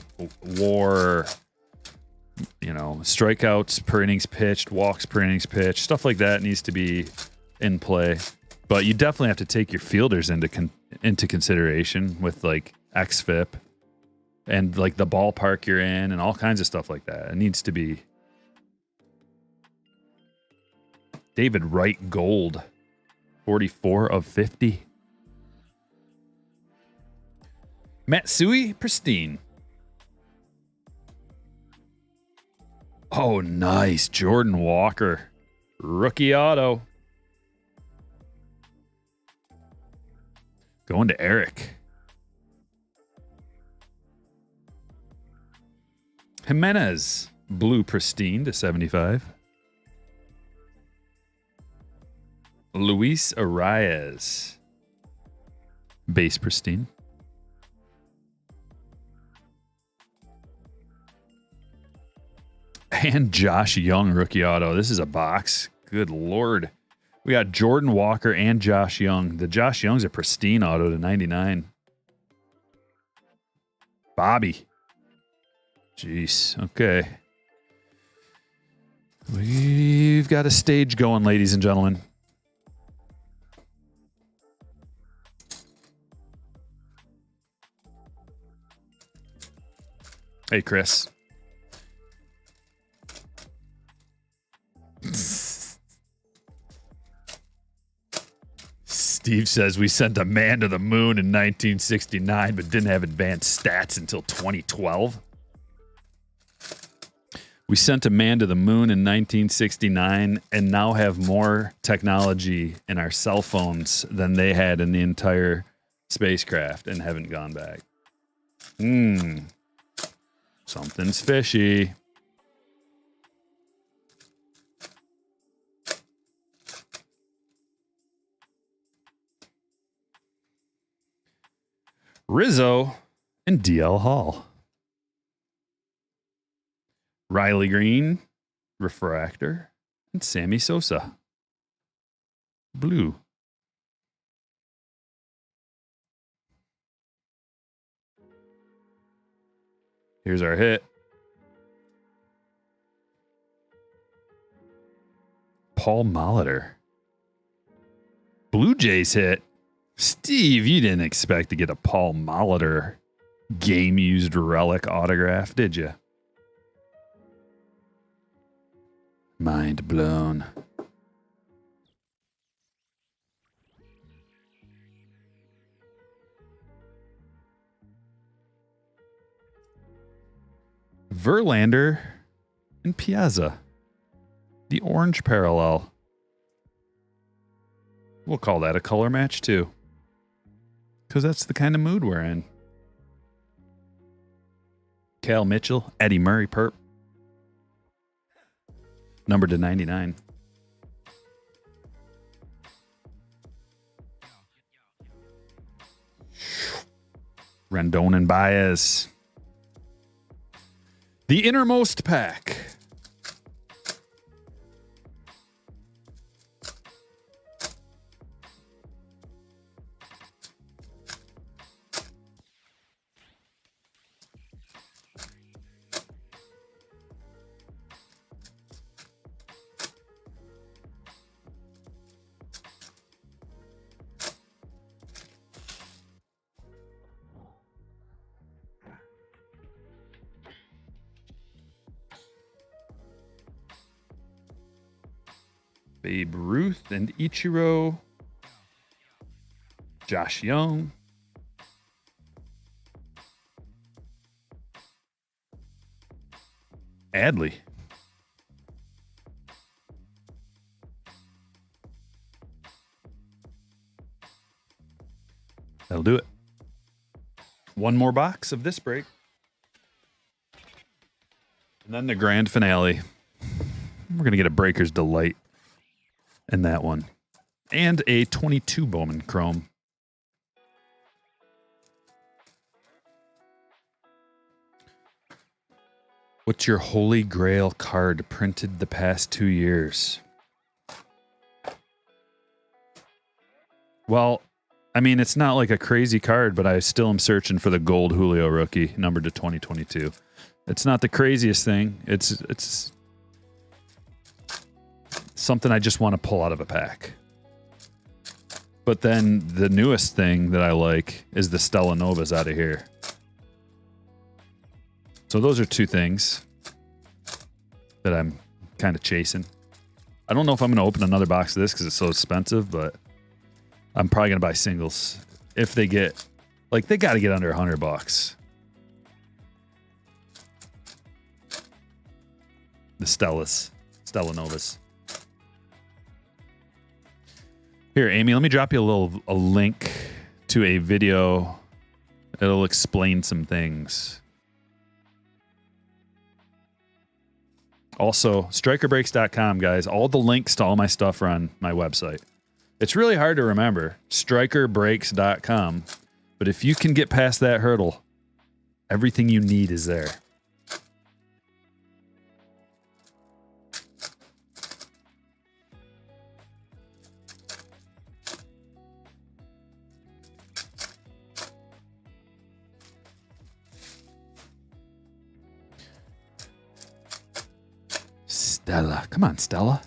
WAR, you know, strikeouts per innings pitched, walks per innings pitched, stuff like that needs to be in play. But you definitely have to take your fielders into consideration with like XFIP and like the ballpark you're in and all kinds of stuff like that. It needs to be. David Wright Gold. 44 of 50. Matsui Pristine. Oh, nice. Jordan Walker. Rookie auto. Going to Eric. Jimenez. Blue Pristine to 75. Luis Arias. Base Pristine. And Josh Young rookie auto. This is a box. Good Lord. We got Jordan Walker and Josh Young. The Josh Young's a pristine auto to 99. Bobby. Jeez. Okay. We've got a stage going, ladies and gentlemen. Hey, Chris. Steve says we sent a man to the moon in 1969, but didn't have advanced stats until 2012. We sent a man to the moon in 1969 and now have more technology in our cell phones than they had in the entire spacecraft and haven't gone back. Something's fishy. Rizzo and DL Hall. Riley Green, Refractor, and Sammy Sosa. Blue. Here's our hit. Paul Molitor. Blue Jays hit. Steve, you didn't expect to get a Paul Molitor game-used relic autograph, did you? Mind blown. Verlander and Piazza. The orange parallel. We'll call that a color match too. Because that's the kind of mood we're in. Cal Mitchell, Eddie Murray perp. Numbered to 99. Rendon and Baez. The innermost pack. Babe Ruth and Ichiro. Josh Young. Adley. That'll do it. One more box of this break. And then the grand finale. We're going to get a Breaker's Delight in that one. And a 22 Bowman Chrome. What's your holy grail card printed the past 2 years? Well, I mean, it's not like a crazy card, but I still am searching for the gold Julio rookie, numbered to 2022. It's not the craziest thing. It's something I just want to pull out of a pack. But then the newest thing that I like is the Stella Novas out of here. So those are two things that I'm kind of chasing. I don't know if I'm going to open another box of this because it's so expensive, but I'm probably going to buy singles if they get, like, they got to get under $100. The Stella Novas. Here, Amy, let me drop you a link to a video. It'll explain some things. Also, strikerbreaks.com, guys. All the links to all my stuff are on my website. It's really hard to remember. StrikerBreaks.com. But if you can get past that hurdle, everything you need is there. Stella. Come on, Stella.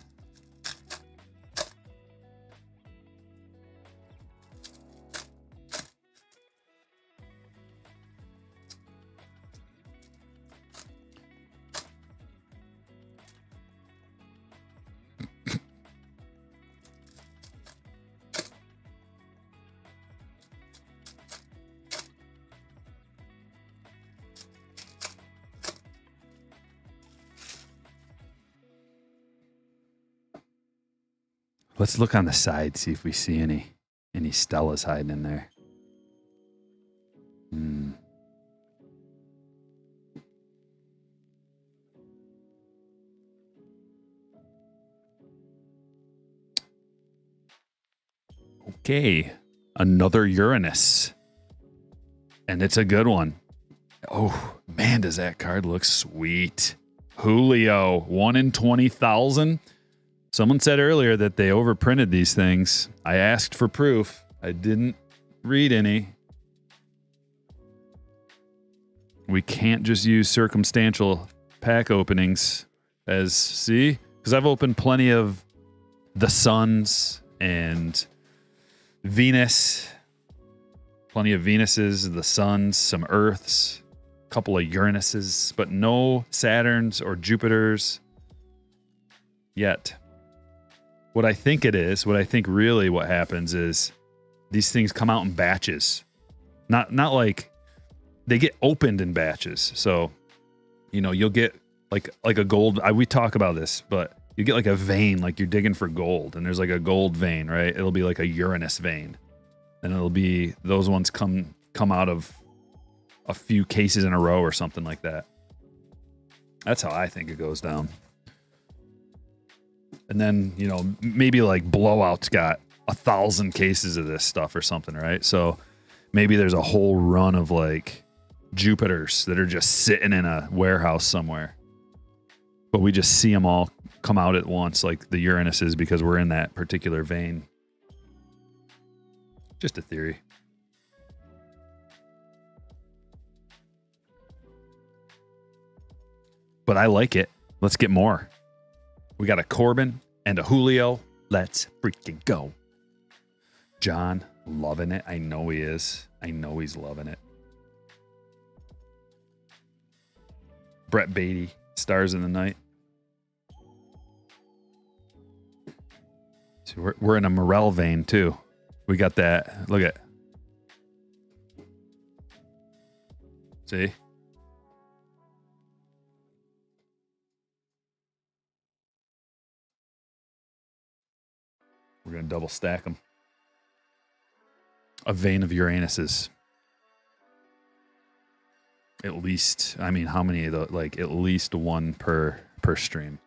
Let's look on the side, see if we see any Stellas hiding in there. Okay, another Uranus. And it's a good one. Oh, man, does that card look sweet. Julio, 1 in 20,000. Someone said earlier that they overprinted these things. I asked for proof. I didn't read any. We can't just use circumstantial pack openings as, see? Because I've opened plenty of the Suns and Venus. Plenty of Venuses, the Suns, some Earths, a couple of Uranuses, but no Saturns or Jupiters yet. What I think it is, what I think really what happens is these things come out in batches. Not like they get opened in batches. So, you know, you'll get like a gold, we talk about this, but you get like a vein, like you're digging for gold, and there's like a gold vein, right? It'll be like a Uranus vein. And it'll be, those ones come out of a few cases in a row or something like that. That's how I think it goes down. And then, you know, maybe like Blowout's got 1,000 cases of this stuff or something, right? So maybe there's a whole run of like Jupiters that are just sitting in a warehouse somewhere. But we just see them all come out at once, like the Uranuses, because we're in that particular vein. Just a theory. But I like it. Let's get more. We got a Corbin and a Julio. Let's freaking go. John, loving it. I know he is. I know he's loving it. Brett Beatty, Stars in the Night. So we're in a Morel vein too. We got that. Look at. See? We're going to double stack them. A vein of Uranuses. At least, I mean, how many of those? Like, at least one per stream.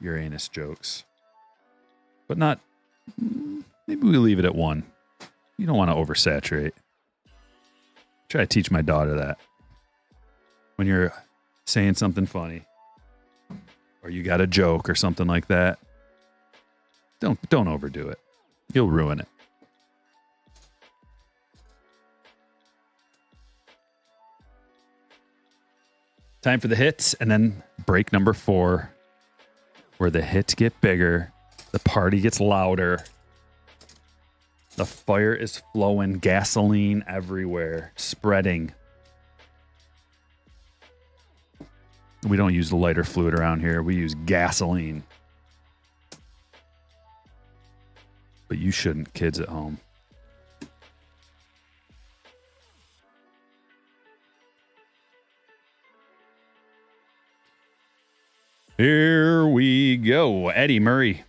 Uranus jokes. But not, maybe we leave it at one. You don't want to oversaturate. Try to teach my daughter that. When you're saying something funny, or you got a joke or something like that, don't overdo it. You'll ruin it. Time for the hits, and then break number 4, where the hits get bigger, the party gets louder, the fire is flowing, gasoline everywhere, spreading. We don't use the lighter fluid around here. We use gasoline. But you shouldn't, kids at home. Here we go. Eddie Murray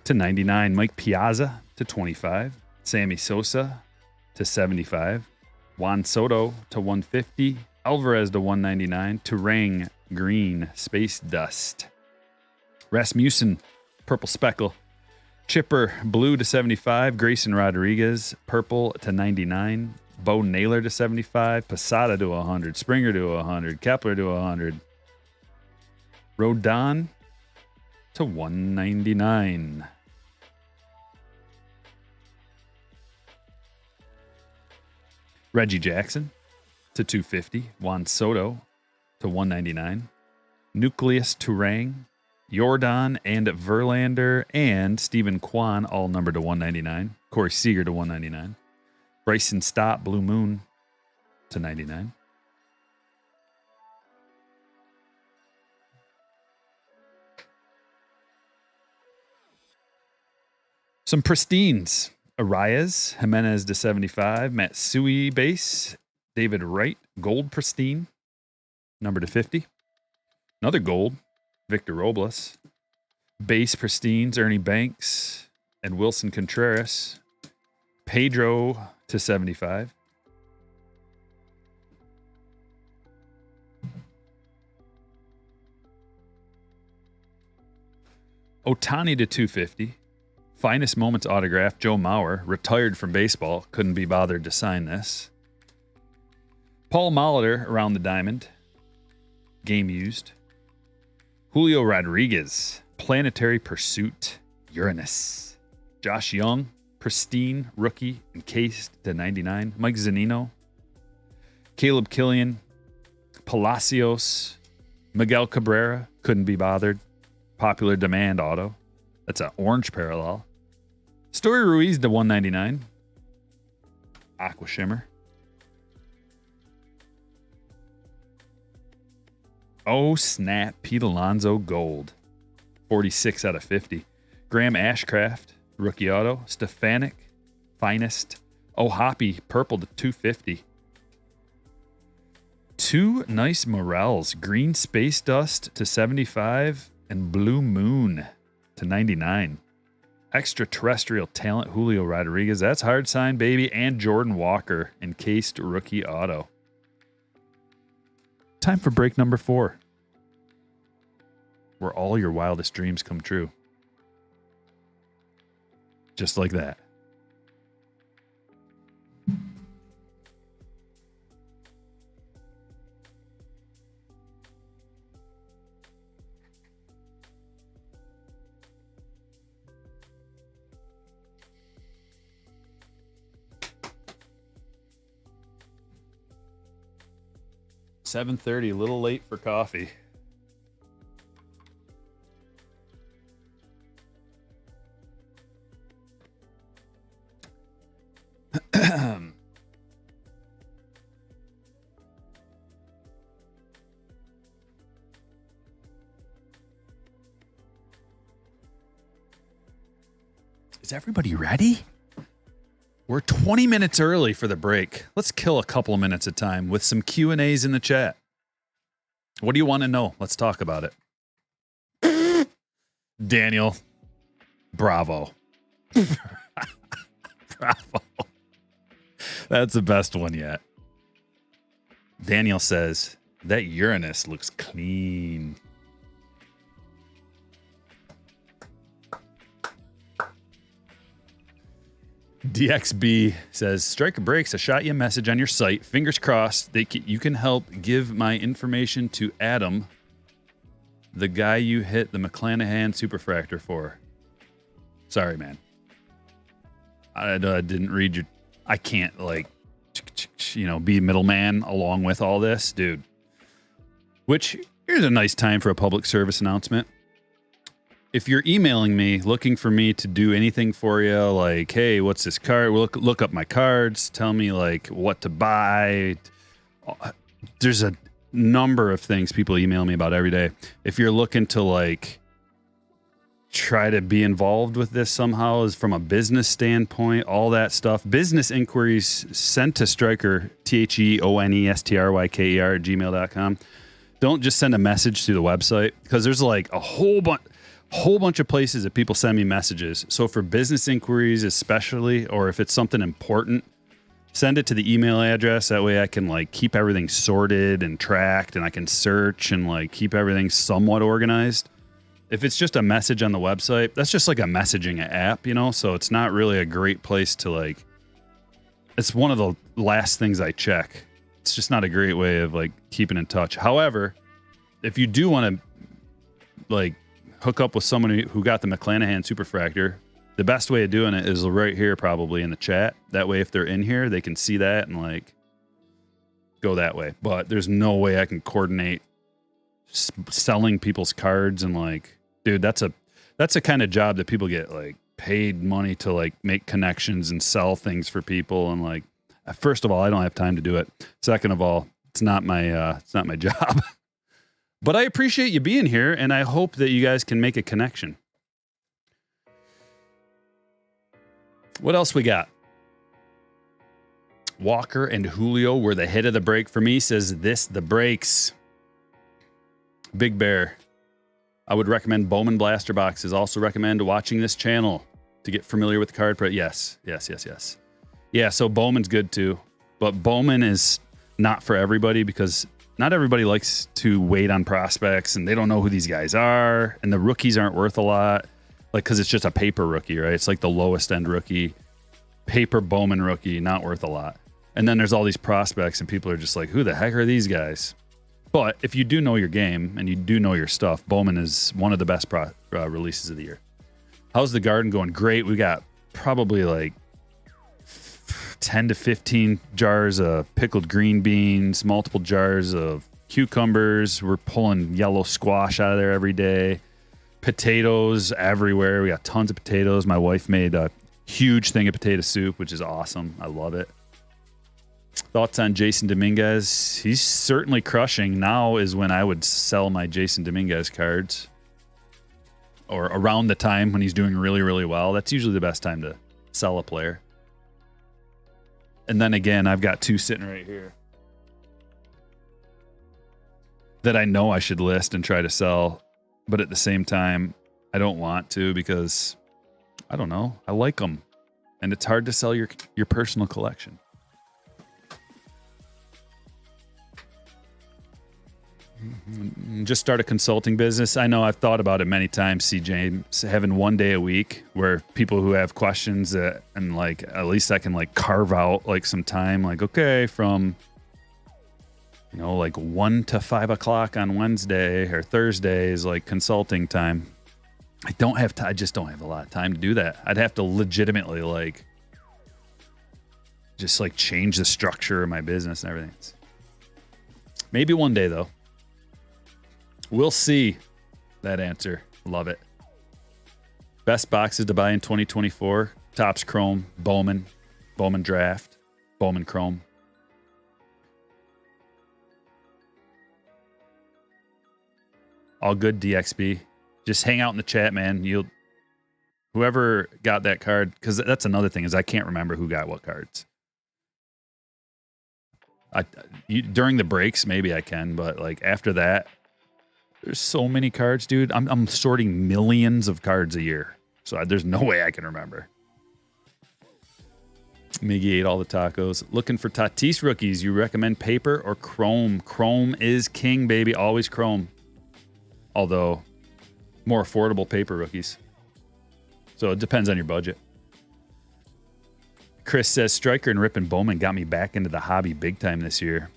to 99. Mike Piazza to 25. Sammy Sosa to 75. Juan Soto to 150. Alvarez to 199. Turang Green Space Dust. Rasmussen Purple Speckle. Chipper blue to 75. Grayson Rodriguez purple to 99. Bo Naylor to 75. Posada to 100. Springer to 100. Kepler to 100. Rodon to 199. Reggie Jackson to 250. Juan Soto to 199. Nucleus Turang, Jordan and Verlander, and Stephen Kwan, all numbered to 199. Corey Seager to 199. Bryson Stott, Blue Moon to 99. Some Pristines. Arias, Jimenez to 75. Matsui base. David Wright, gold Pristine, number to 50. Another gold, Victor Robles. Base Pristines, Ernie Banks and Wilson Contreras. Pedro to 75. Ohtani to 250. Finest Moments autograph, Joe Mauer, retired from baseball, couldn't be bothered to sign this. Paul Molitor around the diamond, game used. Julio Rodriguez, Planetary Pursuit, Uranus. Josh Young, Pristine, rookie, encased to 99. Mike Zunino. Caleb Killian, Palacios, Miguel Cabrera, couldn't be bothered. Popular demand auto. That's an orange parallel. Story Ruiz to 199. Aqua Shimmer. Oh, snap. Pete Alonso gold. 46 out of 50. Graham Ashcraft, rookie auto. Stefanik, finest. Oh, Hoppy, purple to 250. Two nice Morels. Green Space Dust to 75 and Blue Moon to 99. Extraterrestrial Talent, Julio Rodriguez. That's hard sign, baby. And Jordan Walker, encased rookie auto. Time for break number 4, where all your wildest dreams come true. Just like that. $7:30, a little late for coffee. Is everybody ready? We're 20 minutes early for the break. Let's kill a couple of minutes of time with some Q&As in the chat. What do you want to know? Let's talk about it. Daniel, bravo. Bravo. That's the best one yet. Daniel says, that Uranus looks clean. DXB says, Striker Breaks, I shot you a message on your site. Fingers crossed you can help give my information to Adam, the guy you hit the McClanahan Superfractor for. Sorry, man. I didn't read your... I can't, be middleman along with all this. Dude. Which, here's a nice time for a public service announcement. If you're emailing me looking for me to do anything for you, like, hey, what's this card? Look up my cards. Tell me, what to buy. There's a number of things people email me about every day. If you're looking to, try to be involved with this somehow is from a business standpoint, all that stuff. Business inquiries sent to Striker, THEONESTRYKER at gmail.com. Don't just send a message through the website, because there's a whole bunch of places that people send me messages. So for business inquiries especially, or if it's something important, send it to the email address. That way I can keep everything sorted and tracked, and I can search and keep everything somewhat organized. if it's just a message on the website, that's just like a messaging app, you know? So it's not really a great place to like, it's one of the last things I check. It's just not a great way of like keeping in touch. However, if you do want to like hook up with somebody who got the McClanahan Superfractor, the best way of doing it is right here, probably in the chat. That way, if they're in here, they can see that and like go that way. But there's no way I can coordinate selling people's cards and like, dude, that's a kind of job that people get like paid money to like make connections and sell things for people. And like, first of all, I don't have time to do it. Second of all, it's not my job. But I appreciate you being here, and I hope that you guys can make a connection. What else we got? Walker and Julio were the hit of the break for me, says the breaks. Big Bear. I would recommend Bowman Blaster Boxes. Also recommend watching this channel to get familiar with the card. Yes. Yeah, so Bowman's good too. But Bowman is not for everybody because not everybody likes to wait on prospects and they don't know who these guys are. And the rookies aren't worth a lot. Like, because it's just a paper rookie, right? It's like the lowest end rookie. Paper Bowman rookie, not worth a lot. And then there's all these prospects and people are just like, who the heck are these guys? But if you do know your game and you do know your stuff, Bowman is one of the best releases of the year. How's the garden going? Great. We got probably like 10 to 15 jars of pickled green beans, multiple jars of cucumbers. We're pulling yellow squash out of there every day. Potatoes everywhere. We got tons of potatoes. My wife made a huge thing of potato soup, which is awesome. I love it. Thoughts on Jason Dominguez? He's certainly crushing. Now is when I would sell my Jason Dominguez cards, or around the time when he's doing really, really well. That's usually the best time to sell a player. And then again, I've got two sitting right here that I know I should list and try to sell, but at the same time, I don't want to because, I don't know, I like them. And it's hard to sell your personal collection. Just start a consulting business. I know I've thought about it many times, CJ, having one day a week where people who have questions and like, at least I can like carve out like some time, like, okay, from, you know, like 1 to 5 o'clock on Wednesday or Thursday is like consulting time. I just don't have a lot of time to do that. I'd have to legitimately like, just like change the structure of my business and everything. Maybe one day though. We'll see. That answer. Love it. Best boxes to buy in 2024. Topps Chrome, Bowman Draft, Bowman Chrome. All good, DXB. Just hang out in the chat, man. Whoever got that card, because that's another thing is I can't remember who got what cards. During the breaks, maybe I can, but like after that, there's so many cards, dude. I'm sorting millions of cards a year. So there's no way I can remember. Miggy ate all the tacos. Looking for Tatis rookies. You recommend paper or chrome? Chrome is king, baby. Always chrome. Although, more affordable paper rookies. So it depends on your budget. Chris says, Striker and Rip and Bowman got me back into the hobby big time this year.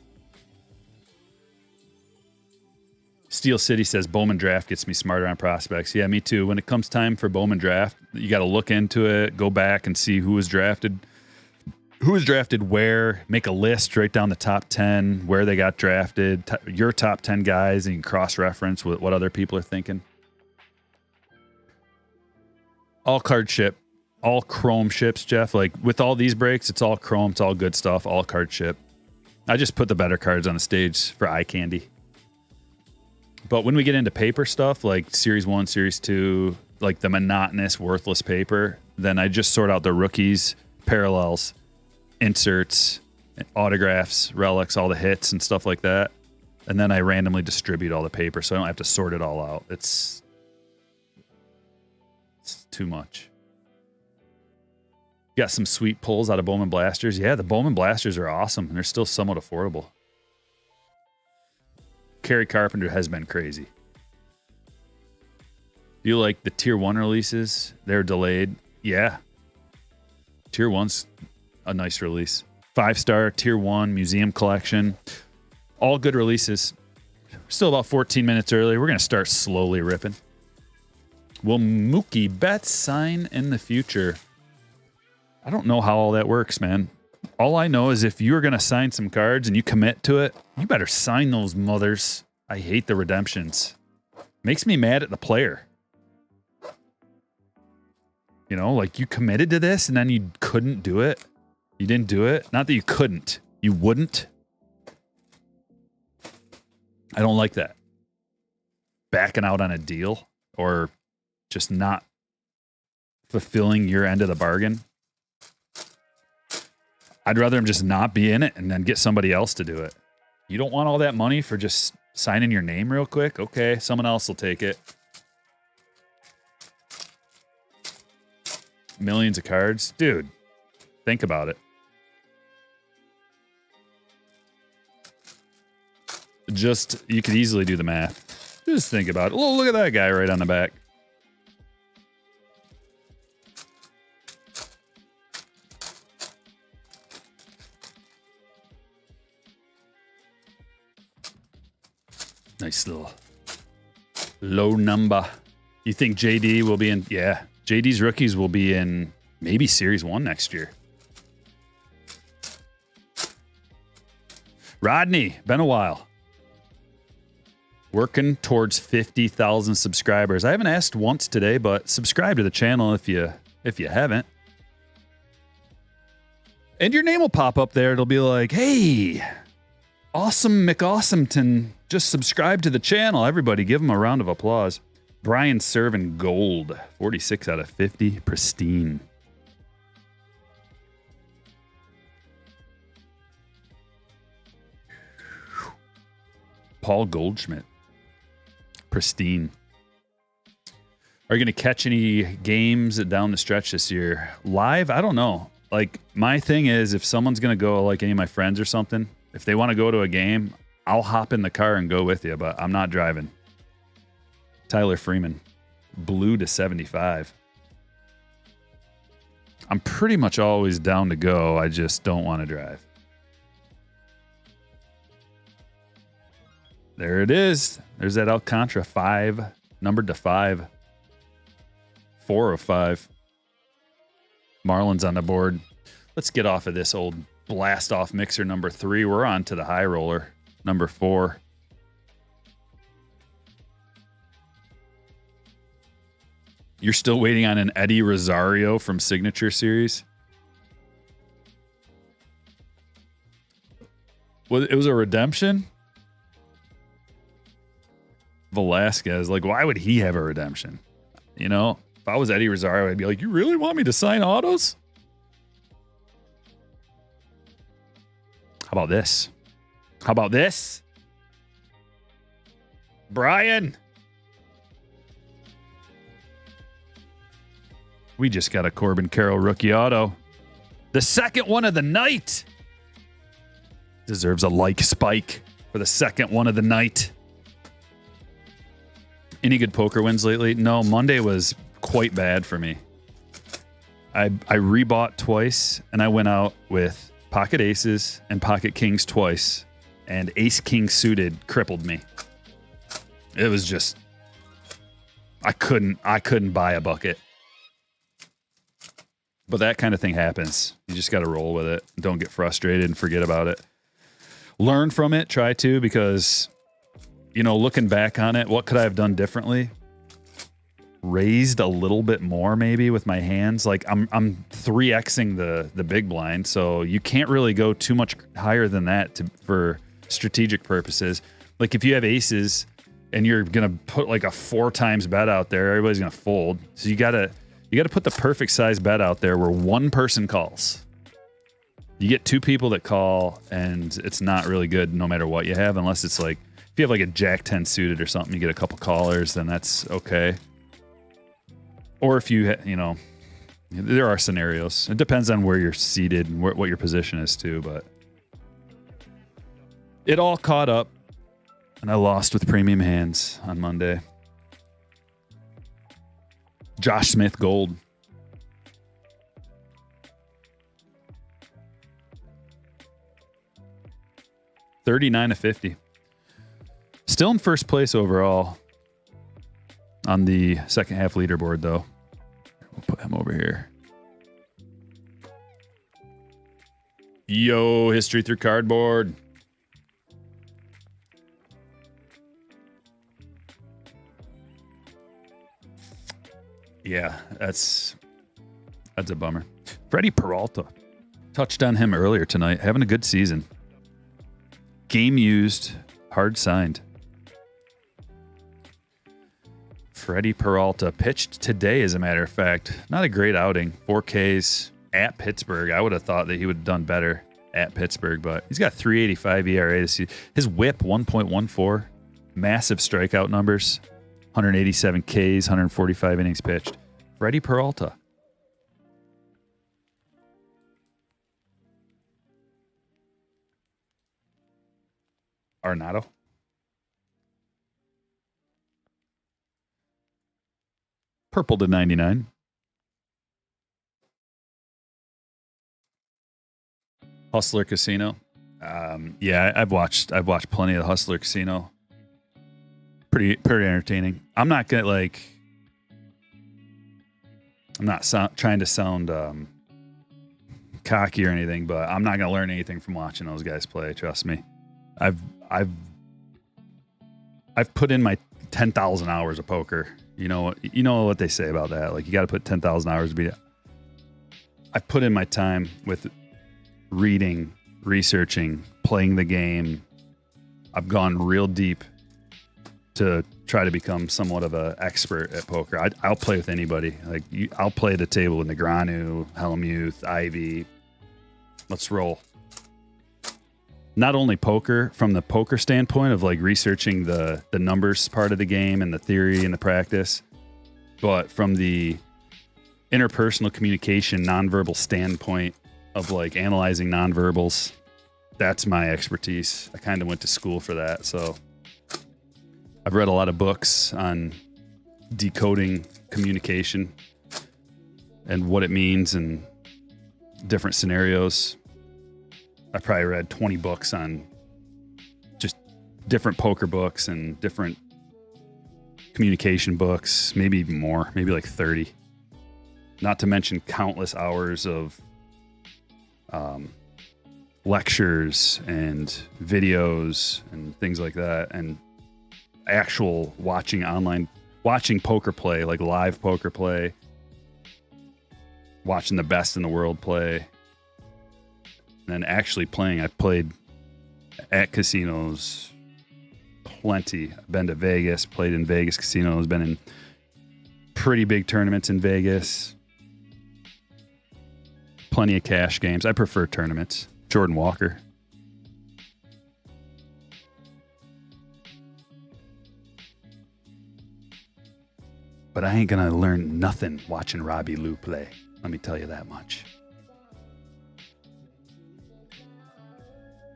Steel City says Bowman Draft gets me smarter on prospects. Yeah, me too. When it comes time for Bowman Draft, you got to look into it, go back and see who was drafted where, make a list, write down the top 10, where they got drafted, your top 10 guys, and you can cross-reference with what other people are thinking. All card ship, all chrome ships, Jeff. Like with all these breaks, it's all chrome, it's all good stuff, all card ship. I just put the better cards on the stage for eye candy. But when we get into paper stuff, like Series 1, Series 2, like the monotonous, worthless paper, then I just sort out the rookies, parallels, inserts, autographs, relics, all the hits and stuff like that. And then I randomly distribute all the paper so I don't have to sort it all out. It's too much. Got some sweet pulls out of Bowman Blasters. Yeah, the Bowman Blasters are awesome, and they're still somewhat affordable. Kerry Carpenter has been crazy. You like the tier 1 releases? They're delayed. Yeah. Tier 1's a nice release. 5-star, tier 1, museum collection. All good releases. Still about 14 minutes early. We're going to start slowly ripping. Will Mookie Betts sign in the future? I don't know how all that works, man. All I know is if you're going to sign some cards and you commit to it, you better sign those mothers. I hate the redemptions. Makes me mad at the player. You know, like you committed to this and then you couldn't do it. You didn't do it. Not that you couldn't. You wouldn't. I don't like that. Backing out on a deal or just not fulfilling your end of the bargain. I'd rather him just not be in it and then get somebody else to do it. You don't want all that money for just signing your name real quick? Okay, someone else will take it. Millions of cards? Dude, think about it. Just, you could easily do the math. Just think about it. Oh, look at that guy right on the back. Nice little low number. You think JD will be in? Yeah. JD's rookies will be in maybe Series 1 next year. Rodney, been a while. Working towards 50,000 subscribers. I haven't asked once today, but subscribe to the channel if you haven't. And your name will pop up there. It'll be like, hey, Awesome McAwesometon just subscribe to the channel. Everybody give him a round of applause. Brian Servin Gold, 46 out of 50, Pristine. Paul Goldschmidt, Pristine. Are you going to catch any games down the stretch this year? Live? I don't know. Like, my thing is, if someone's going to go, like any of my friends or something, if they want to go to a game, I'll hop in the car and go with you, but I'm not driving. Tyler Freeman, blue to 75. I'm pretty much always down to go. I just don't want to drive. There it is. There's that Alcantara 5, numbered to 5. 4 of 5. Marlins on the board. Let's get off of this old blast off mixer number 3. We're on to the high roller number 4. You're still waiting on an Eddie Rosario from Signature Series? Well, it was a redemption? Velasquez, like, why would he have a redemption? You know, if I was Eddie Rosario, I'd be like, you really want me to sign autos? How about this? How about this? Brian. We just got a Corbin Carroll rookie auto. The second one of the night. Deserves a like spike for the second one of the night. Any good poker wins lately? No, Monday was quite bad for me. I rebought twice, and I went out with pocket aces and pocket kings twice, and ace king suited crippled me. It was just, I couldn't buy a bucket. But that kind of thing happens. You just got to roll with it. Don't get frustrated and forget about it. Learn from it. Try to, because, you know, looking back on it, what could I have done differently? Raised a little bit more maybe with my hands. Like I'm 3xing the big blind, so you can't really go too much higher than that for strategic purposes. Like if you have aces and you're gonna put like a 4 times bet out there, everybody's gonna fold. So you gotta put the perfect size bet out there where one person calls. You get 2 people that call, and it's not really good no matter what you have, unless it's like if you have like a Jack 10 suited or something, you get a couple callers, then that's okay. Or if you know, there are scenarios. It depends on where you're seated and what your position is too, but it all caught up, and I lost with premium hands on Monday. Josh Smith gold. $39-50. Still in first place overall on the second half leaderboard, though. We'll put him over here. Yo, history through cardboard. Yeah, that's a bummer. Freddie Peralta. Touched on him earlier tonight. Having a good season. Game used, hard signed. Freddie Peralta pitched today, as a matter of fact. Not a great outing. 4 Ks at Pittsburgh. I would have thought that he would have done better at Pittsburgh, but he's got 3.85 ERA this season. His whip, 1.14. Massive strikeout numbers. 187 Ks, 145 innings pitched. Freddie Peralta. Arnado. Purple to 99. Hustler Casino. Yeah, I've watched plenty of the Hustler Casino. Pretty entertaining. I'm not trying to sound cocky or anything, but I'm not gonna learn anything from watching those guys play. Trust me. I've put in my 10,000 hours of poker. You know what they say about that. Like, you got to put 10,000 hours to beat it. I've put in my time with reading, researching, playing the game. I've gone real deep to try to become somewhat of an expert at poker. I'll play with anybody. I'll play the table with Negreanu, Hellmuth, Ivy. Let's roll. Not only poker from the poker standpoint of like researching the numbers part of the game and the theory and the practice, but from the interpersonal communication, nonverbal standpoint of like analyzing nonverbals. That's my expertise. I kind of went to school for that. So I've read a lot of books on decoding communication and what it means in different scenarios. I probably read 20 books on just different poker books and different communication books, maybe even more, maybe like 30. Not to mention countless hours of lectures and videos and things like that, and actual watching poker play, like live poker play, watching the best in the world play. And then actually playing. I've played at casinos plenty. I've been to Vegas, played in Vegas casinos, been in pretty big tournaments in Vegas. Plenty of cash games. I prefer tournaments. Jordan Walker. But I ain't gonna learn nothing watching Robbie Lou play. Let me tell you that much.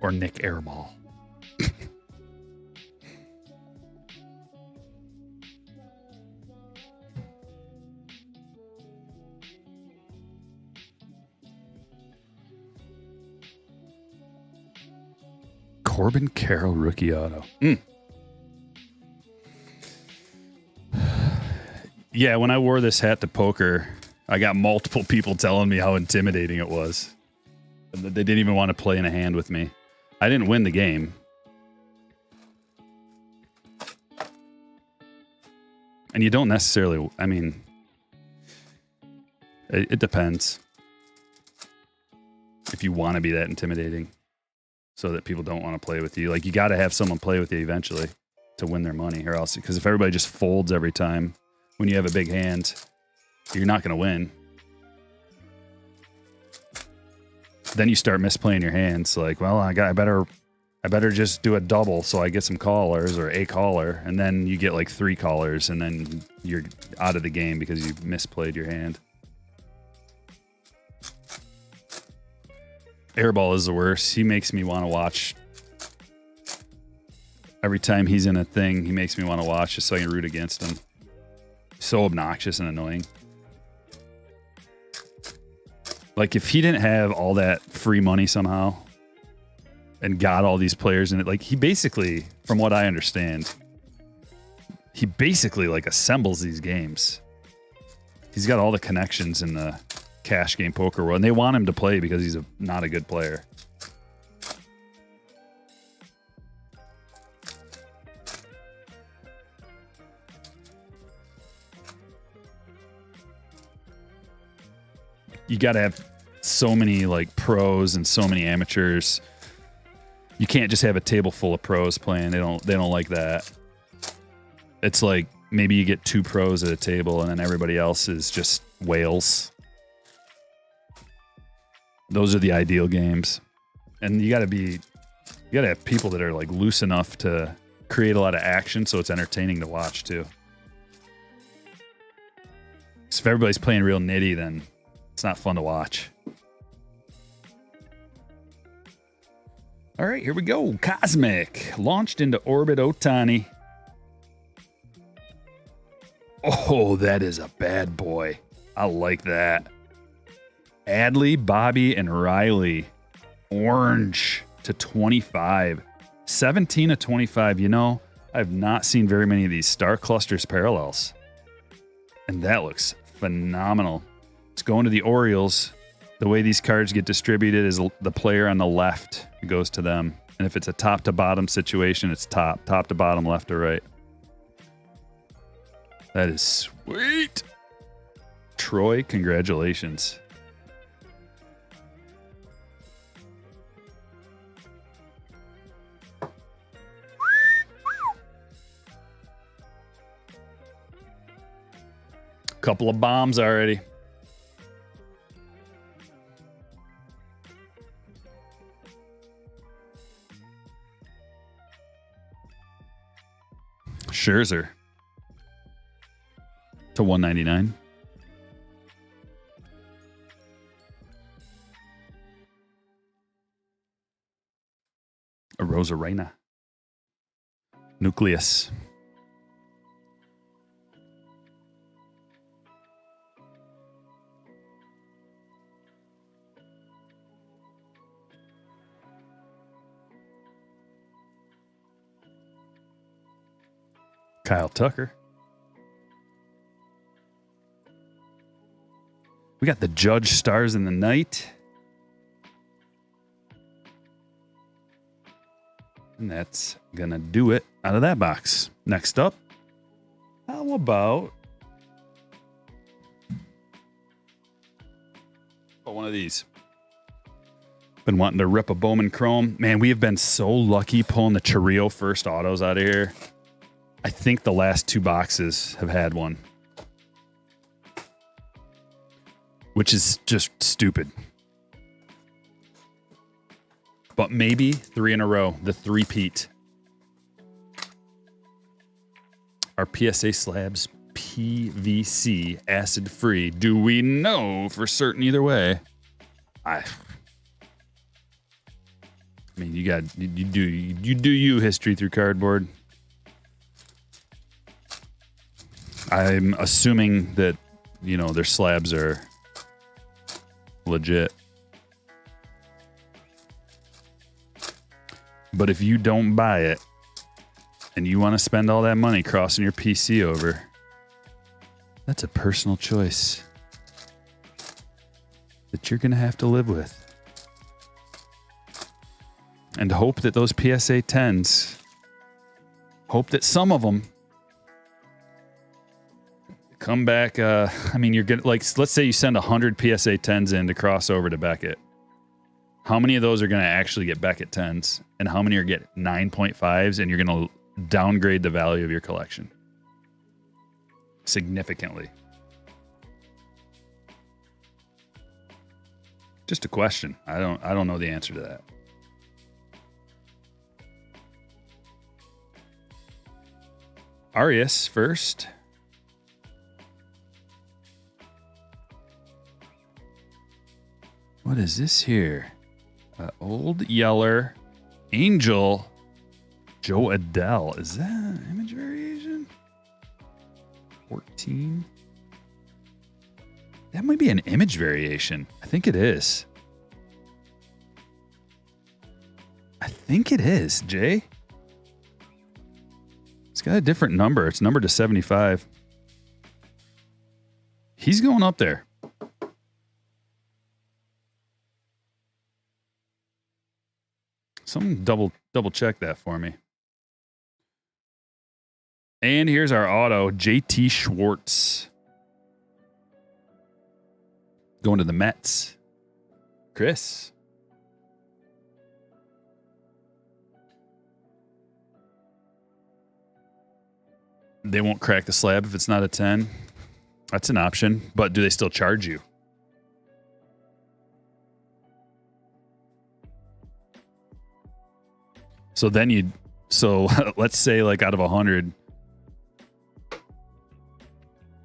Or Nick Airball. Corbin Carroll rookie auto. Yeah, when I wore this hat to poker, I got multiple people telling me how intimidating it was. They didn't even want to play in a hand with me. I didn't win the game. And you don't necessarily, I mean, it depends. If you want to be that intimidating so that people don't want to play with you. Like, you got to have someone play with you eventually to win their money, or else, because if everybody just folds every time when you have a big hand, you're not going to win. Then you start misplaying your hands. Like, well, I better just do a double so I get some callers, or a caller, and then you get like 3 callers, and then you're out of the game because you misplayed your hand. Airball is the worst. He makes me want to watch. Every time he's in a thing, he makes me want to watch just so I can root against him. So obnoxious and annoying. Like, if he didn't have all that free money somehow and got all these players in it, like, he basically, from what I understand, he basically, like, assembles these games. He's got all the connections in the cash game poker world, and they want him to play because he's not a good player. You got to have so many like pros and so many amateurs. You can't just have a table full of pros playing. They don't like that. It's like maybe you get 2 pros at a table and then everybody else is just whales. Those are the ideal games. And you got to have people that are like loose enough to create a lot of action so it's entertaining to watch too. So if everybody's playing real nitty, then it's not fun to watch. All right, here we go. Cosmic launched into orbit Otani. Oh, that is a bad boy. I like that. Adley, Bobby, and Riley. Orange to 25. 17 to 25. You know, I've not seen very many of these star clusters parallels. And that looks phenomenal. It's going to the Orioles. The way these cards get distributed is the player on the left goes to them. And if it's a top to bottom situation, it's top to bottom, left to right. That is sweet. Troy, congratulations. Couple of bombs already. Scherzer to 199. A Rosarena. Nucleus. Kyle Tucker. We got the Judge Stars in the Night. And that's gonna do it out of that box. Next up, how about one of these? Been wanting to rip a Bowman Chrome. Man, we have been so lucky pulling the Chirrio first autos out of here. I think the last 2 boxes have had one. Which is just stupid. But maybe 3 in a row. The 3-peat. Are PSA slabs PVC acid free? Do we know for certain either way? I mean, you do you history through cardboard. I'm assuming that, you know, their slabs are legit. But if you don't buy it and you want to spend all that money crossing your PC over, that's a personal choice that you're going to have to live with. And hope that those PSA 10s, hope that some of them come back. I mean, you're good. Like, let's say you send 100 PSA 10s in to cross over to Beckett. How many of those are going to actually get Beckett 10s? And how many are get 9.5s? And you're going to downgrade the value of your collection significantly. Just a question. I don't know the answer to that. Arias first. What is this here? Old Yeller, Angel, Joe Adele. Is that an image variation? 14. That might be an image variation. I think it is. I think it is, Jay. It's got a different number. It's numbered to 75. He's going up there. Someone double check that for me. And here's our auto, JT Schwartz. Going to the Mets. Chris. They won't crack the slab if it's not a 10. That's an option. But do they still charge you? So then let's say like out of 100,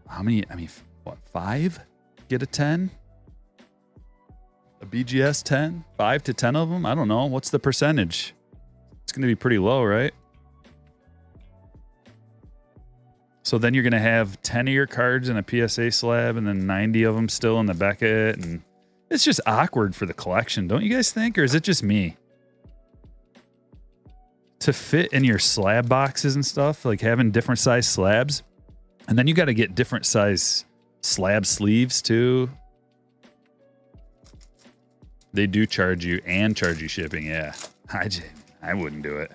how many, what, 5 get a 10? A BGS 10? 5 to 10 of them? I don't know. What's the percentage? It's going to be pretty low, right? So then you're going to have 10 of your cards in a PSA slab and then 90 of them still in the Beckett. And it's just awkward for the collection, don't you guys think? Or is it just me? To fit in your slab boxes and stuff, like having different size slabs. And then you got to get different size slab sleeves too. They do charge you and charge you shipping. Yeah, I wouldn't do it.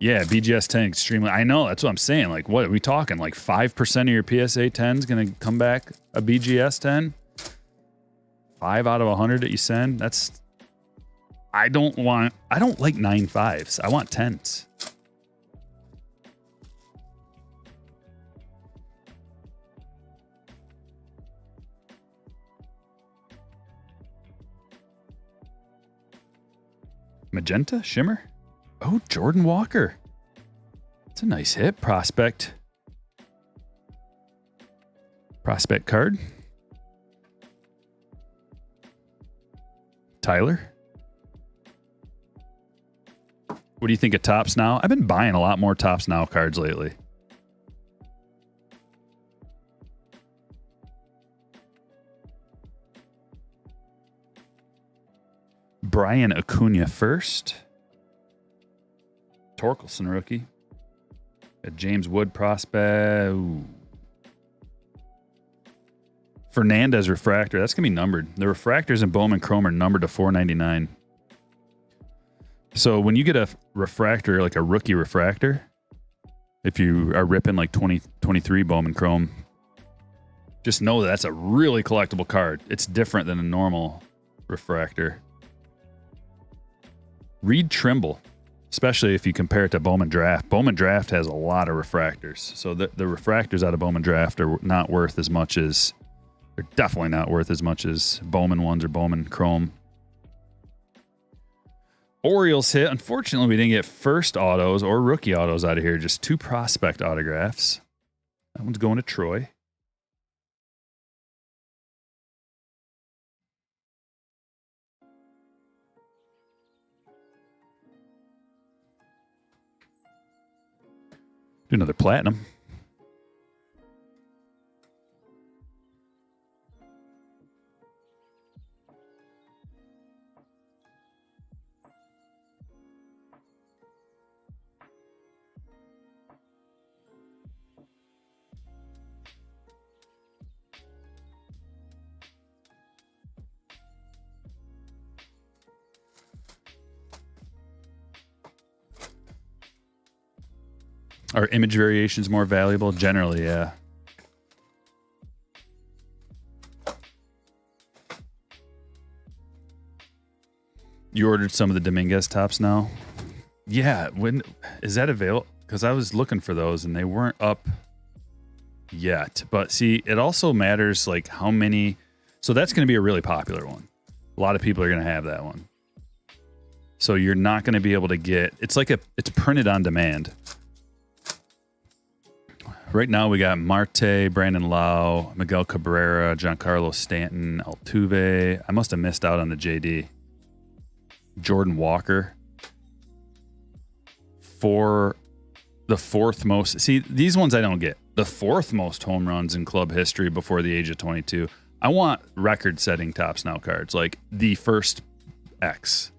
Yeah, BGS 10 extremely. I know, that's what I'm saying. Like, what are we talking? Like 5% of your PSA 10 is going to come back a BGS 10? 5 out of 100 that you send? That's. I don't like 9.5s. I want 10s. Magenta? Shimmer? Oh, Jordan Walker. It's a nice hit. Prospect. Prospect card. Tyler. What do you think of Topps Now? I've been buying a lot more Topps Now cards lately. Brian Acuna first. Torkelson rookie. A James Wood prospect. Ooh. Fernandez refractor. That's going to be numbered. The refractors in Bowman Chrome are numbered to 499. So when you get a refractor, like a rookie refractor, if you are ripping like 2023 Bowman Chrome, just know that's a really collectible card. It's different than a normal refractor. Reed Trimble. Especially if you compare it to Bowman Draft. Bowman Draft has a lot of refractors. So the refractors out of Bowman Draft are not worth as much as... They're definitely not worth as much as Bowman ones or Bowman Chrome. Orioles hit. Unfortunately, we didn't get first autos or rookie autos out of here. Just 2 prospect autographs. That one's going to Troy. Do another platinum. Are image variations more valuable? Generally, yeah. You ordered some of the Dominguez Topps Now? Yeah, when is that available? Because I was looking for those and they weren't up yet. But see, it also matters like how many. So that's going to be a really popular one. A lot of people are going to have that one. So you're not going to be able to get. It's printed on demand. Right now we got Marte, Brandon Lau, Miguel Cabrera, Giancarlo Stanton, Altuve. I must have missed out on the JD. Jordan Walker. For the fourth most. See, these ones I don't get. The fourth most home runs in club history before the age of 22. I want record-setting Topps Now cards, like the first X.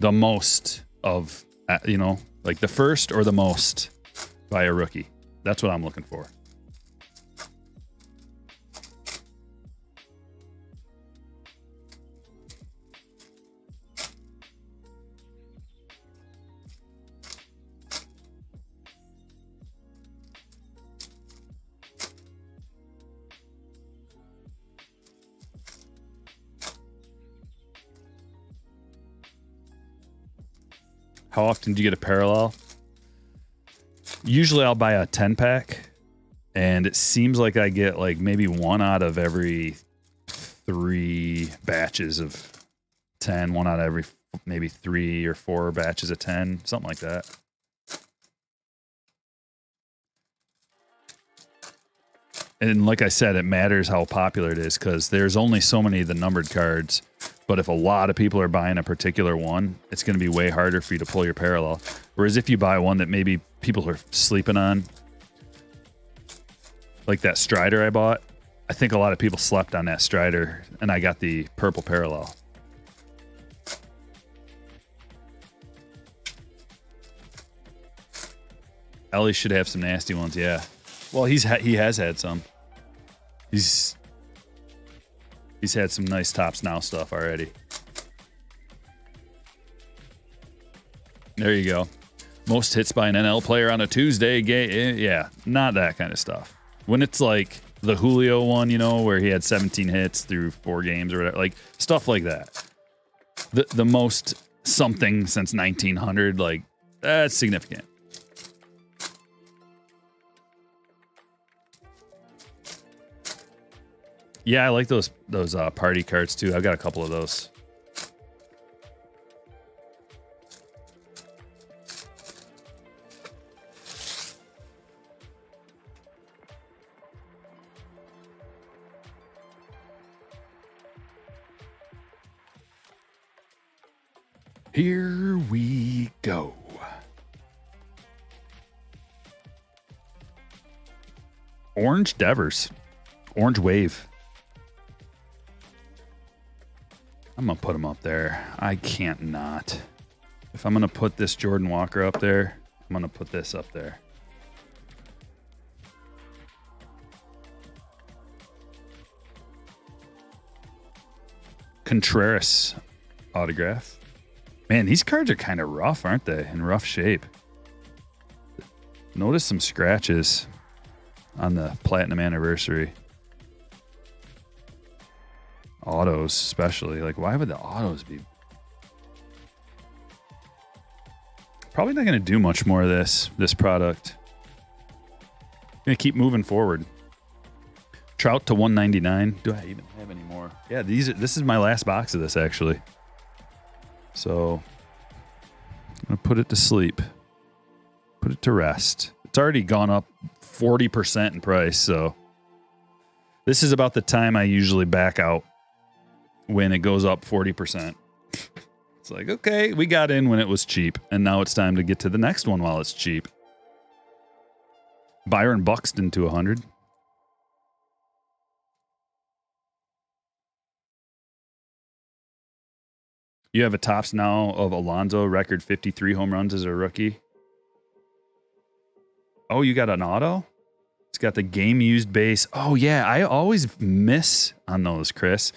The most of, like the first or the most by a rookie. That's what I'm looking for. How often do you get a parallel? Usually I'll buy a 10-pack, and it seems like I get like maybe one out of every 3 batches of 10, one out of every maybe 3 or 4 batches of 10, something like that. And like I said, it matters how popular it is because there's only so many of the numbered cards. But if a lot of people are buying a particular one, it's going to be way harder for you to pull your parallel. Whereas if you buy one that maybe people are sleeping on, like that Strider I bought, I think a lot of people slept on that Strider, and I got the purple parallel. Ellie should have some nasty ones, yeah. Well, he has had some. He's had some nice Topps Now stuff already. There you go. Most hits by an NL player on a Tuesday game. Yeah, not that kind of stuff. When it's like the Julio one, where he had 17 hits through 4 games or whatever, like stuff like that. The most something since 1900, like that's significant. Yeah, I like those party cards too. I've got a couple of those. Here we go. Orange Devers. Orange Wave. I'm going to put him up there. I can't not. If I'm going to put this Jordan Walker up there, I'm going to put this up there. Contreras autograph. Man, these cards are kind of rough, aren't they? In rough shape. Notice some scratches on the Platinum Anniversary. Autos, especially. Like, why would the autos be? Probably not going to do much more of this product. Going to keep moving forward. Trout to 199. Do I even have any more? Yeah, this is my last box of this, actually. So, I'm going to put it to sleep. Put it to rest. It's already gone up 40% in price, so this is about the time I usually back out when it goes up 40%. It's like, okay, we got in when it was cheap, and now it's time to get to the next one while it's cheap. Byron Buxton to 100. You have a Topps Now of Alonso, record 53 home runs as a rookie. Oh, you got an auto? It's got the game-used base. Oh, yeah, I always miss on those, Chris.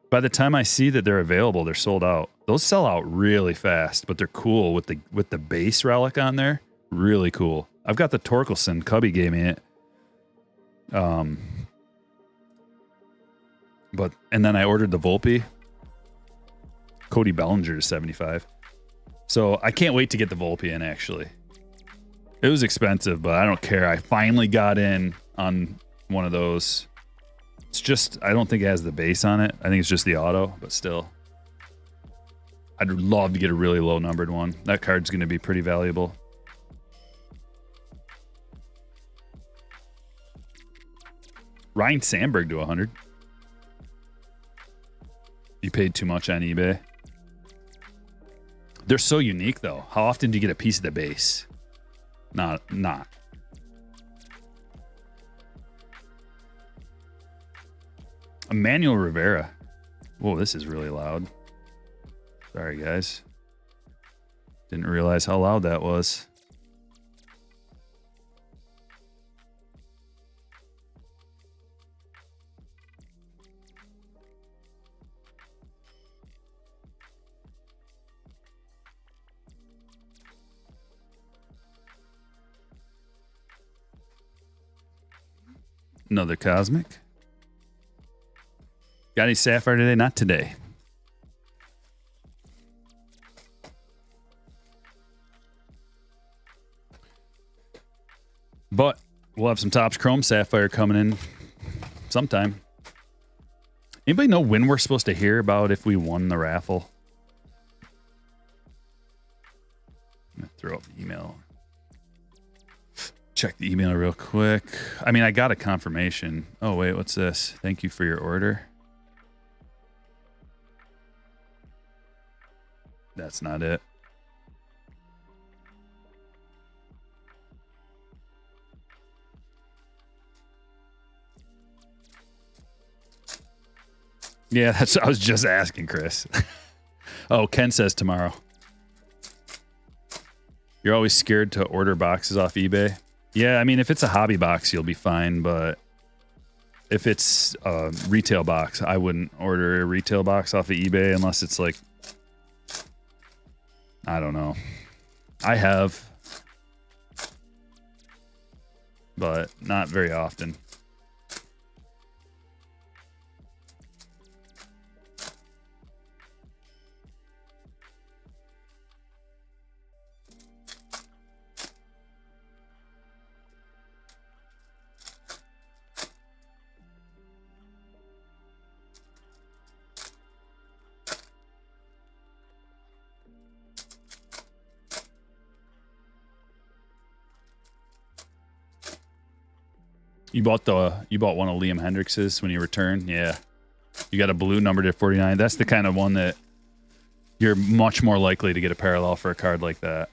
By the time I see that they're available, they're sold out. Those sell out really fast, but they're cool with the base relic on there. Really cool. I've got the Torkelson. Cubby gave me it. And then I ordered the Volpe. Cody Bellinger to 75. So I can't wait to get the Volpe in, actually. It was expensive, but I don't care. I finally got in on one of those. It's just, I don't think it has the base on it. I think it's just the auto, but still. I'd love to get a really low numbered one. That card's going to be pretty valuable. Ryan Sandberg to 100. You paid too much on eBay. They're so unique, though. How often do you get a piece of the base? Not. Emmanuel Rivera. Whoa, this is really loud. Sorry, guys. Didn't realize how loud that was. Another Cosmic. Got any Sapphire today? Not today. But we'll have some Topps Chrome Sapphire coming in sometime. Anybody know when we're supposed to hear about if we won the raffle? I'm going to throw up the email. Check the email real quick. I mean, I got a confirmation. Oh, wait, what's this? Thank you for your order. That's not it. Yeah, that's what I was just asking, Chris. Oh, Ken says tomorrow. You're always scared to order boxes off eBay? Yeah, I mean, if it's a hobby box, you'll be fine, but if it's a retail box, I wouldn't order a retail box off of eBay unless it's like, I don't know. I have, but not very often. You bought one of Liam Hendricks's when you returned? Yeah. You got a blue numbered at 49. That's the kind of one that you're much more likely to get a parallel for a card like that.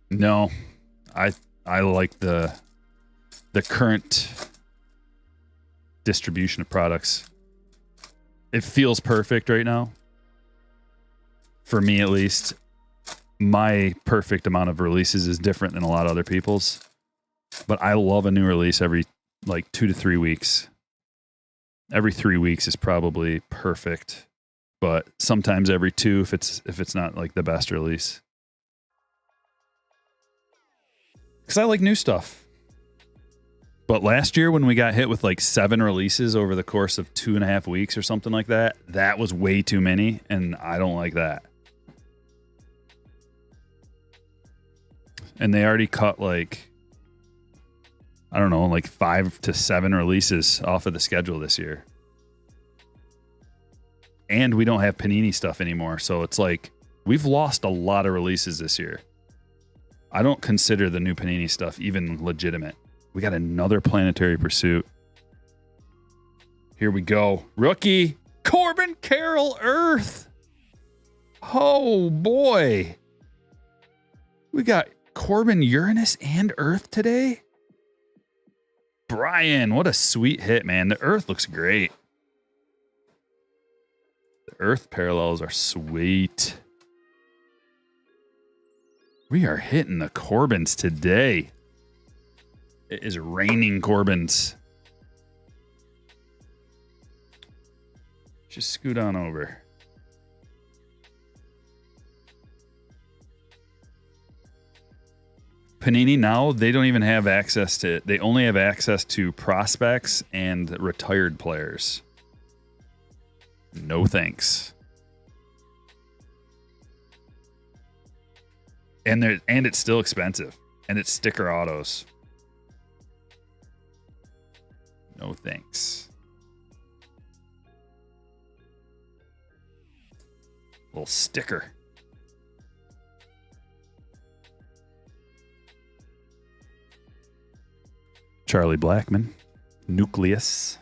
No. I like the current distribution of products. It feels perfect right now. For me, at least, my perfect amount of releases is different than a lot of other people's. But I love a new release every like 2 to 3 weeks. Every 3 weeks is probably perfect, but sometimes every 2 if it's not like the best release. Because I like new stuff. But last year when we got hit with like 7 releases over the course of 2.5 weeks or something like that, that was way too many, and I don't like that. And they already cut like, I don't know, like 5 to 7 releases off of the schedule this year. And we don't have Panini stuff anymore. So it's like, we've lost a lot of releases this year. I don't consider the new Panini stuff even legitimate. We got another Planetary Pursuit. Here we go. Rookie, Corbin Carroll Earth. Oh boy. We got Corbin Uranus and Earth today. Brian, what a sweet hit, man. The Earth looks great. The Earth parallels are sweet. We are hitting the Corbins today. It is raining Corbins. Just scoot on over. Panini now, they don't even have access to it. They only have access to prospects and retired players. No thanks. And it's still expensive. And it's sticker autos. No thanks. Little sticker. Charlie Blackmon. Nucleus.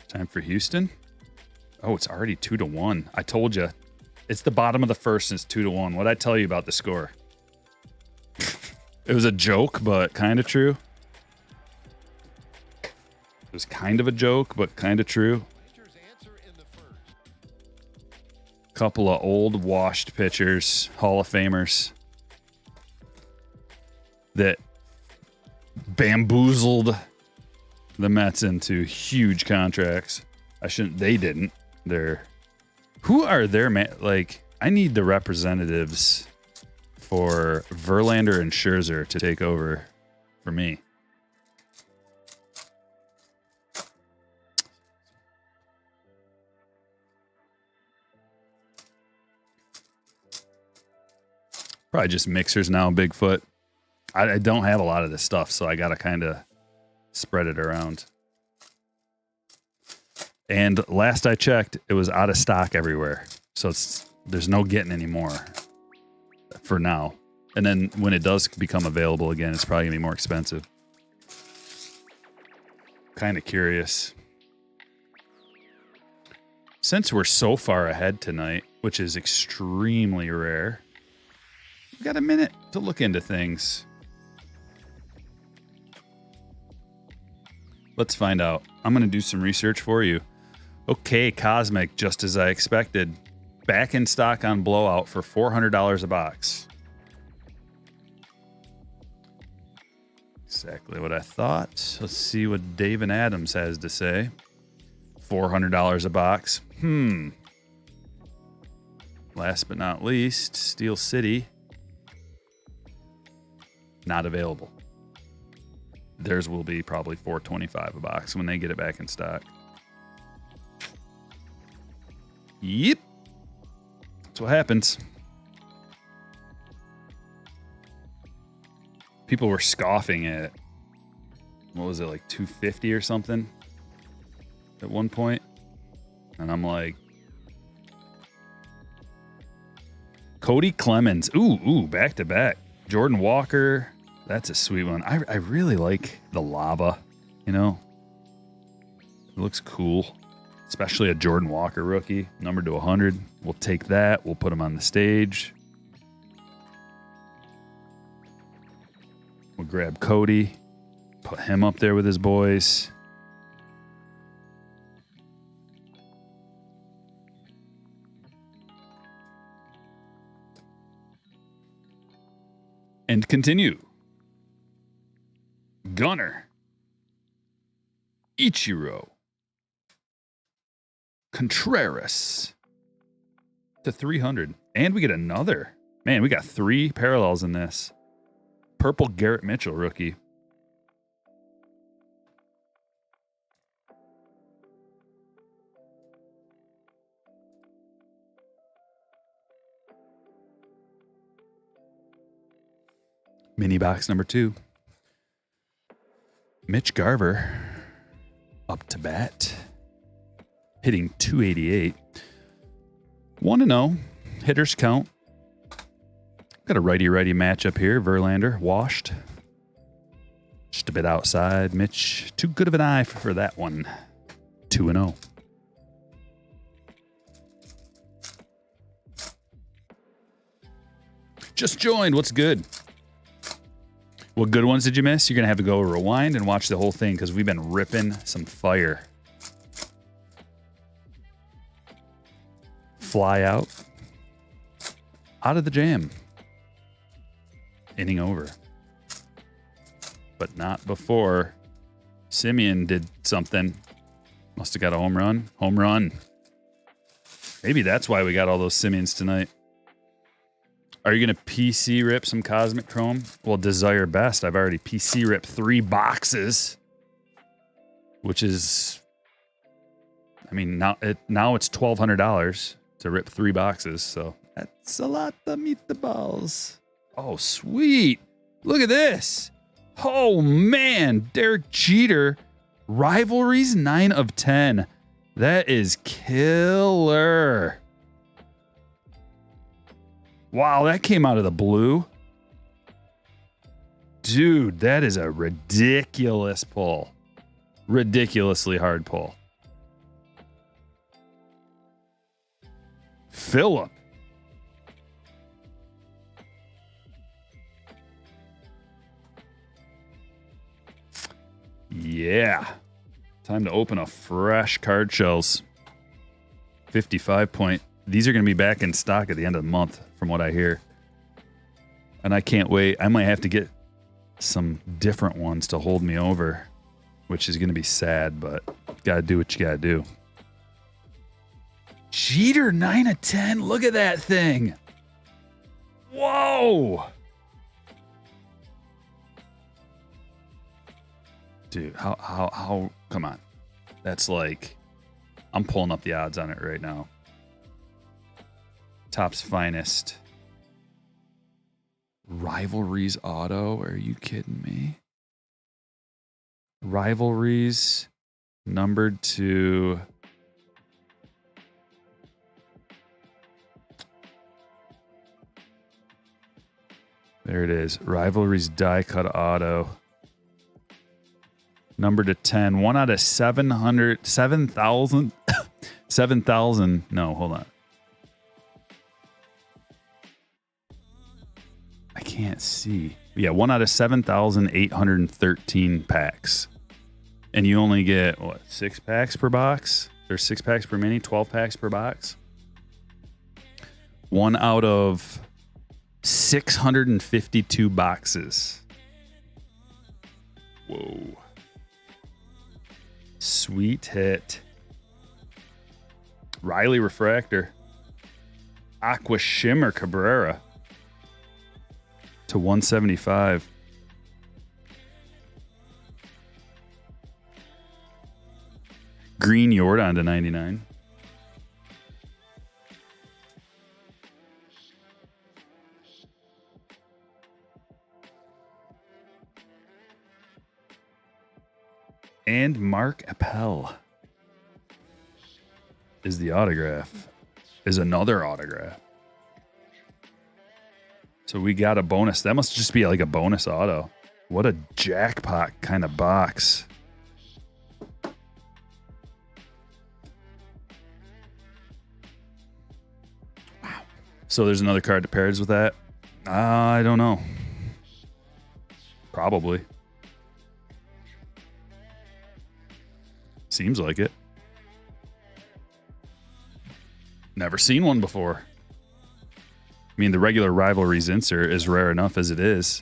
Time for Houston. Oh, it's already 2-1. I told you. It's the bottom of the first and it's 2-1. What'd I tell you about the score? It was a joke, but kind of true. It was kind of a joke, but kind of true. Couple of old washed pitchers, Hall of Famers, that bamboozled the Mets into huge contracts. They didn't. Who are their like, I need the representatives for Verlander and Scherzer to take over for me. Probably just mixers now, Bigfoot. I don't have a lot of this stuff, so I got to kind of spread it around. And last I checked, it was out of stock everywhere. So there's no getting any more for now. And then when it does become available again, it's probably going to be more expensive. Kind of curious. Since we're so far ahead tonight, which is extremely rare, we've got a minute to look into things. Let's find out. I'm going to do some research for you. Okay, Cosmic, just as I expected. Back in stock on Blowout for $400 a box. Exactly what I thought. Let's see what David Adams has to say. $400 a box. Last but not least, Steel City. Not available. Theirs will be probably $425 a box when they get it back in stock. Yep. That's what happens. People were scoffing at, what was it, like $250 or something at one point? And I'm like, Cody Clemens. Ooh, back to back. Jordan Walker. That's a sweet one. I really like the lava, you know? It looks cool. Especially a Jordan Walker rookie, numbered to 100. We'll take that. We'll put him on the stage. We'll grab Cody. Put him up there with his boys. And continue. Gunner. Ichiro. Contreras. To 300. And we get another. Man, we got 3 parallels in this. Purple Garrett Mitchell rookie. Mini box number 2. Mitch Garver up to bat. Hitting .288. 1-0. Hitters count. Got a righty-righty matchup here. Verlander washed. Just a bit outside. Mitch, too good of an eye for that one. 2-0. Just joined. What's good? What good ones did you miss? You're going to have to go rewind and watch the whole thing because we've been ripping some fire. fly out of the jam. Inning over. But not before Simeon did something. Must have got a home run. Home run. Maybe that's why we got all those Simeons tonight. Are you going to PC rip some Cosmic Chrome? Well, Desire Best. I've already PC ripped 3 boxes. Which is... I mean, now it's $1,200 to rip 3 boxes. So that's a lot to meet the balls. Oh, sweet. Look at this. Oh, man. Derek Jeter. Rivalries 9 of 10. That is killer. Wow, that came out of the blue. Dude, that is a ridiculous pull. Ridiculously hard pull. Phillip. Yeah. Time to open a fresh card shells. 55 point. These are going to be back in stock at the end of the month, from what I hear. And I can't wait. I might have to get some different ones to hold me over, which is going to be sad, but got to do what you got to do. Jeter 9 of 10. Look at that thing. Whoa. Dude, how, come on. That's like, I'm pulling up the odds on it right now. Topps Finest. Rivalries auto. Are you kidding me? Rivalries numbered to... There it is. Rivalries die cut auto. Number to 10. 1 out of 700. 7,000. 7,000. No, hold on. I can't see. Yeah, 1 out of 7,813 packs. And you only get, what, 6 packs per box? There's 6 packs per mini, 12 packs per box. 1 out of 652 boxes. Whoa. Sweet hit. Riley Refractor. Aqua Shimmer Cabrera to 175. Green Jordan to 99. And Mark Appel is the autograph. Is another autograph. So we got a bonus. That must just be like a bonus auto. What a jackpot kind of box. Wow. So there's another card that pairs with that? I don't know. Probably. Seems like it. Never seen one before. I mean, the regular Rivalries insert is rare enough as it is.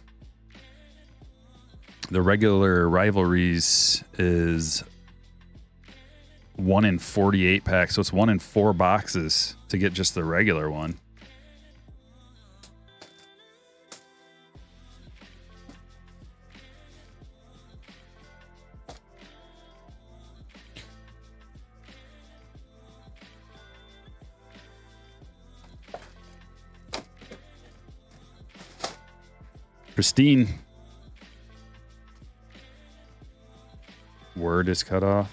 The regular Rivalries is 1 in 48 packs, so it's 1 in 4 boxes to get just the regular one. Pristine. Word is cut off.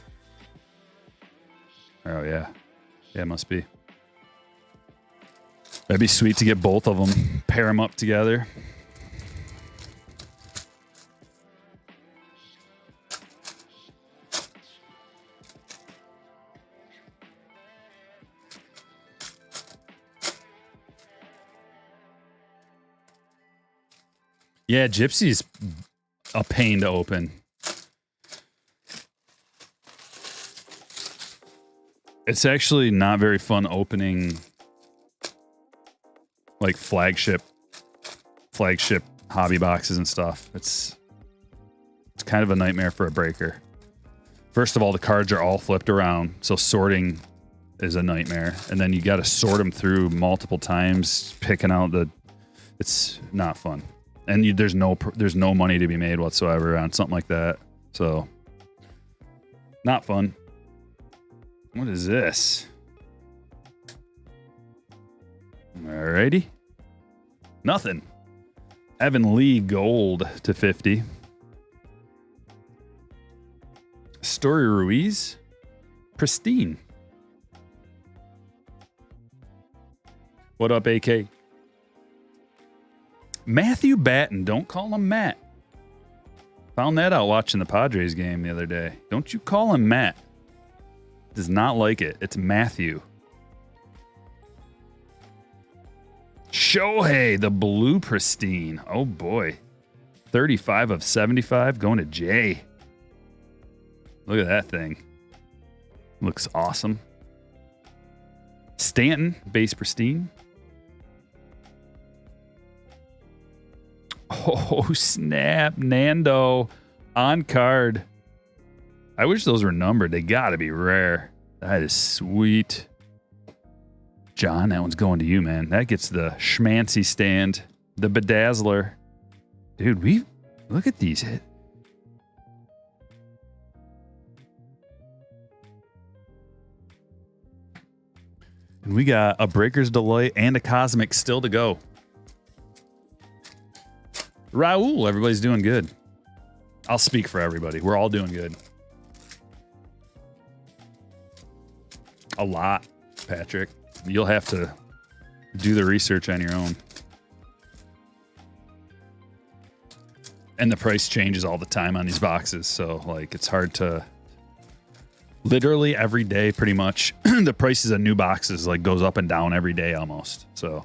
Oh, yeah. Yeah, it must be. That'd be sweet to get both of them. Pair them up together. Yeah, Gypsy's a pain to open. It's actually not very fun opening like flagship hobby boxes and stuff. It's kind of a nightmare for a breaker. First of all, the cards are all flipped around, so sorting is a nightmare. And then you got to sort them through multiple times, picking out it's not fun. And there's no money to be made whatsoever on something like that. So not fun. What is this? Alrighty. Nothing. Evan Lee gold to 50. Story Ruiz. Pristine. What up, AK? Matthew Batten. Don't call him Matt. Found that out watching the Padres game the other day. Don't you call him Matt. Does not like it. It's Matthew. Shohei, the blue Pristine. Oh boy. 35 of 75 going to Jay. Look at that thing. Looks awesome. Stanton, base Pristine. Oh, snap. Nando on card. I wish those were numbered. They got to be rare. That is sweet. John, that one's going to you, man. That gets the schmancy stand. The bedazzler. Dude, look at these hit. And we got a Breaker's Delight and a Cosmic still to go. Raul, everybody's doing good. I'll speak for everybody. We're all doing good. A lot, Patrick. You'll have to do the research on your own. And the price changes all the time on these boxes. So, like, it's hard to... Literally every day, pretty much, the prices of new boxes, like, goes up and down every day almost. So,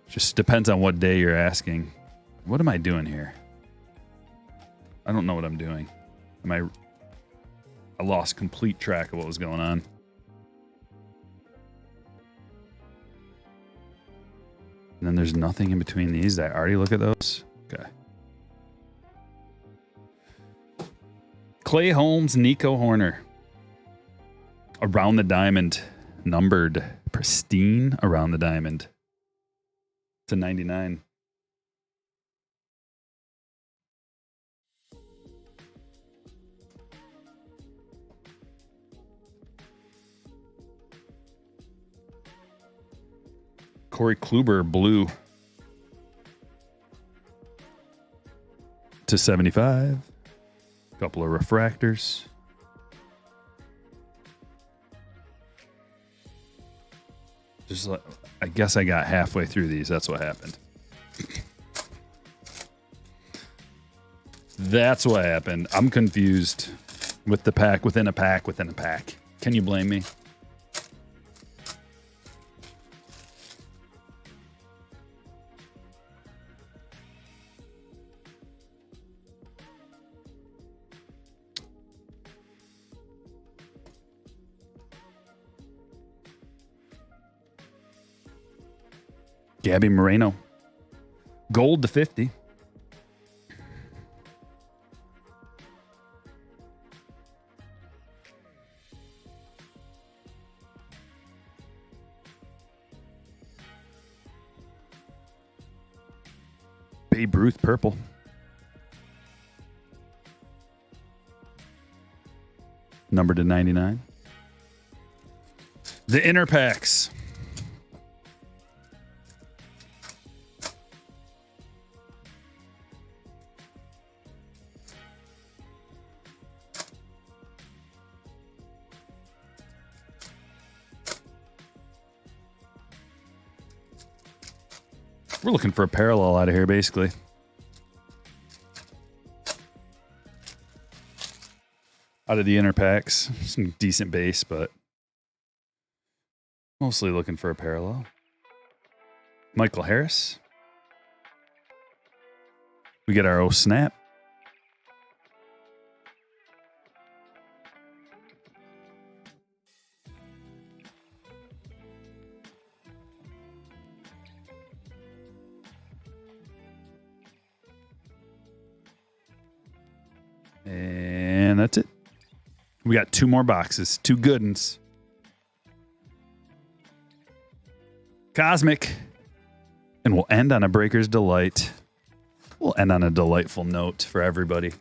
just depends on what day you're asking. What am I doing here? I don't know what I'm doing. I lost complete track of what was going on. And then there's nothing in between these. Did I already look at those? Okay. Clay Holmes, Nico Horner. Around the diamond. Numbered. Pristine around the diamond. To 99. Corey Kluber, blue. To 75. Couple of refractors. Just like, I guess I got halfway through these. That's what happened. That's what happened. I'm confused with the pack within a pack within a pack. Can you blame me? Gabby Moreno. Gold to 50. Babe Ruth purple. Numbered to 99. The inner packs. We're looking for a parallel out of here, basically. Out of the inner packs. Some decent base, but mostly looking for a parallel. Michael Harris. We get our O snap. And that's it. We got 2 more boxes. 2 good ones. Cosmic. And we'll end on a Breaker's Delight. We'll end on a delightful note for everybody.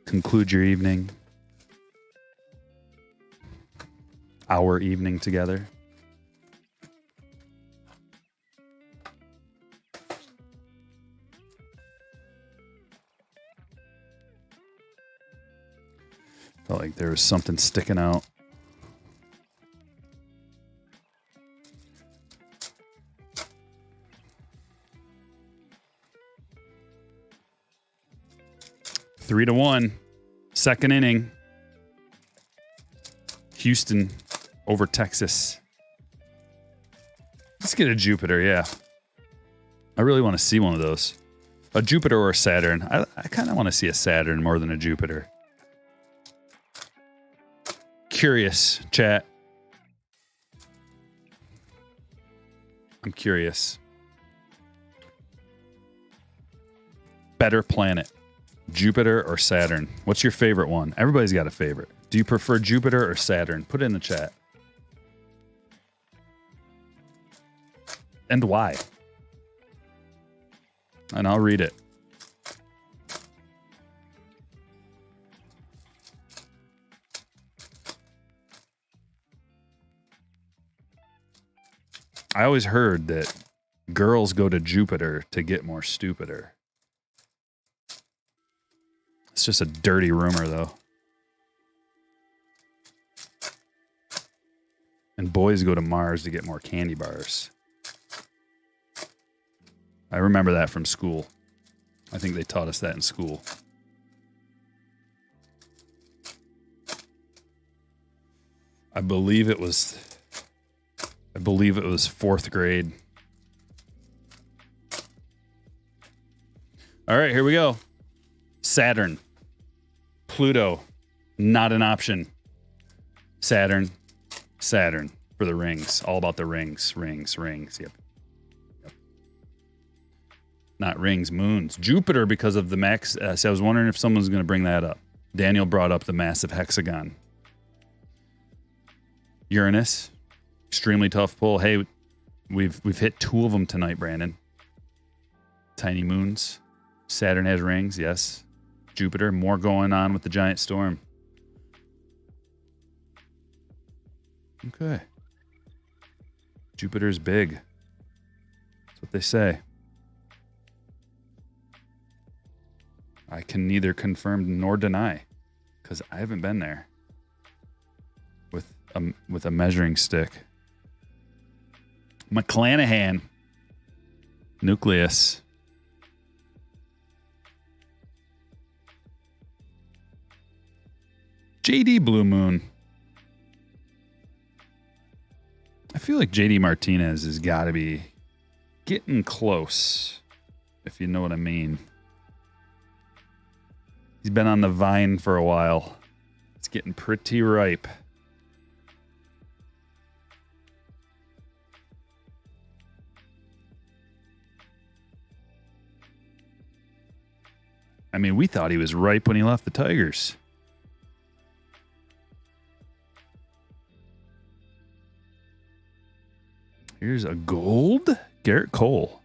Conclude your evening. Our evening together. Felt like there was something sticking out. Three to 1. Second inning. Houston over Texas. Let's get a Jupiter, yeah. I really want to see one of those. A Jupiter or a Saturn. I kind of want to see a Saturn more than a Jupiter. Curious, chat. I'm curious. Better planet. Jupiter or Saturn? What's your favorite one? Everybody's got a favorite. Do you prefer Jupiter or Saturn? Put it in the chat. And why? And I'll read it. I always heard that girls go to Jupiter to get more stupider. It's just a dirty rumor, though. And boys go to Mars to get more candy bars. I remember that from school. I think they taught us that in school. I believe it was 4th grade. All right, here we go. Saturn. Pluto. Not an option. Saturn for the rings. All about the rings. Rings. Yep. Not rings, moons. Jupiter because of the max. So I was wondering if someone's going to bring that up. Daniel brought up the massive hexagon. Uranus. Extremely tough pull. Hey, we've hit 2 of them tonight, Brandon. Tiny moons. Saturn has rings, yes. Jupiter, more going on with the giant storm. Okay. Jupiter's big. That's what they say. I can neither confirm nor deny because I haven't been there with a measuring stick. McClanahan. Nucleus. JD Blue Moon. I feel like JD Martinez has got to be getting close, if you know what I mean. He's been on the vine for a while. It's getting pretty ripe. I mean, we thought he was ripe when he left the Tigers. Here's a gold Garrett Cole.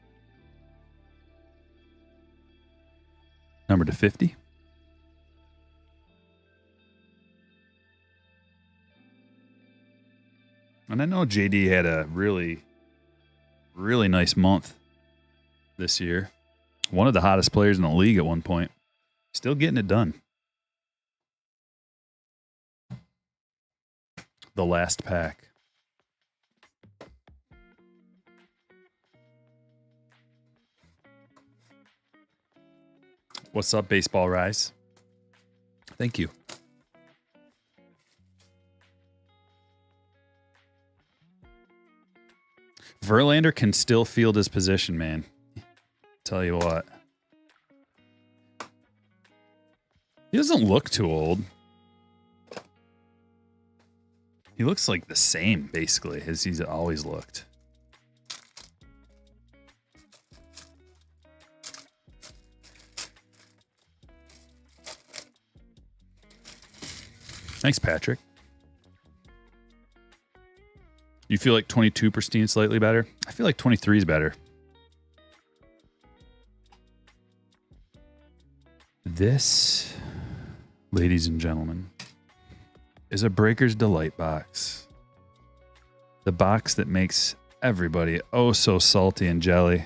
Number to 50. And I know JD had a really, really nice month this year. One of the hottest players in the league at one point. Still getting it done. The last pack. What's up, Baseball Rise? Thank you. Verlander can still field his position, man. Tell you what. He doesn't look too old. He looks like the same, basically, as he's always looked. Thanks, Patrick. You feel like 22 Pristine is slightly better? I feel like 23 is better. This, ladies and gentlemen, is a Breaker's Delight box. The box that makes everybody oh so salty and jelly.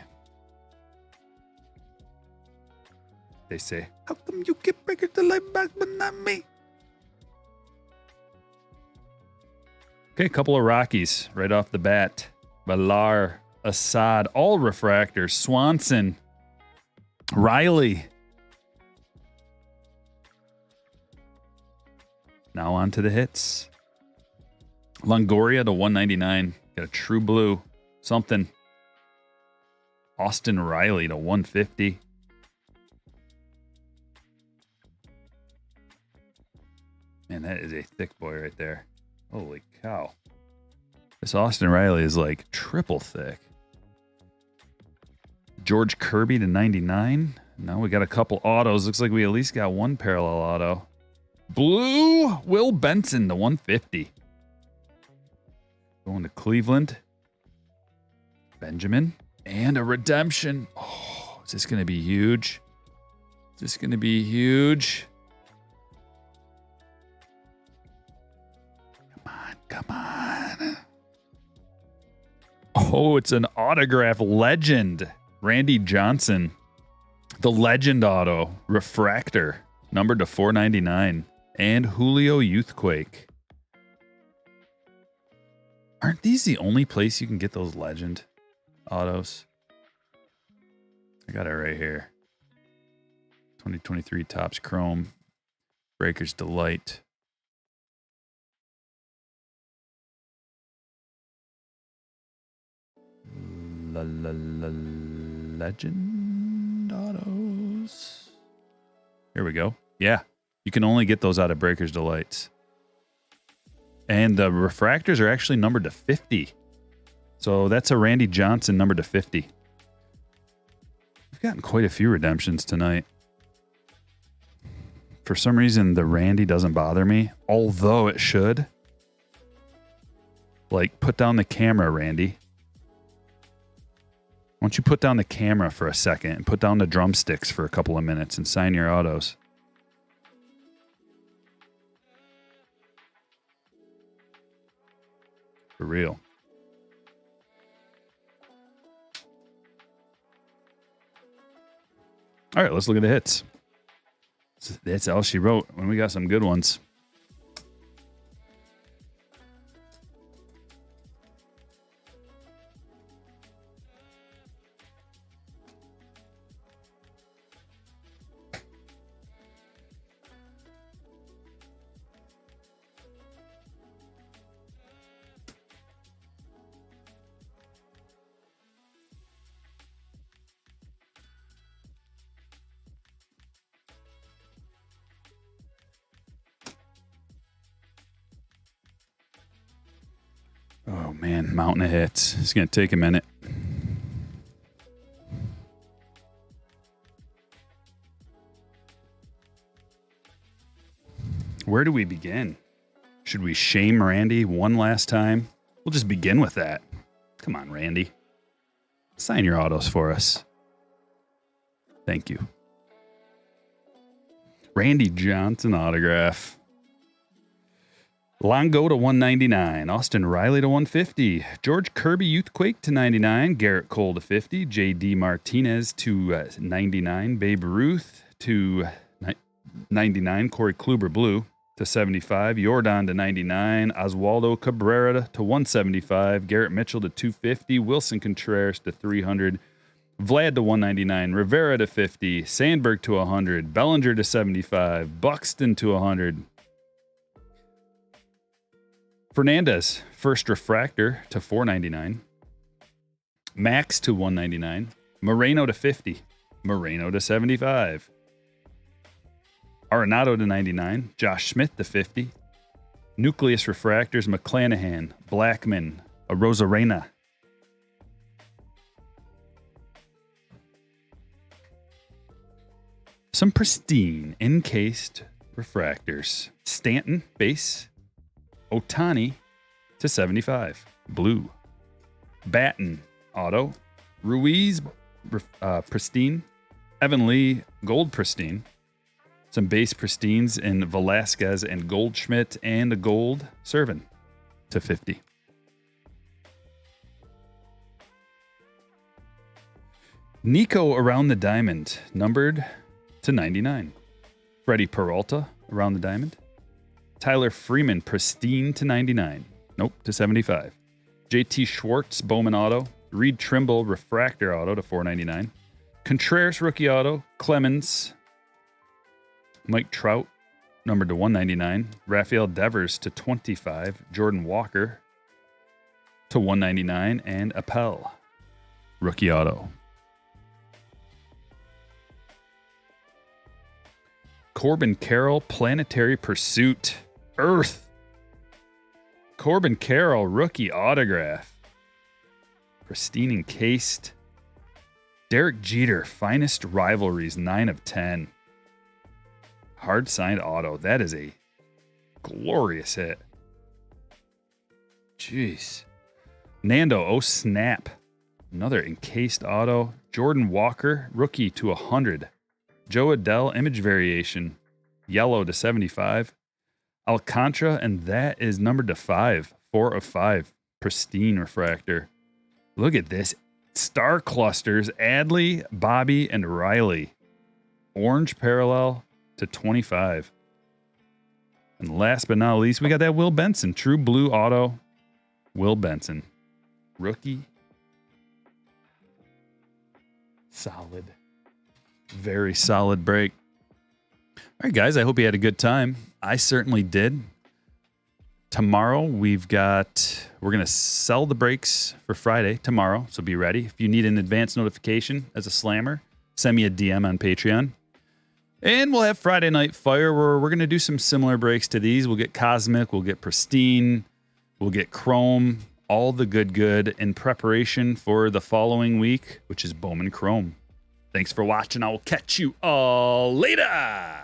They say, how come you get Breaker's Delight box but not me? Okay, a couple of Rockies right off the bat. Valar, Assad, all refractors. Swanson, Riley. Now on to the hits. Longoria to 199. Got a true blue. Something. Austin Riley to 150. Man, that is a thick boy right there. Holy cow. This Austin Riley is like triple thick. George Kirby to 99. Now we got a couple autos. Looks like we at least got one parallel auto. Blue Will Benson to 150. Going to Cleveland. Benjamin. And a redemption. Oh, is this going to be huge? Is this going to be huge? Come on. Oh, it's an autograph legend. Randy Johnson. The legend auto. Refractor. Numbered to 499. And Julio Youthquake. Aren't these the only place you can get those legend autos? I got it right here. 2023 Topps Chrome. Breaker's Delight. Legend autos. Here we go. Yeah, you can only get those out of Breaker's Delights. And the refractors are actually numbered to 50. So that's a Randy Johnson numbered to 50. We've gotten quite a few redemptions tonight. For some reason, the Randy doesn't bother me, although it should. Like, put down the camera, Randy. Why don't you put down the camera for a second and put down the drumsticks for a couple of minutes and sign your autos? For real. All right, let's look at the hits. That's all she wrote when we got some good ones. Oh, man, mountain of hits. It's going to take a minute. Where do we begin? Should we shame Randy one last time? We'll just begin with that. Come on, Randy. Sign your autos for us. Thank you. Randy Johnson autograph. Longo to 199. Austin Riley to 150. George Kirby Youthquake to 99. Garrett Cole to 50. J.D. Martinez to 99. Babe Ruth to 99. Corey Kluber Blue to 75. Jordan to 99. Oswaldo Cabrera to 175. Garrett Mitchell to 250. Wilson Contreras to 300. Vlad to 199. Rivera to 50. Sandberg to 100. Bellinger to 75. Buxton to 100. Fernandez, first refractor to 499. Max to 199. Moreno to 50. Moreno to 75. Arenado to 99. Josh Smith to 50. Nucleus refractors, McClanahan, Blackman, a Rosarena. Some pristine, encased refractors. Stanton, base. Otani to 75, blue. Batten, auto. Ruiz, pristine. Evan Lee, gold pristine. Some base pristines in Velasquez and Goldschmidt, and a gold Servin to 50. Nico around the diamond, numbered to 99. Freddie Peralta around the diamond. Tyler Freeman, pristine to 99. Nope, to 75. JT Schwartz, Bowman auto. Reed Trimble, refractor auto to 499. Contreras, rookie auto. Clemens. Mike Trout, numbered to 199. Rafael Devers to 25. Jordan Walker to 199. And Appel, rookie auto. Corbin Carroll, Planetary Pursuit, Earth. Corbin Carroll, rookie autograph. Pristine encased. Derek Jeter, Finest Rivalries, 9 of 10. Hard signed auto. That is a glorious hit. Jeez. Nando, oh snap. Another encased auto. Jordan Walker, rookie to 100. Joe Adell, image variation. Yellow to 75. Alcantara, and that is numbered to 5. 4 of 5. Pristine refractor. Look at this. Star clusters. Adley, Bobby, and Riley. Orange parallel to 25. And last but not least, we got that Will Benson. True blue auto. Will Benson. Rookie. Solid. Very solid break. All right, guys, I hope you had a good time. I certainly did. Tomorrow, we're going to sell the breaks for Friday tomorrow, so be ready. If you need an advance notification as a slammer, send me a DM on Patreon. And we'll have Friday Night Fire, where we're going to do some similar breaks to these. We'll get Cosmic, we'll get Pristine, we'll get Chrome, all the good in preparation for the following week, which is Bowman Chrome. Thanks for watching. I will catch you all later.